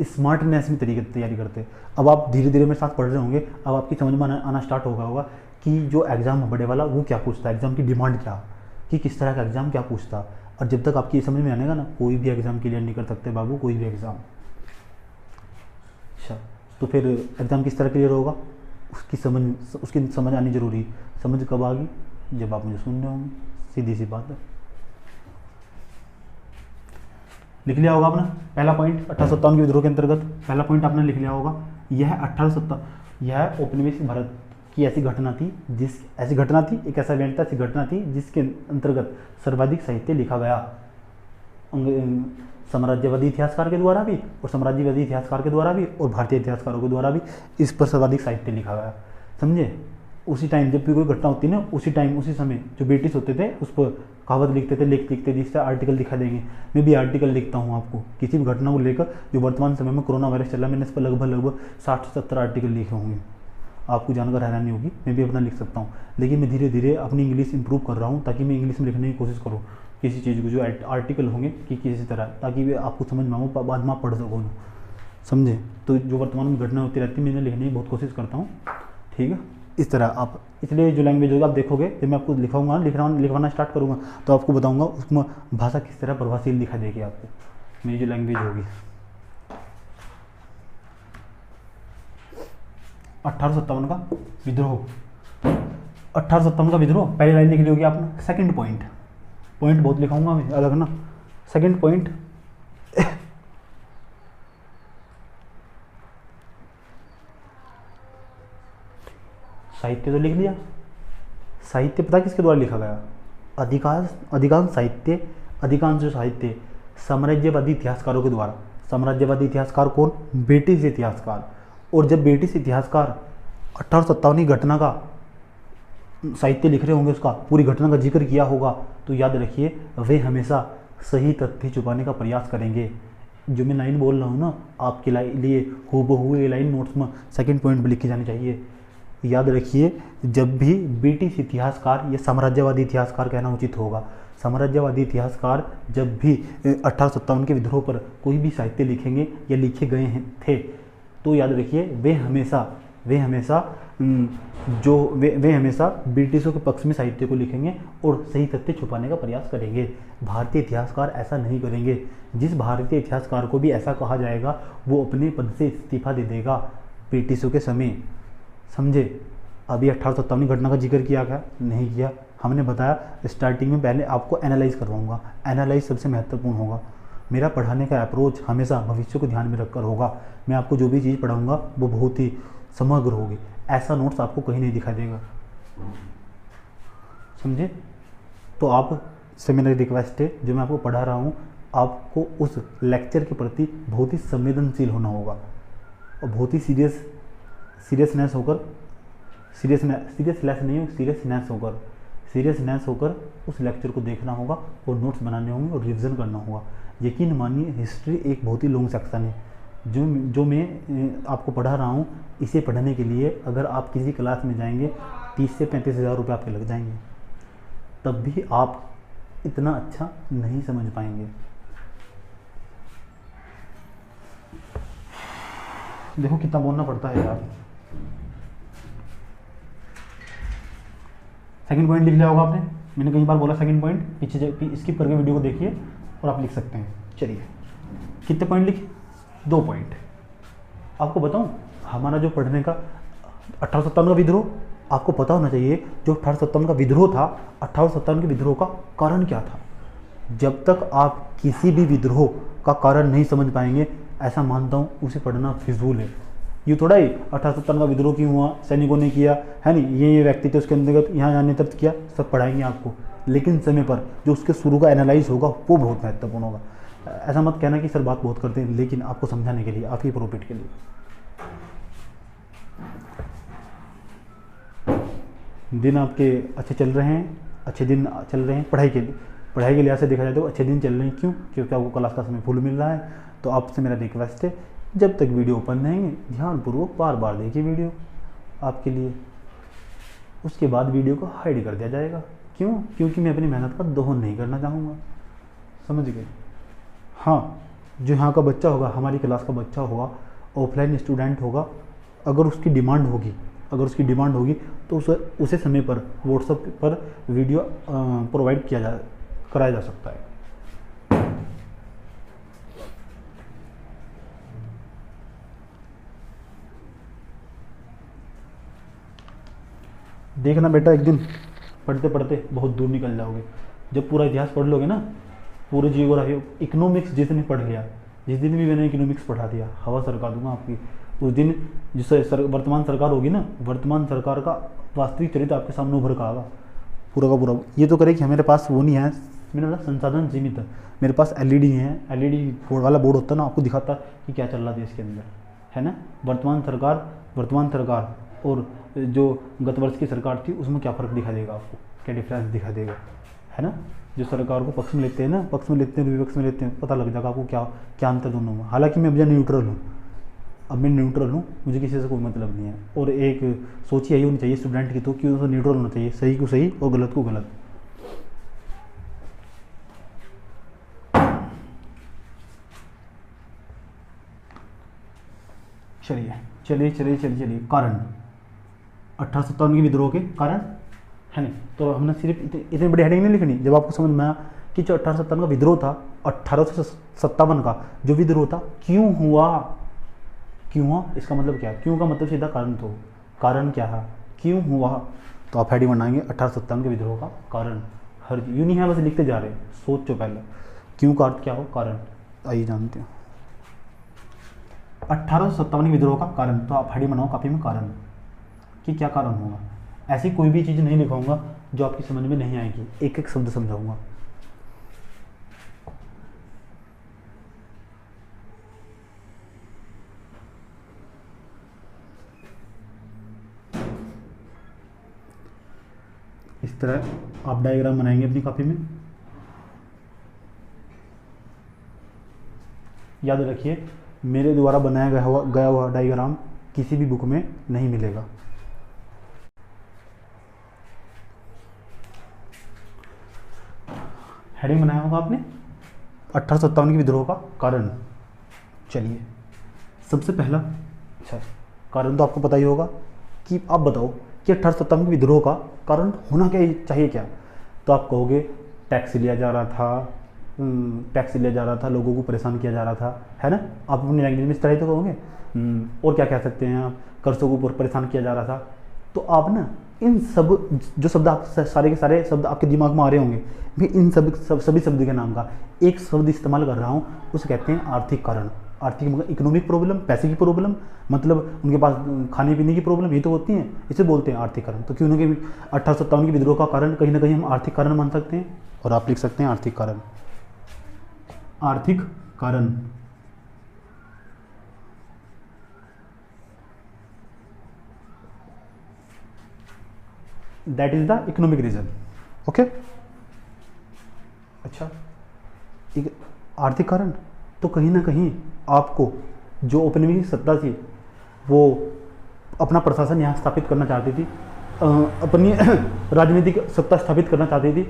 स्मार्टनेस में तरीके से तैयारी करते हैं। अब आप धीरे धीरे मेरे साथ पढ़ रहे होंगे, अब आपकी समझ में आना स्टार्ट होगा कि जो एग्ज़ाम बड़े वाला वो क्या पूछता है, एग्ज़ाम की डिमांड क्या, कि किस तरह का एग्ज़ाम क्या पूछता। और जब तक आपकी समझ में आनेगा ना, कोई भी एग्ज़ाम क्लियर नहीं कर सकते बाबू, कोई भी एग्ज़ाम। अच्छा, तो फिर एग्ज़ाम किस तरह क्लियर होगा, उसकी समझ आनी जरूरी। समझ कब आ गई, जब आप मुझे सुन रहे होंगे, सीधी सी बात है। लिख लिया होगा आपने पहला पॉइंट 1857 के विद्रोह के अंतर्गत, पहला पॉइंट आपने लिख लिया होगा। यह 1857 यह औपनिवेशिक भारत की ऐसी घटना थी एक ऐसा इवेंट था, ऐसी घटना थी जिसके अंतर्गत सर्वाधिक साहित्य लिखा गया, साम्राज्यवादी इतिहासकार के द्वारा भी और साम्राज्यवादी इतिहासकार के द्वारा भी और भारतीय इतिहासकारों के द्वारा भी इस पर सर्वाधिक साहित्य लिखा गया, समझे। उसी टाइम जब भी कोई घटना होती है ना, उसी समय जो ब्रिटिश होते थे उस पर कहावत लिखते थे, लेख लिखते थे, जिससे आर्टिकल दिखा देंगे। मैं भी आर्टिकल लिखता हूँ आपको किसी भी घटना को लेकर, जो वर्तमान समय में कोरोना वायरस चल रहा है, मैंने इस पर लगभग 60 से 70 आर्टिकल लिखे होंगे, आपको जानकर हैरानी होगी। मैं भी अपना लिख सकता हूँ, लेकिन मैं धीरे धीरे अपनी इंग्लिश इंप्रूव कर रहा हूँ ताकि मैं इंग्लिश में लिखने की कोशिश करूँ किसी चीज़ को, जो आर्टिकल होंगे कि किसी तरह, ताकि वे आपको समझ में आओ, बाद में आप पढ़ सको, समझे। तो जो वर्तमान में घटना होती रहती है, मैंने लिखने की बहुत कोशिश करता हूँ, ठीक है। इस तरह आप, इसलिए जो लैंग्वेज होगी आप देखोगे, जब मैं आपको लिखाऊंगा, लिखवाना स्टार्ट करूँगा तो आपको बताऊँगा उसमें भाषा किस तरह प्रभावशील दिखा देगी आपको, मेरी जो लैंग्वेज होगी। 1857 का विद्रोह, 1857 का विद्रोह, पहली लाइन लिख ली होगी आपने। सेकंड पॉइंट बहुत लिखाऊंगा मैं अलग ना। सेकंड पॉइंट, साहित्य तो लिख लिया। साहित्य पता किसके द्वारा लिखा गया, अधिकांश जो साहित्य साम्राज्यवादी इतिहासकारों के द्वारा। साम्राज्यवादी इतिहासकार कौन, ब्रिटिश इतिहासकार। और जब ब्रिटिश इतिहासकार 1857 की घटना का साहित्य लिख रहे होंगे, उसका पूरी घटना का जिक्र किया होगा, तो याद रखिए वे हमेशा सही तथ्य छुपाने का प्रयास करेंगे। जो मैं लाइन बोल रहा हूँ ना, आपके लिए हूबहू ये लाइन नोट्स में सेकंड पॉइंट पर लिखी जानी चाहिए। याद रखिए, जब भी ब्रिटिश इतिहासकार या साम्राज्यवादी इतिहासकार कहना उचित होगा, साम्राज्यवादी इतिहासकार जब भी 1857 के विद्रोह पर कोई भी साहित्य लिखेंगे या लिखे गए थे, तो याद रखिए वे हमेशा ब्रिटिशों के पक्ष में साहित्य को लिखेंगे और सही तथ्य छुपाने का प्रयास करेंगे। भारतीय इतिहासकार ऐसा नहीं करेंगे। जिस भारतीय इतिहासकार को भी ऐसा कहा जाएगा, वो अपने पद से इस्तीफा दे देगा ब्रिटिशों के समय, समझे। अभी 1857 घटना का जिक्र किया क्या, नहीं किया, हमने बताया स्टार्टिंग में पहले आपको एनालाइज करवाऊंगा। एनालाइज सबसे महत्वपूर्ण होगा। मेरा पढ़ाने का अप्रोच हमेशा भविष्य को ध्यान में रखकर होगा। मैं आपको जो भी चीज़ पढ़ाऊंगा वो बहुत ही समग्र होगी। ऐसा नोट्स आपको कहीं नहीं दिखाई देगा, समझे। तो आप से मेरा रिक्वेस्ट है, जो मैं आपको पढ़ा रहा हूँ आपको उस लेक्चर के प्रति बहुत ही संवेदनशील होना होगा और बहुत ही सीरियसनेस होकर उस लेक्चर को देखना होगा और नोट्स बनाने होंगे और रिवीजन करना होगा। यकीन मानिए हिस्ट्री एक बहुत ही लॉन्ग सेक्शन है। जो मैं आपको पढ़ा रहा हूँ, इसे पढ़ने के लिए अगर आप किसी क्लास में जाएंगे 30 से 35 हज़ार रुपये आपके लग जाएंगे, तब भी आप इतना अच्छा नहीं समझ पाएंगे। देखो कितना बोलना पड़ता है यार। सेकंड पॉइंट लिख लिया होगा आपने, मैंने कई बार बोला सेकंड पॉइंट, पीछे स्किप करके वीडियो को देखिए और आप लिख सकते हैं। चलिए कितने पॉइंट लिखे? 2 पॉइंट। आपको बताऊं, हमारा जो पढ़ने का 1857 का विद्रोह, आपको पता होना चाहिए जो 1857 का विद्रोह था, 1857 के विद्रोह का कारण क्या था। जब तक आप किसी भी विद्रोह का कारण नहीं समझ पाएंगे, ऐसा मानता हूँ उसे पढ़ना फिजूल है। ये थोड़ा ही 1857 का विद्रोह क्यों हुआ, सैनिकों ने किया, है नहीं, ये व्यक्ति थे उसके अंतर्गत यहाँ यहाँ नेतृत्व किया, सब पढ़ाएंगे आपको। लेकिन समय पर जो उसके शुरू का एनालाइज होगा वो बहुत महत्वपूर्ण होगा। ऐसा मत कहना कि सर बात बहुत करते हैं, लेकिन आपको समझाने के लिए, आपकी प्रॉफिट के लिए। दिन आपके अच्छे चल रहे हैं, अच्छे दिन चल रहे हैं पढ़ाई के लिहाज से देखा जाए तो अच्छे दिन चल रहे हैं। क्यों? क्योंकि आपको क्लास का समय फुल मिल रहा है। तो आपसे मेरा रिक्वेस्ट है, जब तक वीडियो ओपन रहेंगे ध्यानपूर्वक बार बार देखिए वीडियो आपके लिए। उसके बाद वीडियो को हाइड कर दिया जाएगा। क्यों? क्योंकि मैं अपनी मेहनत का दोहन नहीं करना चाहूँगा, समझ गए। हाँ, जो यहाँ का बच्चा होगा, हमारी क्लास का बच्चा होगा, ऑफलाइन स्टूडेंट होगा, अगर उसकी डिमांड होगी तो उसे समय पर व्हाट्सएप पर वीडियो प्रोवाइड कराया जा सकता है। देखना बेटा, एक दिन पढ़ते पढ़ते बहुत दूर निकल जाओगे। जब पूरा इतिहास पढ़ लोगे ना, पूरे जियोग्राफी, इकोनॉमिक्स जितने पढ़ लिया, जिस दिन भी मैंने इकोनॉमिक्स पढ़ा दिया, हवा सरका दूंगा आपकी। उस दिन जिससे वर्तमान सरकार होगी ना, वर्तमान सरकार का वास्तविक चरित्र आपके सामने उभर कर आएगा पूरा का पूरा। ये तो करे कि हमारे पास वो नहीं है, मैंने बोला संसाधन सीमित है, मेरे पास एलईडी है, एलईडी बोर्ड वाला बोर्ड होता है ना, आपको दिखाता कि क्या चल रहा है इसके अंदर, है ना। वर्तमान सरकार और जो गत वर्ष की सरकार थी उसमें क्या फ़र्क दिखा देगा आपको, क्या डिफरेंस दिखा देगा, है ना। जो सरकार को पक्ष में लेते हैं ना, पक्ष में लेते हैं, विपक्ष में लेते हैं, पता लग जाएगा आपको क्या अंतर दोनों में। हालांकि मैं अब न्यूट्रल हूँ, मुझे किसी से कोई मतलब नहीं है। और एक सोच यही होनी चाहिए स्टूडेंट की, तो क्यों तो न्यूट्रल होना चाहिए, सही को सही और गलत को गलत। चलिए कारण 1857 के विद्रोह के कारण, है नहीं। तो हमने सिर्फ इतनी बड़ी हेडिंग नहीं लिखनी। जब आपको समझ में आया कि जो 1857 का विद्रोह था, 1857 का जो विद्रोह था क्यों हुआ, इसका मतलब क्या, क्यों का मतलब सीधा कारण। तो कारण क्या है, क्यों हुआ, तो आप हेडिंग बनाएंगे 1857 के विद्रोह का कारण। हर यूँ नहीं है बस लिखते जा रहे, सोचो पहले क्यों का अर्थ क्या हो, कारण। आइए जानते हैं 1857 के विद्रोह का कारण। तो आप हेडिंग बनाओ कापी में कारण, कि क्या कारण होगा। ऐसी कोई भी चीज़ नहीं लिखाऊंगा जो आपकी समझ में नहीं आएगी, एक एक शब्द समझाऊंगा। इस तरह आप डायग्राम बनाएंगे अपनी कॉपी में। याद रखिए, मेरे द्वारा बनाया गया हुआ डायग्राम किसी भी बुक में नहीं मिलेगा। हेडिंग बनाया होगा आपने 1857 के विद्रोह का कारण। चलिए सबसे पहला, अच्छा कारण तो आपको पता ही होगा कि आप बताओ कि 1857 के विद्रोह का कारण होना क्या चाहिए क्या। तो आप कहोगे टैक्स लिया जा रहा था, लोगों को परेशान किया जा रहा था, है ना। आप अपनी लैंग्वेज में इस तरह तो कहोगे। और क्या कह सकते हैं आप, कर्जों को परेशान किया जा रहा था। तो आप ना इन सब जो शब्द आप सारे के सारे शब्द आपके दिमाग में आ रहे होंगे, मैं इन सभी शब्द के नाम का एक शब्द इस्तेमाल कर रहा हूँ, उसे कहते हैं आर्थिक कारण। आर्थिक मतलब इकोनॉमिक प्रॉब्लम, पैसे की प्रॉब्लम, मतलब उनके पास खाने पीने की प्रॉब्लम, ये तो होती है, इसे बोलते हैं आर्थिक कारण। तो क्यों उनके 1857 के विद्रोह का कारण कहीं ना कहीं हम आर्थिक कारण मान सकते हैं, और आप लिख सकते हैं आर्थिक कारण। आर्थिक कारण that is the economic reason. Okay, अच्छा, एक आर्थिक कारण तो कहीं ना कहीं आपको जो औपनिवेशिक सत्ता थी वो अपना प्रशासन यहाँ स्थापित करना चाहती थी, अपनी राजनीतिक सत्ता स्थापित करना चाहती थी,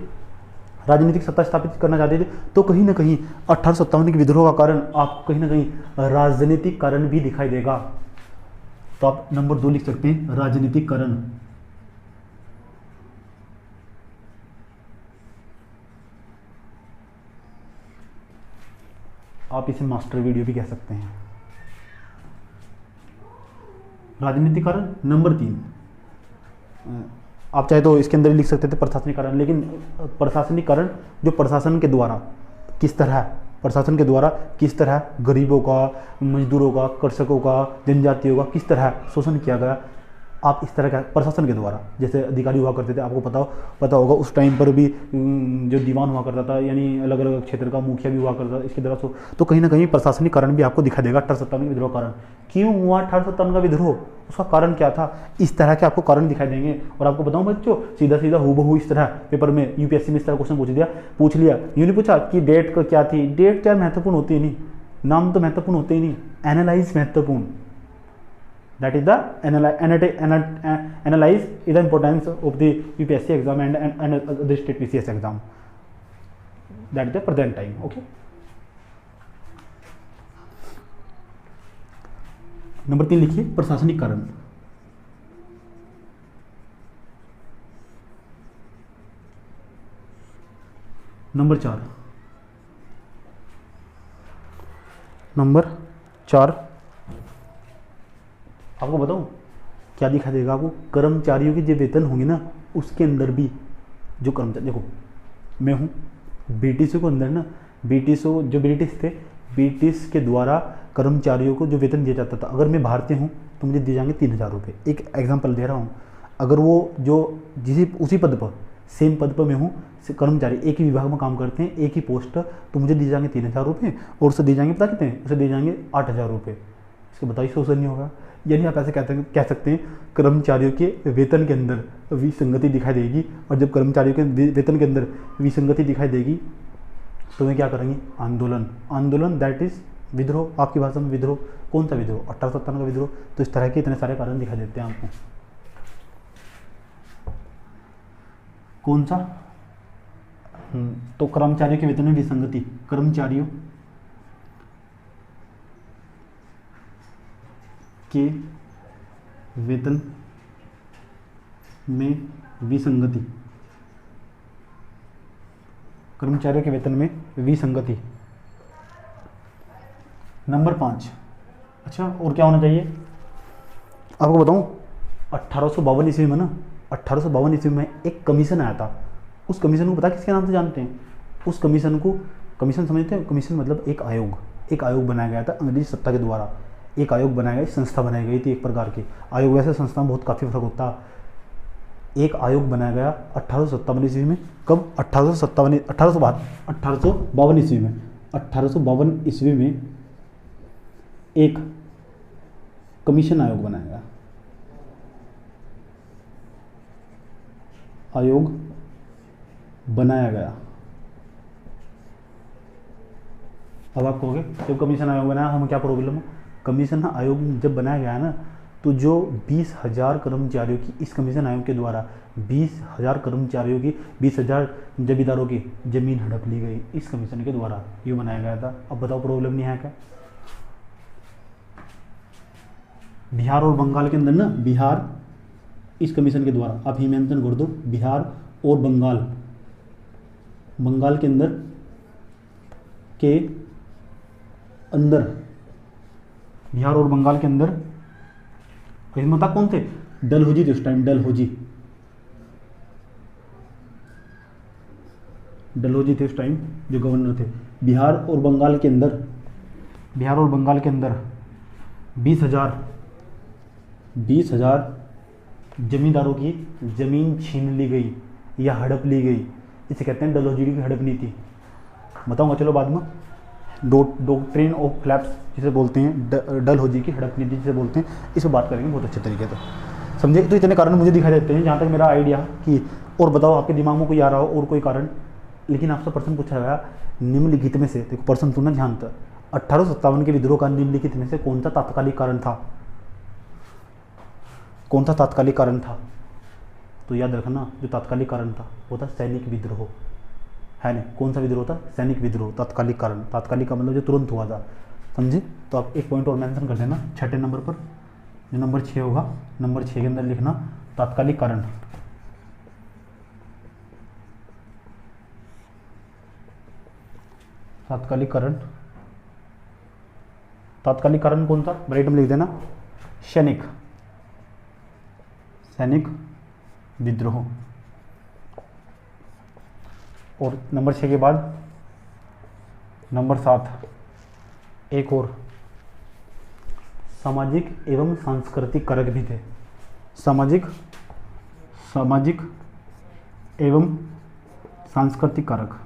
राजनीतिक सत्ता स्थापित करना चाहते थे। तो कहीं ना कहीं 1857 के विद्रोह का कारण आपको कहीं ना कहीं राजनीतिक कारण भी दिखाई देगा। तो आप नंबर 2 लिख सकते हैं, राजनीतिक कारण। आप इसे मास्टर वीडियो भी कह सकते हैं। राजनीतिक कारण नंबर 3, आप चाहे तो इसके अंदर ही लिख सकते थे प्रशासनिक कारण, लेकिन प्रशासनिक कारण जो प्रशासन के द्वारा किस तरह, प्रशासन के द्वारा किस तरह गरीबों का, मजदूरों का, कृषकों का, जनजातियों का किस तरह शोषण किया गया, आप इस तरह का प्रशासन के द्वारा, जैसे अधिकारी हुआ करते थे, आपको पता होगा उस टाइम पर भी जो दीवान हुआ करता था, यानी अलग अलग क्षेत्र का मुखिया भी हुआ करता था, इसके द्वारा तो कहीं ना कहीं प्रशासनिक कारण भी आपको दिखा देगा 1857 के विद्रोह कारण। क्यों हुआ 1857 का विद्रोह, उसका कारण क्या था, इस तरह के आपको कारण दिखाई देंगे। और आपको बताऊं बच्चों, सीधा सीधा हूबहू इस तरह पेपर में यूपीएससी में इस तरह क्वेश्चन पूछ लिया, यूँ नहीं पूछा कि डेट का क्या थी, डेट क्या महत्वपूर्ण होती है नहीं, नाम तो महत्वपूर्ण होते ही नहीं, एनालाइज महत्वपूर्ण। That is the analyze is the importance of the UPSC exam and the state PCS exam. That is the present time. Okay. Number 3 लिखिए, प्रशासनिक कारण। नंबर 4 आपको बताऊं क्या दिखा देगा आपको, कर्मचारियों के जो वेतन होंगे ना, उसके अंदर भी जो कर्मचारी, देखो मैं हूँ ब्रिटिशों को अंदर ना, ब्रिटिशों जो ब्रिटिश थे, ब्रिटिश के द्वारा कर्मचारियों को जो वेतन दिया जाता था, अगर मैं भारतीय हूँ तो मुझे दिए जाएंगे 3000 रुपये। एक एग्जांपल दे रहा हूँ, अगर वो जो उसी पद पर, सेम पद पर मैं हूँ, कर्मचारी एक ही विभाग में काम करते हैं, एक ही पोस्ट, तो मुझे दिए जाएंगे 3000 रुपये, और उसे दिए जाएंगे पता कितने, उसे दिए जाएंगे 8000 रुपये। इसको बताइए शोषण नहीं होगा। यानी आप ऐसे कह सकते हैं कर्मचारियों के वेतन के अंदर विसंगति दिखाई देगी, और जब कर्मचारियों के वेतन के अंदर विसंगति दिखाई देगी तो वे क्या करेंगे, आंदोलन, दैट इज विद्रोह, आपकी भाषा में विद्रोह। कौन सा विद्रोह, 1857 का विद्रोह। तो इस तरह के इतने सारे कारण दिखाई देते हैं आपको। कौन सा, तो कर्मचारियों के वेतन में विसंगति, कर्मचारियों के वेतन में विसंगति, कर्मचारियों के वेतन में विसंगति। नंबर 5, अच्छा और क्या होना चाहिए आपको बताऊं, 1852 ईस्वी में ना, 1852 ईस्वी में एक कमीशन आया था। उस कमीशन को पता किसके नाम से जानते हैं, उस कमीशन को, कमीशन समझते हैं, कमीशन मतलब एक आयोग बनाया गया था अंग्रेजी सत्ता के द्वारा। एक आयोग बनाया गया, संस्था बनाई गई थी एक प्रकार की। आयोग वैसे संस्था में बहुत काफ़ी फर्क होता। एक आयोग बनाया गया 1857 ईस्वी में। कब, 1852 ईस्वी में। 1852 ईस्वी में एक कमीशन आयोग बनाया गया, आयोग बनाया गया। अब आप कहोगे जब कमीशन आयोग बनाया हमें क्या प्रॉब्लम है, कमीशन आयोग जब बनाया गया ना, तो जो 20,000 कर्मचारियों की इस कमीशन आयोग के द्वारा 20,000 कर्मचारियों की, 20,000 जमींदारों की जमीन हड़प ली गई इस कमीशन के द्वारा, ये बनाया गया था। अब बताओ प्रॉब्लम नहीं है क्या। बिहार और बंगाल के अंदर ना, बिहार इस कमीशन के द्वारा, आप ही मेंशन कर दो, बिहार और बंगाल के अंदर बिहार और बंगाल के अंदर, इसमें बता कौन थे, डलहौजी थे उस टाइम, डलहौजी डलहौजी थे उस टाइम जो गवर्नर थे। बिहार और बंगाल के अंदर 20,000 जमींदारों की ज़मीन छीन ली गई या हड़प ली गई। इसे कहते हैं डलहौजी की हड़प नीति। बताऊंगा चलो बाद में। डॉक्ट्रिन ऑफ फ्लैप्स जिसे बोलते हैं, डलहौजी की हड़प नीति जिसे बोलते हैं, इस पर बात करेंगे बहुत अच्छे तरीके से, समझे। तो इतने कारण मुझे दिखाई देते हैं जहाँ तक मेरा आइडिया कि, और बताओ आपके दिमाग में कोई आ रहा हो और कोई कारण। लेकिन आपसे प्रश्न पूछा गया निम्नलिखित में से, देखो प्रश्न सुनना ध्यान से, 1857 के विद्रोह का निम्नलिखित में से कौन सा तात्कालिक कारण था? कौन सा तात्कालिक कारण था? तो याद रखना जो तात्कालिक कारण था वो था सैनिक विद्रोह, है ना। कौन सा विद्रोह था? सैनिक विद्रोह। तात्कालिक कारण, तात्कालिक का मतलब जो तुरंत हुआ था, समझे। तो आप एक पॉइंट और मेंशन कर देना 6 नंबर पर, जो नंबर 6 होगा, नंबर 6 के अंदर लिखना तात्कालिक कारण। तात्कालिक कारण, तात्कालिक कारण कौन था? ब्रैकेट में लिख देना सैनिक विद्रोह। और नंबर 6 के बाद नंबर 7 एक और सामाजिक एवं सांस्कृतिक कारक भी थे। सामाजिक एवं सांस्कृतिक कारक।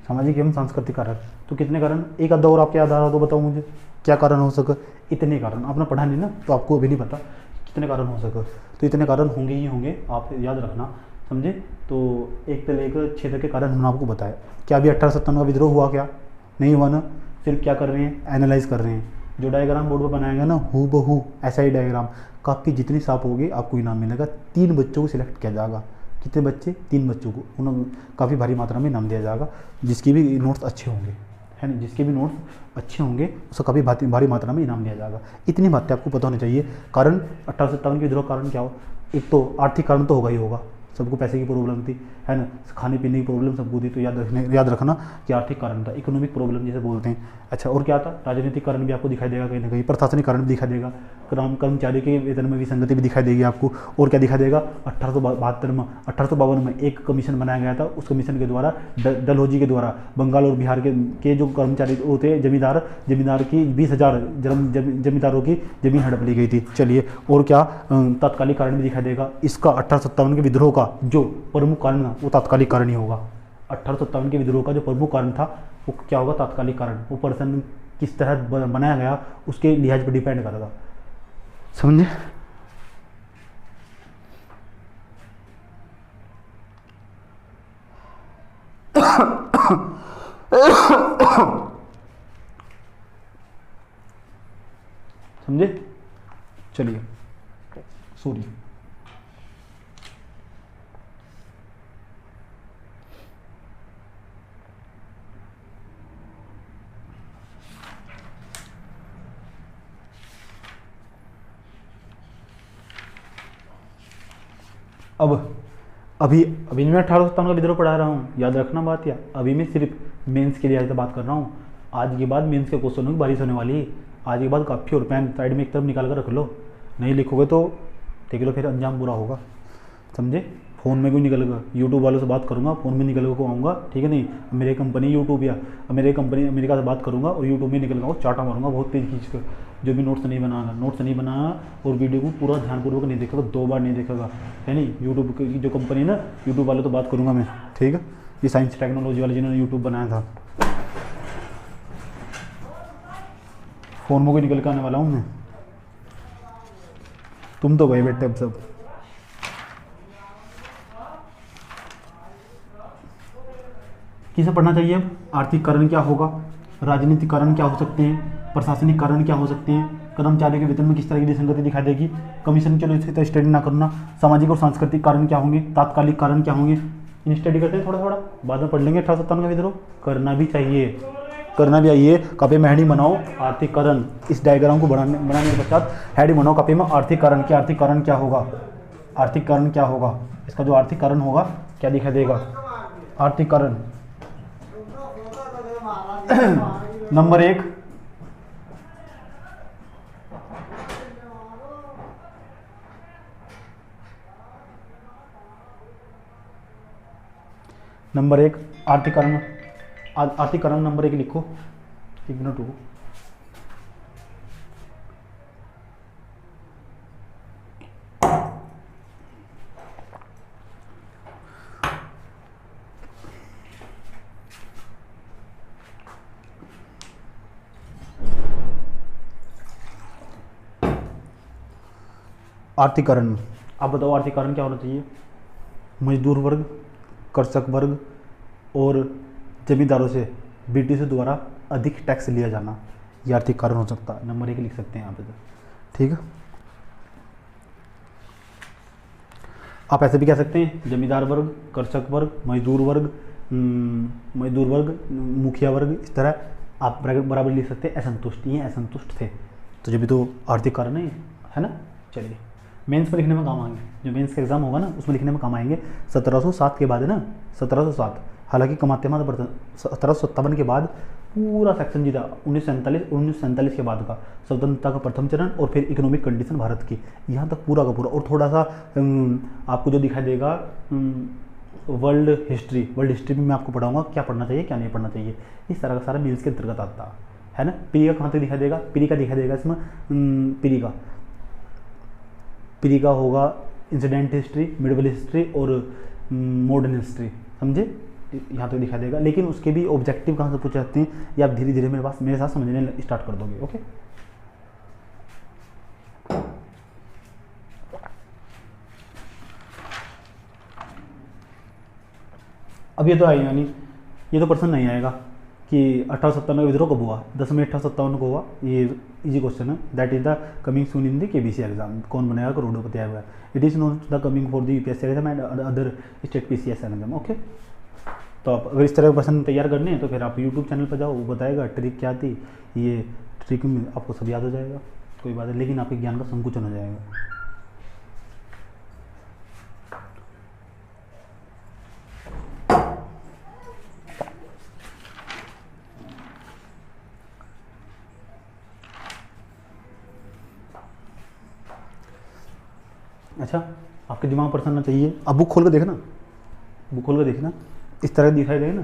सामाजिक एवं सांस्कृतिक कारक, तो कितने कारण? एक आधा और आपके याद आ रहा तो बताओ मुझे, क्या कारण हो सके? इतने कारण। आपने पढ़ा नहीं ना, तो आपको अभी नहीं पता कितने कारण हो सके। तो इतने कारण होंगे ही होंगे, आप याद रखना, समझे। तो 1 से लेकर 6 तक के कारण हमने आपको बताया। क्या अभी 1857 का विद्रोह हुआ? क्या नहीं हुआ ना। सिर्फ क्या कर रहे हैं? एनालाइज कर रहे हैं। जो डायग्राम बोर्ड पर बनाया गया ना, हूबहू ऐसा ही डायग्राम, काफ़ी जितनी साफ होगी आपको इनाम मिलेगा। 3 बच्चों को सिलेक्ट किया जाएगा। कितने बच्चे? 3 बच्चों को, उन्हें काफ़ी भारी मात्रा में इनाम दिया जाएगा। जिसकी भी नोट्स अच्छे होंगे, है ना, जिसके भी नोट्स अच्छे होंगे उसको काफ़ी भारी मात्रा में इनाम दिया जाएगा। इतनी बातें आपको पता होनी चाहिए। कारण 1857 के विद्रोह कारण क्या हो? एक तो आर्थिक कारण तो होगा ही होगा, सबको पैसे की प्रॉब्लम थी, है ना, खाने पीने की प्रॉब्लम सबको थी। तो याद रखना कि आर्थिक कारण था, इकोनॉमिक प्रॉब्लम जिसे बोलते हैं। अच्छा, और क्या था? राजनीतिक कारण भी आपको दिखाई देगा कहीं ना कहीं, प्रशासनिक कारण भी दिखाई देगा, कर्मचारी के वेतन में विसंगति भी दिखाई देगी आपको। और क्या दिखाई देगा? 1852 में एक कमीशन बनाया गया था। उस कमीशन के द्वारा डलहौजी के द्वारा बंगाल और बिहार के जो कर्मचारी होते जमींदार की 20,000 जमींदारों की जमीन हड़प ली गई थी। चलिए, और क्या तात्कालिक कारण भी दिखाई देगा। इसका 1857 के विद्रोह का जो प्रमुख कारण था वो तात्कालिक कारण ही होगा। 1857 के विद्रोह का जो प्रमुख कारण था वो क्या होगा? तात्कालिक कारण। वो पर्सन किस तरह बनाया गया उसके लिहाज पर डिपेंड करता था, समझे। समझे। चलिए, सॉरी, अभी मैं 1857 का विद्रोह पढ़ा रहा हूँ, याद रखना बात। या अभी मैं सिर्फ मेंस के लिए बात कर रहा हूँ। आज के बाद मेंस के क्वेश्चनों की बारिश होने वाली है। आज के बाद काफ़ी और पेन साइड में एक तरफ निकाल कर रख लो, नहीं लिखोगे तो देख लो फिर अंजाम बुरा होगा, समझे। फ़ोन में कोई निकल गया, यूट्यूब वालों से बात करूँगा, फ़ोन में निकल को आऊँगा, ठीक है नहीं। मेरी कंपनी यूट्यूब या मेरी कंपनी अमेरिका से बात करूँगा और यूट्यूब में निकल गया चाटा मारूंगा बहुत तेज खींच कर। जो भी नोट्स नहीं बनाना और वीडियो को पूरा ध्यानपूर्वक नहीं देखेगा, 2 बार नहीं देखेगा, है नहीं। यूट्यूब की जो कंपनी है ना, यूट्यूब वालों तो बात करूँगा मैं, ठीक है। ये साइंस टेक्नोलॉजी वाले जिन्होंने यूट्यूब बनाया था, फ़ोन में कोई निकल के आने वाला हूँ मैं। तुम तो गए बेटे अब सब। किसे पढ़ना चाहिए अब? आर्थिक कारण क्या होगा, राजनीतिक कारण क्या हो सकते हैं, प्रशासनिक कारण क्या हो सकते हैं, कर्मचारियों के वेतन में किस तरह की विसंगति दिखाई देगी, कमीशन, चलो इसे तो स्टडी ना करना। सामाजिक और सांस्कृतिक कारण क्या होंगे, तात्कालिक कारण क्या होंगे, इन स्टडी करते हैं थोड़ा बाद में पढ़ लेंगे। 1857 का विद्रोह करना भी चाहिए, कॉपी में हेडिंग बनाओ आर्थिक कारण। इस डायग्राम को बनाने के पश्चात हेडिंग बनाओ कॉपी में आर्थिक कारण क्या, आर्थिक कारण क्या होगा, आर्थिक कारण क्या होगा। इसका जो आर्थिक कारण होगा क्या दिखाई देगा, आर्थिक कारण। नंबर 1 नंबर 1 आर्थिकरण, आर्थिकरण नंबर 1 लिखो, 1 मिनट रुको। आर्थिकरण, आप बताओ आर्थिकरण क्या होना चाहिए? मजदूर वर्ग, कृषक वर्ग और जमींदारों से ब्रिटिशों द्वारा अधिक टैक्स लिया जाना, यह आर्थिक कारण हो सकता है। नंबर 1 लिख सकते हैं यहाँ पे तो, ठीक है। आप ऐसे भी कह सकते हैं जमींदार वर्ग, कृषक वर्ग, मजदूर वर्ग, मुखिया वर्ग, इस तरह आप बराबर लिख सकते हैं असंतुष्ट, ये असंतुष्ट थे, तो जब भी तो आर्थिक कारण है ना। चलिए मेंस में लिखने में काम आएंगे, जो मेंस का एग्जाम होगा ना उसमें लिखने में काम आएंगे। 1707 के बाद है ना, 1707, हालांकि कमाते मात्र बर्तन 1757 के बाद पूरा सेक्शन जीता, 1947 के बाद का स्वतंत्रता का प्रथम चरण और फिर इकोनॉमिक कंडीशन भारत की, यहाँ तक पूरा का पूरा। और थोड़ा सा आपको जो दिखाई देगा वर्ल्ड हिस्ट्री भी मैं आपको पढ़ाऊंगा, क्या पढ़ना चाहिए क्या नहीं पढ़ना चाहिए, इस तरह का सारा मेंस के अंतर्गत आता है ना। पीरी का कहाँ तक दिखाई देगा? पीरी का दिखाई देगा इसमें, पीरी का होगा इंसिडेंट हिस्ट्री, मिडिवल हिस्ट्री और मॉडर्न हिस्ट्री, समझे, यहाँ तक दिखाई देगा। लेकिन उसके भी ऑब्जेक्टिव कहाँ से पूछे जाते हैं, ये आप धीरे धीरे मेरे साथ समझने स्टार्ट कर दोगे। ओके, अब ये तो आएगा यानी ये तो प्रश्न नहीं आएगा कि 1857 का विद्रोह कब हुआ, 10 मई 1857 को हुआ, ये इजी क्वेश्चन है। That is the coming soon in the KBC exam, कौन बनेगा करोड़पति आएगा। It is not the coming for the UPSC exam and other state PCS exam. Okay, तो आप अगर इस तरह के प्रश्न तैयार करने हैं तो फिर आप यूट्यूब चैनल पर जाओ, वो बताएगा ट्रिक क्या थी, ये ट्रिक में आपको सब याद हो जाएगा, कोई बात है, लेकिन आपके ज्ञान का संकुचन हो जाएगा। अच्छा, आपके दिमाग पर प्रश्न चाहिए, अब बुक खोल कर देखना, बुक खोल कर देखना, इस तरह दिखाई दे ना,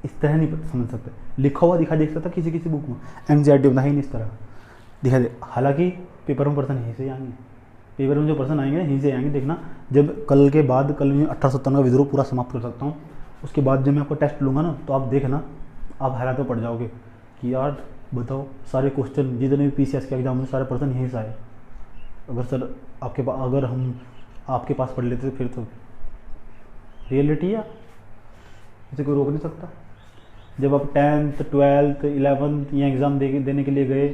इस तरह नहीं समझ सकते, लिखा हुआ दिखाई दे सकता किसी किसी बुक में, एनसीईआरटी में नहीं इस तरह दिखाई दे। हालांकि पेपर में प्रश्न यहीं से आएंगे, पेपर में जो प्रश्न आएंगे यहीं से आएंगे। देखना जब कल के बाद, कल मैं 1857 का विद्रोह पूरा समाप्त कर सकता हूँ, उसके बाद जब मैं आपको टेस्ट लूँगा ना तो आप देखना, आप हैरान में पड़ जाओगे कि यार बताओ सारे क्वेश्चन जितने भी पीसीएस के एग्जाम में सारे प्रश्न यहीं से आए। अगर सर अगर हम आपके पास पढ़ लेते फिर तो रियलिटी है, इसे कोई रोक नहीं सकता। जब आप 10th 12th 11th ये एग्ज़ाम देने के लिए गए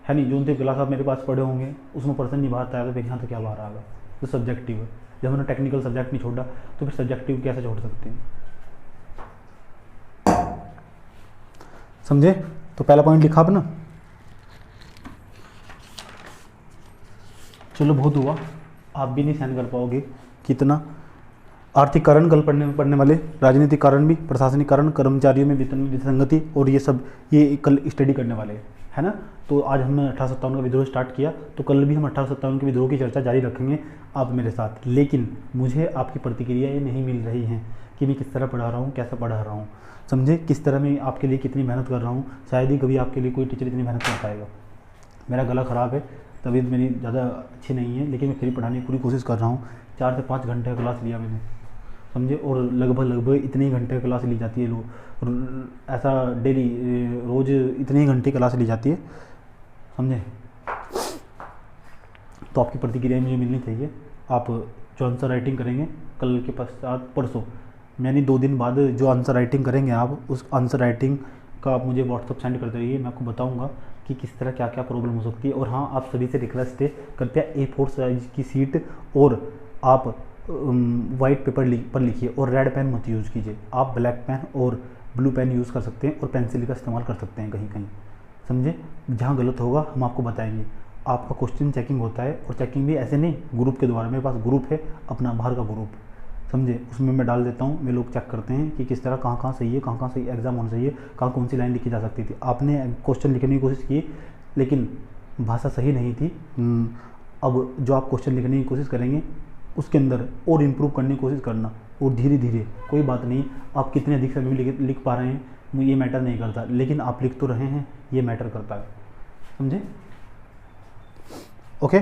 है नहीं, जो 9th क्लास आप मेरे पास पढ़े होंगे उसमें पर्सन नहीं बाहर आया, तो फिर यहाँ तो क्या बाहर आ गया, तो सब्जेक्टिव है। जब हमने टेक्निकल सब्जेक्ट नहीं छोड़ा तो फिर सब्जेक्टिव कैसे छोड़ सकते हैं, समझे। तो पहला पॉइंट लिखा अपना, चलो बहुत हुआ, आप भी नहीं सहन कर पाओगे कितना। आर्थिक कारण कल पढ़ने वाले, राजनीतिक कारण भी, प्रशासनिक कारण, कर्मचारियों में वेतन में विसंगति और ये सब ये कल स्टडी करने वाले हैं, है ना। तो आज हमने 1857 का विद्रोह स्टार्ट किया, तो कल भी हम 1857 के विद्रोह की चर्चा जारी रखेंगे आप मेरे साथ। लेकिन मुझे आपकी प्रतिक्रियाएँ नहीं मिल रही हैं कि मैं किस तरह पढ़ा रहा हूँ, कैसे पढ़ा रहा हूँ, समझे, किस तरह मैं आपके लिए कितनी मेहनत कर रहा हूँ। शायद ही कभी आपके लिए कोई टीचर इतनी मेहनत कर पाएगा। मेरा गला ख़राब है, तबीयत मेरी ज़्यादा अच्छी नहीं है, लेकिन मैं फिर पढ़ाने की पूरी कोशिश कर रहा हूँ। 4 से 5 घंटे का क्लास लिया मैंने, समझे, और लगभग इतने ही घंटे क्लास ली जाती है लोग, ऐसा डेली रोज़ इतने ही घंटे क्लास ली जाती है, समझे। तो आपकी प्रतिक्रिया मुझे मिलनी चाहिए। आप जो आंसर राइटिंग करेंगे कल के पश्चात परसों, यानी 2 दिन बाद जो आंसर राइटिंग करेंगे आप, उस आंसर राइटिंग का आप मुझे व्हाट्सअप सेंड करते रहिए, मैं आपको बताऊँगा कि किस तरह क्या क्या प्रॉब्लम हो सकती है। और हाँ, आप सभी से रिक्वेस्ट है, कृपया A4 साइज की सीट और आप वाइट पेपर पर लिखिए और रेड पेन मत यूज़ कीजिए। आप ब्लैक पेन और ब्लू पेन यूज़ कर सकते हैं और पेंसिल का इस्तेमाल कर सकते हैं कहीं कहीं, समझे। जहाँ गलत होगा हम आपको बताएंगे। आपका क्वेश्चन चेकिंग होता है, और चेकिंग भी ऐसे नहीं, ग्रुप के द्वारा। मेरे पास ग्रुप है अपना, बाहर का ग्रुप, समझे, उसमें मैं डाल देता हूँ, वे लोग चेक करते हैं कि किस तरह कहाँ सही है, कहाँ सही एग्जाम होना चाहिए, कहाँ कौन सी लाइन लिखी जा सकती थी। आपने क्वेश्चन लिखने की कोशिश की लेकिन भाषा सही नहीं थी। अब जो आप क्वेश्चन लिखने की कोशिश करेंगे उसके अंदर और इम्प्रूव करने की कोशिश करना, और धीरे धीरे, कोई बात नहीं, आप कितने अधिक समय में लिख पा रहे हैं ये मैटर नहीं करता, लेकिन आप लिख तो रहे हैं, ये मैटर करता है, समझे? ओके,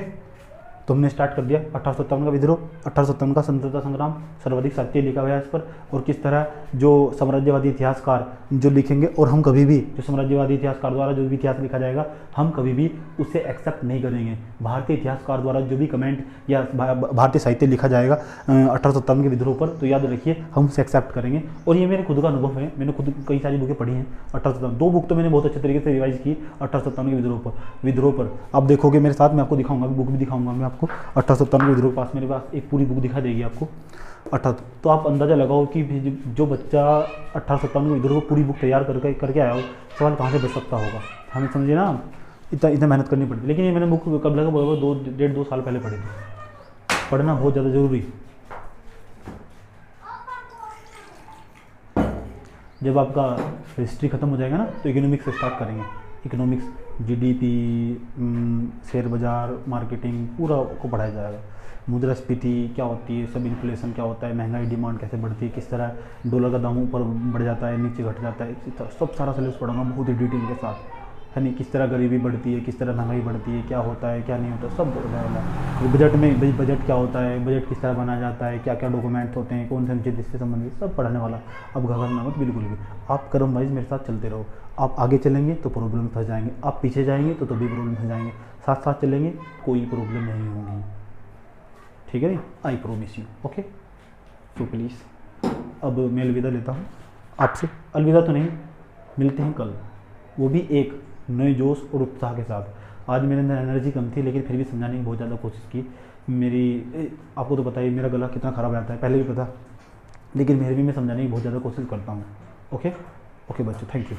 तो हमने स्टार्ट कर दिया 1857 का विद्रोह, 1857 का स्वतंत्रता संग्राम, सर्वाधिक साहित्य लिखा हुआ है इस पर, और किस तरह जो साम्राज्यवादी इतिहासकार जो लिखेंगे, और हम कभी भी जो साम्राज्यवादी इतिहासकार द्वारा जो भी इतिहास लिखा जाएगा हम कभी भी उसे एक्सेप्ट नहीं करेंगे। भारतीय इतिहासकार द्वारा जो भी कमेंट या भारतीय साहित्य लिखा जाएगा 1857 के विद्रोह पर, तो याद रखिए हम उसे एक्सेप्ट करेंगे। और ये मेरे खुद का अनुभव है, मैंने खुद कई सारी बुकें पढ़ी हैं 1857, 2 बुक तो मैंने बहुत अच्छे तरीके से रिवाइज की 1857 के विद्रोह पर। आप देखोगे मेरे साथ, मैं आपको दिखाऊंगा, बुक भी दिखाऊंगा मैं आपको 1857 के विद्रोह के पास, मेरे पास एक पूरी बुक दिखा देगी आपको 18। तो आप अंदाज़ा लगाओ कि जो बच्चा 1857 के विद्रोह को पूरी बुक तैयार करके आया हो, सवाल कहाँ से बच सकता होगा, हमें समझिए ना, इतना मेहनत करनी पड़ती। लेकिन ये मैंने बुक कब लगा, बराबर 1.5-2 साल पहले पढ़ी थी। पढ़ना बहुत ज़्यादा ज़रूरी। जब आपका हिस्ट्री खत्म हो जाएगा ना, तो इकोनॉमिक्स से स्टार्ट करेंगे। इकोनॉमिक्स, जीडीपी, शेयर बाज़ार, मार्केटिंग, पूरा को पढ़ाया जाएगा। मुद्रास्फीति क्या होती है, सब इन्फ्लेशन क्या होता है, महंगाई डिमांड कैसे बढ़ती है, किस तरह डॉलर का दाम ऊपर बढ़ जाता है, नीचे घट जाता है, सब सारा सिलेबस पढ़ूंगा बहुत ही डिटेल के साथ, है नहीं? किस तरह गरीबी बढ़ती है, किस तरह महंगाई बढ़ती है, क्या होता है क्या नहीं होता, सब बताया। बजट में बजट क्या होता है, बजट किस तरह बनाया जाता है, क्या क्या डॉक्यूमेंट्स होते हैं, कौन से चीज़ इससे संबंधित, सब पढ़ाने वाला। अब घबराना मत बिल्कुल भी, आप क्रम वाइज मेरे साथ चलते रहो। आप आगे चलेंगे तो प्रॉब्लम में फंस जाएंगे, आप पीछे जाएंगे तो तभी प्रॉब्लम फंस जाएंगे। साथ साथ चलेंगे कोई प्रॉब्लम नहीं होगी, ठीक है नहीं? I promise you. ओके, तो प्लीज़ अब मैं अलविदा लेता हूँ आपसे। अलविदा तो नहीं, मिलते हैं कल, वो भी एक नए जोश और उत्साह के साथ। आज मेरे अंदर एनर्जी कम थी, लेकिन फिर भी समझाने की बहुत ज़्यादा कोशिश की। आपको तो पता ही मेरा गला कितना ख़राब रहता है, पहले भी पता, लेकिन मेरे भी मैं समझाने की बहुत ज़्यादा कोशिश करता हूँ। ओके बच्चों, थैंक यू।